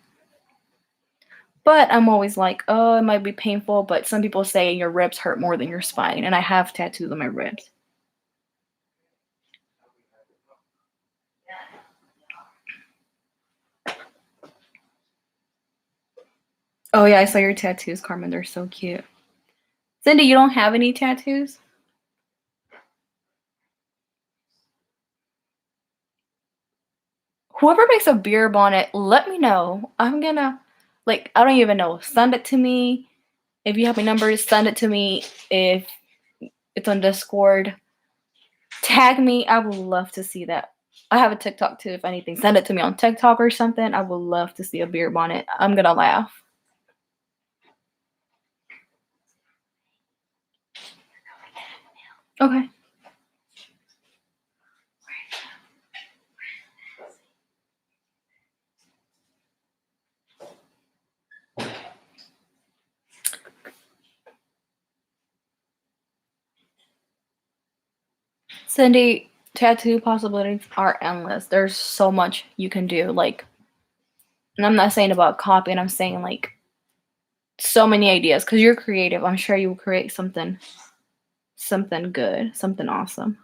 But I'm always like, oh, it might be painful, but some people say your ribs hurt more than your spine, and I have tattoos on my ribs. Oh yeah, I saw your tattoos, Carmen. They're so cute. Cindy, you don't have any tattoos? Whoever makes a beer bonnet, let me know. I'm gonna, like, I don't even know. Send it to me. If you have my number, send it to me. If it's on Discord, tag me. I would love to see that. I have a TikTok too, if anything. Send it to me on TikTok or something. I would love to see a beer bonnet. I'm gonna laugh. Okay. Cindy, tattoo possibilities are endless. There's so much you can do. Like, and I'm not saying about copying, I'm saying like so many ideas because you're creative. I'm sure you will create something good, something awesome.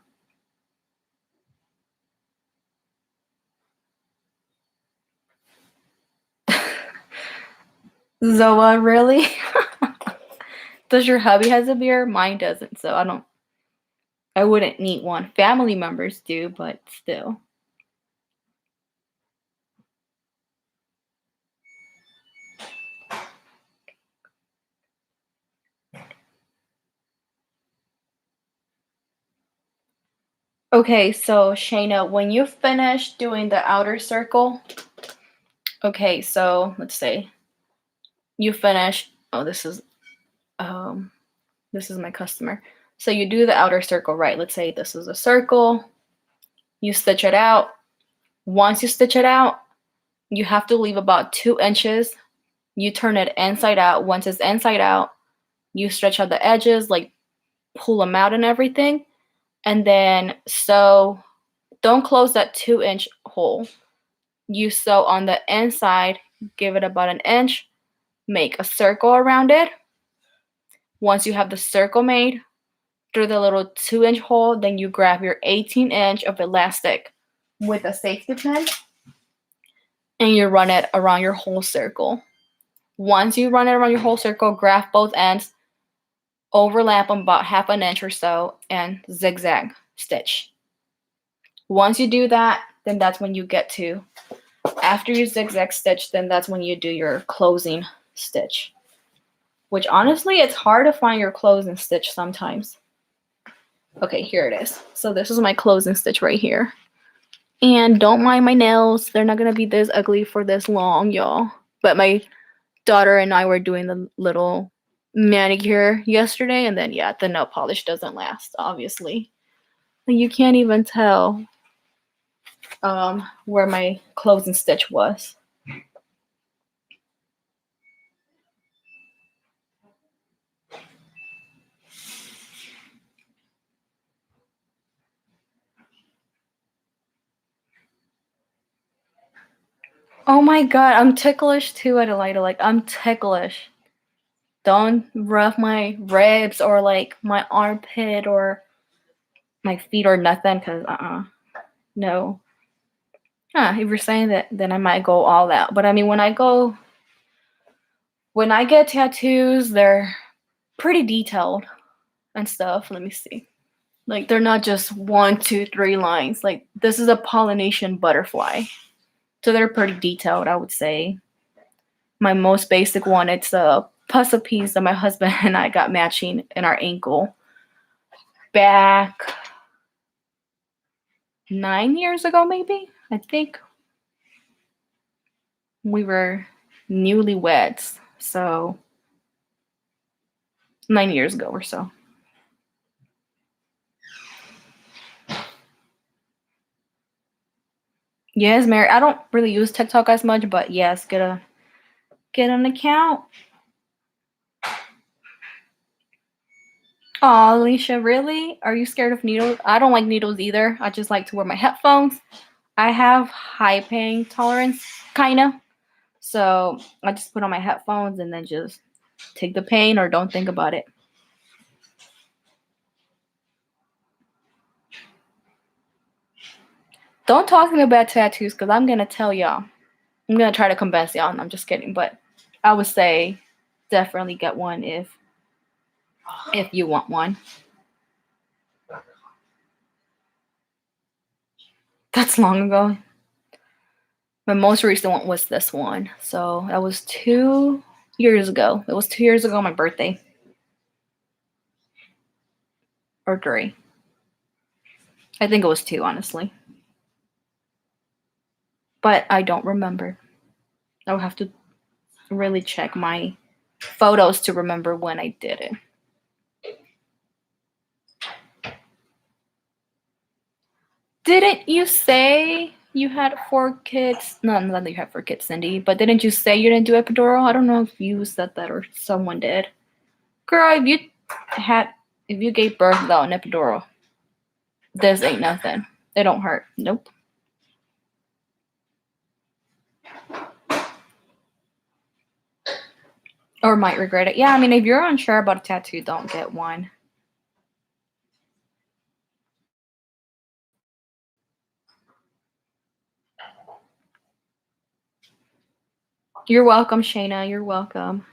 Zoa, really? Does your hubby has a beer? Mine doesn't, so I wouldn't need one. Family members do, but still. Okay, so Shayna, when you finish doing the outer circle, okay, so let's say you finish. Oh, this is my customer. So you do the outer circle, right? Let's say this is a circle. You stitch it out. Once you stitch it out, you have to leave about 2 inches. You turn it inside out. Once it's inside out, you stretch out the edges, like pull them out and everything. And then, so don't close that 2-inch hole. you sew on the inside, give it about an inch, make a circle around it. Once you have the circle made, through the little 2-inch hole, then you grab your 18-inch of elastic with a safety pin and you run it around your whole circle. Once you run it around your whole circle, grab both ends, overlap them about 1/2 inch or so, and zigzag stitch. Once you do that, then that's when you get to, after you zigzag stitch, then that's when you do your closing stitch. Which honestly, it's hard to find your closing stitch sometimes. Okay, here it is. So this is my closing stitch right here. And don't mind my nails. They're not going to be this ugly for this long, y'all. But my daughter and I were doing the little manicure yesterday. And then, yeah, the nail polish doesn't last, obviously. And you can't even tell where my closing stitch was. Oh my god, I'm ticklish too, Adelaida. Like, I'm ticklish. Don't rough my ribs or like my armpit or my feet or nothing, because no. If you're saying that, then I might go all out. But I mean, when I get tattoos, they're pretty detailed and stuff. Let me see. Like, they're not just 1, 2, 3 lines. Like, this is a Polynesian butterfly. So they're pretty detailed, I would say. My most basic one, it's a puzzle piece that my husband and I got matching in our ankle back 9 years ago, maybe. I think we were newlyweds. So 9 years ago or so. Yes, Mary. I don't really use TikTok as much, but yes, get an account. Oh, Alicia, really? Are you scared of needles? I don't like needles either. I just like to wear my headphones. I have high pain tolerance, kinda. So I just put on my headphones and then just take the pain or don't think about it. Don't talk to me about tattoos, because I'm gonna tell y'all. I'm gonna try to convince y'all. I'm just kidding, but I would say definitely get one if you want one. That's long ago. My most recent one was this one. So that was 2 years ago. It was 2 years ago, my birthday. Or 3. I think it was 2, honestly. But I don't remember. I would have to really check my photos to remember when I did it. Didn't you say you had 4 kids? No, not that you had 4 kids, Cindy. But didn't you say you didn't do epidural? I don't know if you said that or someone did. Girl, if you gave birth without an epidural, this ain't nothing. It don't hurt. Nope. Or might regret it. Yeah, I mean, if you're unsure about a tattoo, don't get one. You're welcome, Shayna. You're welcome.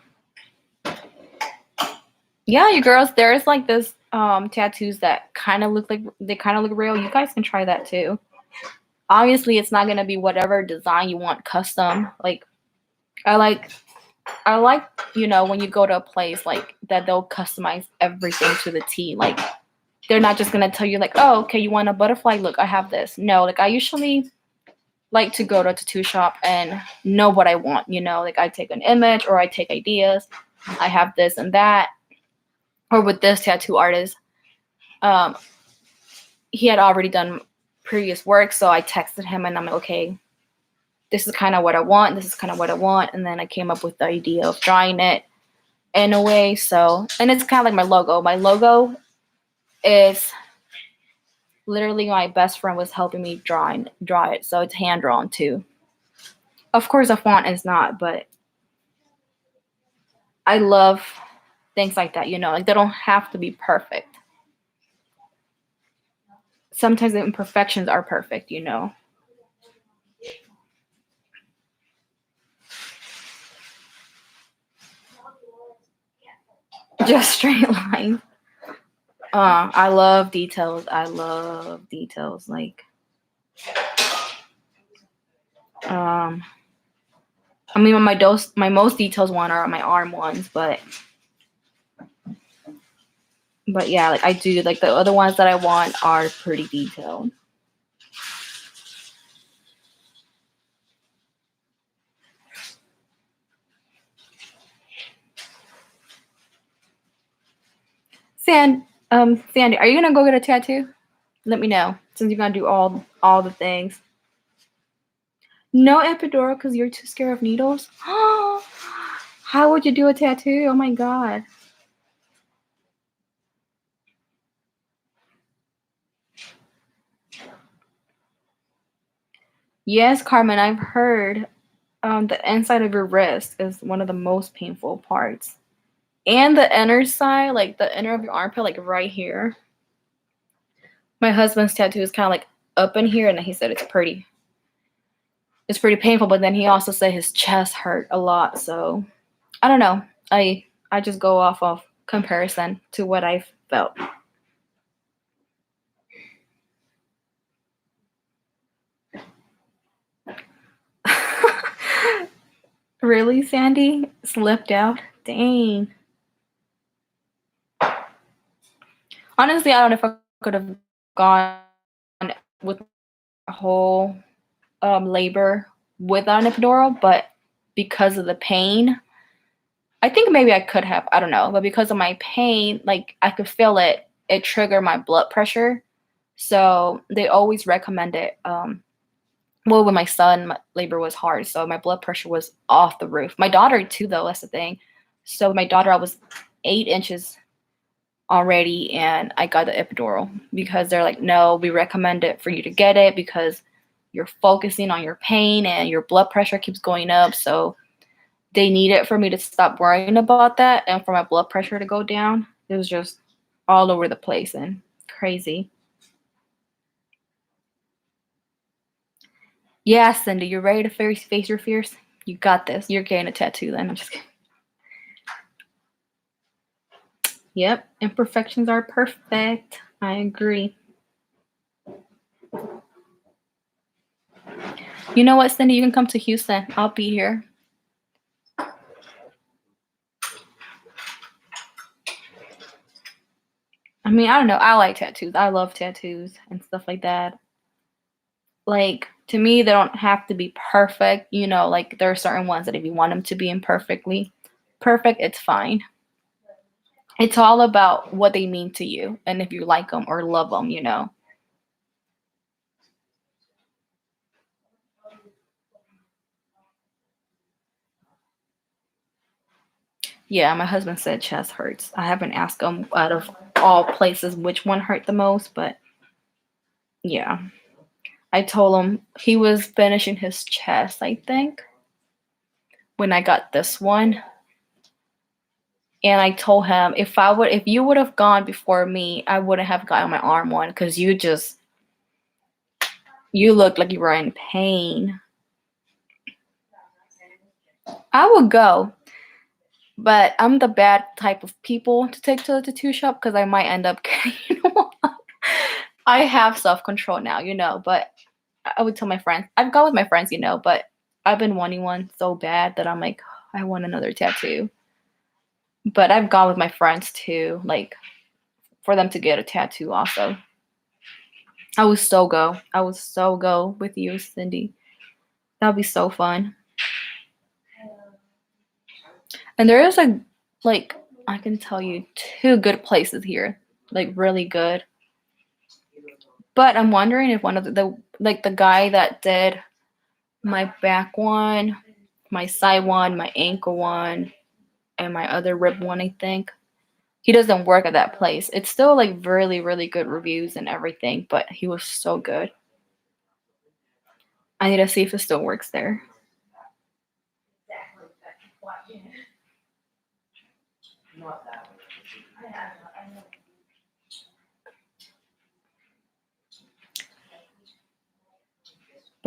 Yeah, you girls, there's like this tattoos that kind of look real. You guys can try that too. Obviously, it's not gonna be whatever design you want custom. Like, I like when you go to a place like that, they'll customize everything to the T. Like, they're not just gonna tell you like, oh, okay, you want a butterfly? Look, I have this. No, like, I usually like to go to a tattoo shop and know what I want. Like, I take an image or I take ideas. I have this and that. Or with this tattoo artist, he had already done previous work, so I texted him and I'm like, okay, this is kind of what I want. This is kind of what I want. And then I came up with the idea of drawing it in a way. So, and it's kind of like my logo. My logo is literally my best friend was helping me draw it. So it's hand drawn too. Of course, a font is not, but I love things like that, like they don't have to be perfect. Sometimes the imperfections are perfect. Just straight lines. I love details. I love details. Like, I mean, my most details one are my arm ones, but yeah, like I do like the other ones that I want are pretty detailed. Sandy, are you gonna go get a tattoo? Let me know since you're gonna do all the things. No epidural because you're too scared of needles. How would you do a tattoo? Oh my god. Yes, Carmen, I've heard the inside of your wrist is one of the most painful parts. And the inner side, like the inner of your armpit, like right here. My husband's tattoo is kind of like up in here, and he said it's pretty painful, but then he also said his chest hurt a lot. So I don't know. I just go off of comparison to what I've felt. Really, Sandy? Slipped out? Dang. Honestly, I don't know if I could have gone with a whole labor without an epidural, but because of the pain, I think maybe I could have. I don't know. But because of my pain, like I could feel it, it triggered my blood pressure. So they always recommend it. Well, with my son, my labor was hard, so my blood pressure was off the roof. My daughter too, though. That's the thing. So my daughter, I was 8 inches already, and I got the epidural because they're like, no, we recommend it for you to get it because you're focusing on your pain and your blood pressure keeps going up. So they need it for me to stop worrying about that and for my blood pressure to go down. It was just all over the place and crazy. Yeah, Cindy, you're ready to face your fears? You got this. You're getting a tattoo then. I'm just kidding. Yep, imperfections are perfect. I agree. You know what, Cindy? You can come to Houston. I'll be here. I mean, I don't know. I like tattoos. I love tattoos and stuff like that. Like, to me, they don't have to be perfect. Like there are certain ones that if you want them to be imperfectly perfect, it's fine. It's all about what they mean to you and if you like them or love them. Yeah, my husband said chest hurts. I haven't asked him out of all places which one hurt the most, but yeah. I told him he was finishing his chest, I think, when I got this one. And I told him if you would have gone before me, I wouldn't have gotten my arm one because you looked like you were in pain. I would go, but I'm the bad type of people to take to the tattoo shop because I might end up getting one. I have self-control now, but I would tell my friends. I've gone with my friends, but I've been wanting one so bad that I'm like, I want another tattoo. But I've gone with my friends too, like for them to get a tattoo also. I would so go with you, Cindy. That would be so fun. And there is like I can tell you 2 good places here, like really good. But I'm wondering if one of the guy that did my back one, my side one, my ankle one, and my other rib one, I think. He doesn't work at that place. It's still like really, really good reviews and everything, but he was so good. I need to see if it still works there.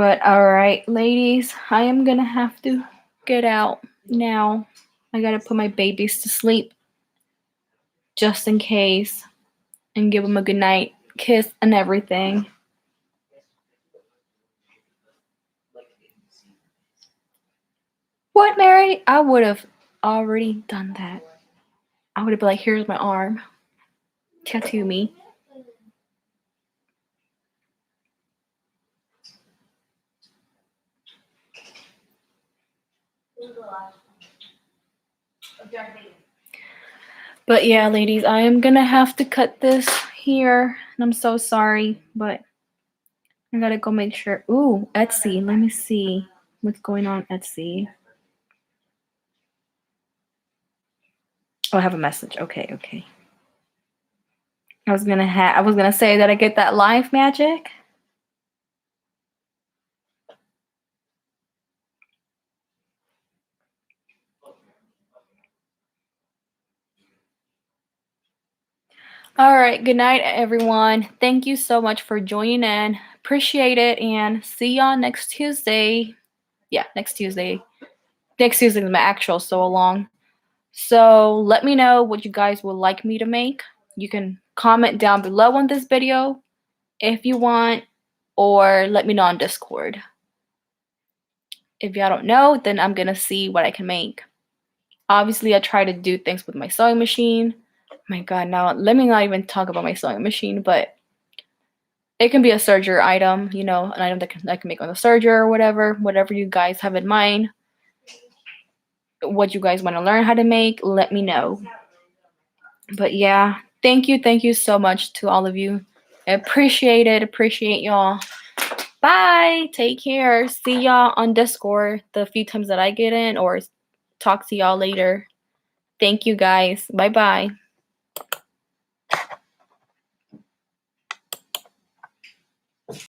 But all right, ladies, I am gonna have to get out now. I gotta put my babies to sleep just in case and give them a good night kiss and everything. What, Mary? I would have already done that. I would have been like, here's my arm. Tattoo me. But yeah, ladies, I am gonna have to cut this here. And I'm so sorry, but I gotta go make sure. Ooh, Etsy. Let me see what's going on Etsy. Oh, I have a message. Okay. I was gonna say that I get that live magic. All right, good night, everyone. Thank you so much for joining in. Appreciate it, and see y'all next Tuesday. Yeah, next Tuesday. Next Tuesday is my actual sew along. So let me know what you guys would like me to make. You can comment down below on this video if you want, or let me know on Discord. If y'all don't know, then I'm gonna see what I can make. Obviously, I try to do things with my sewing machine. Oh my god, now let me not even talk about my sewing machine, but it can be a serger item, you know, an item that I can make on the serger or whatever you guys have in mind. What you guys want to learn how to make, let me know. But yeah, thank you so much to all of you. I appreciate it. Appreciate y'all. Bye. Take care. See y'all on Discord the few times that I get in, or talk to y'all later. Thank you guys. Bye bye.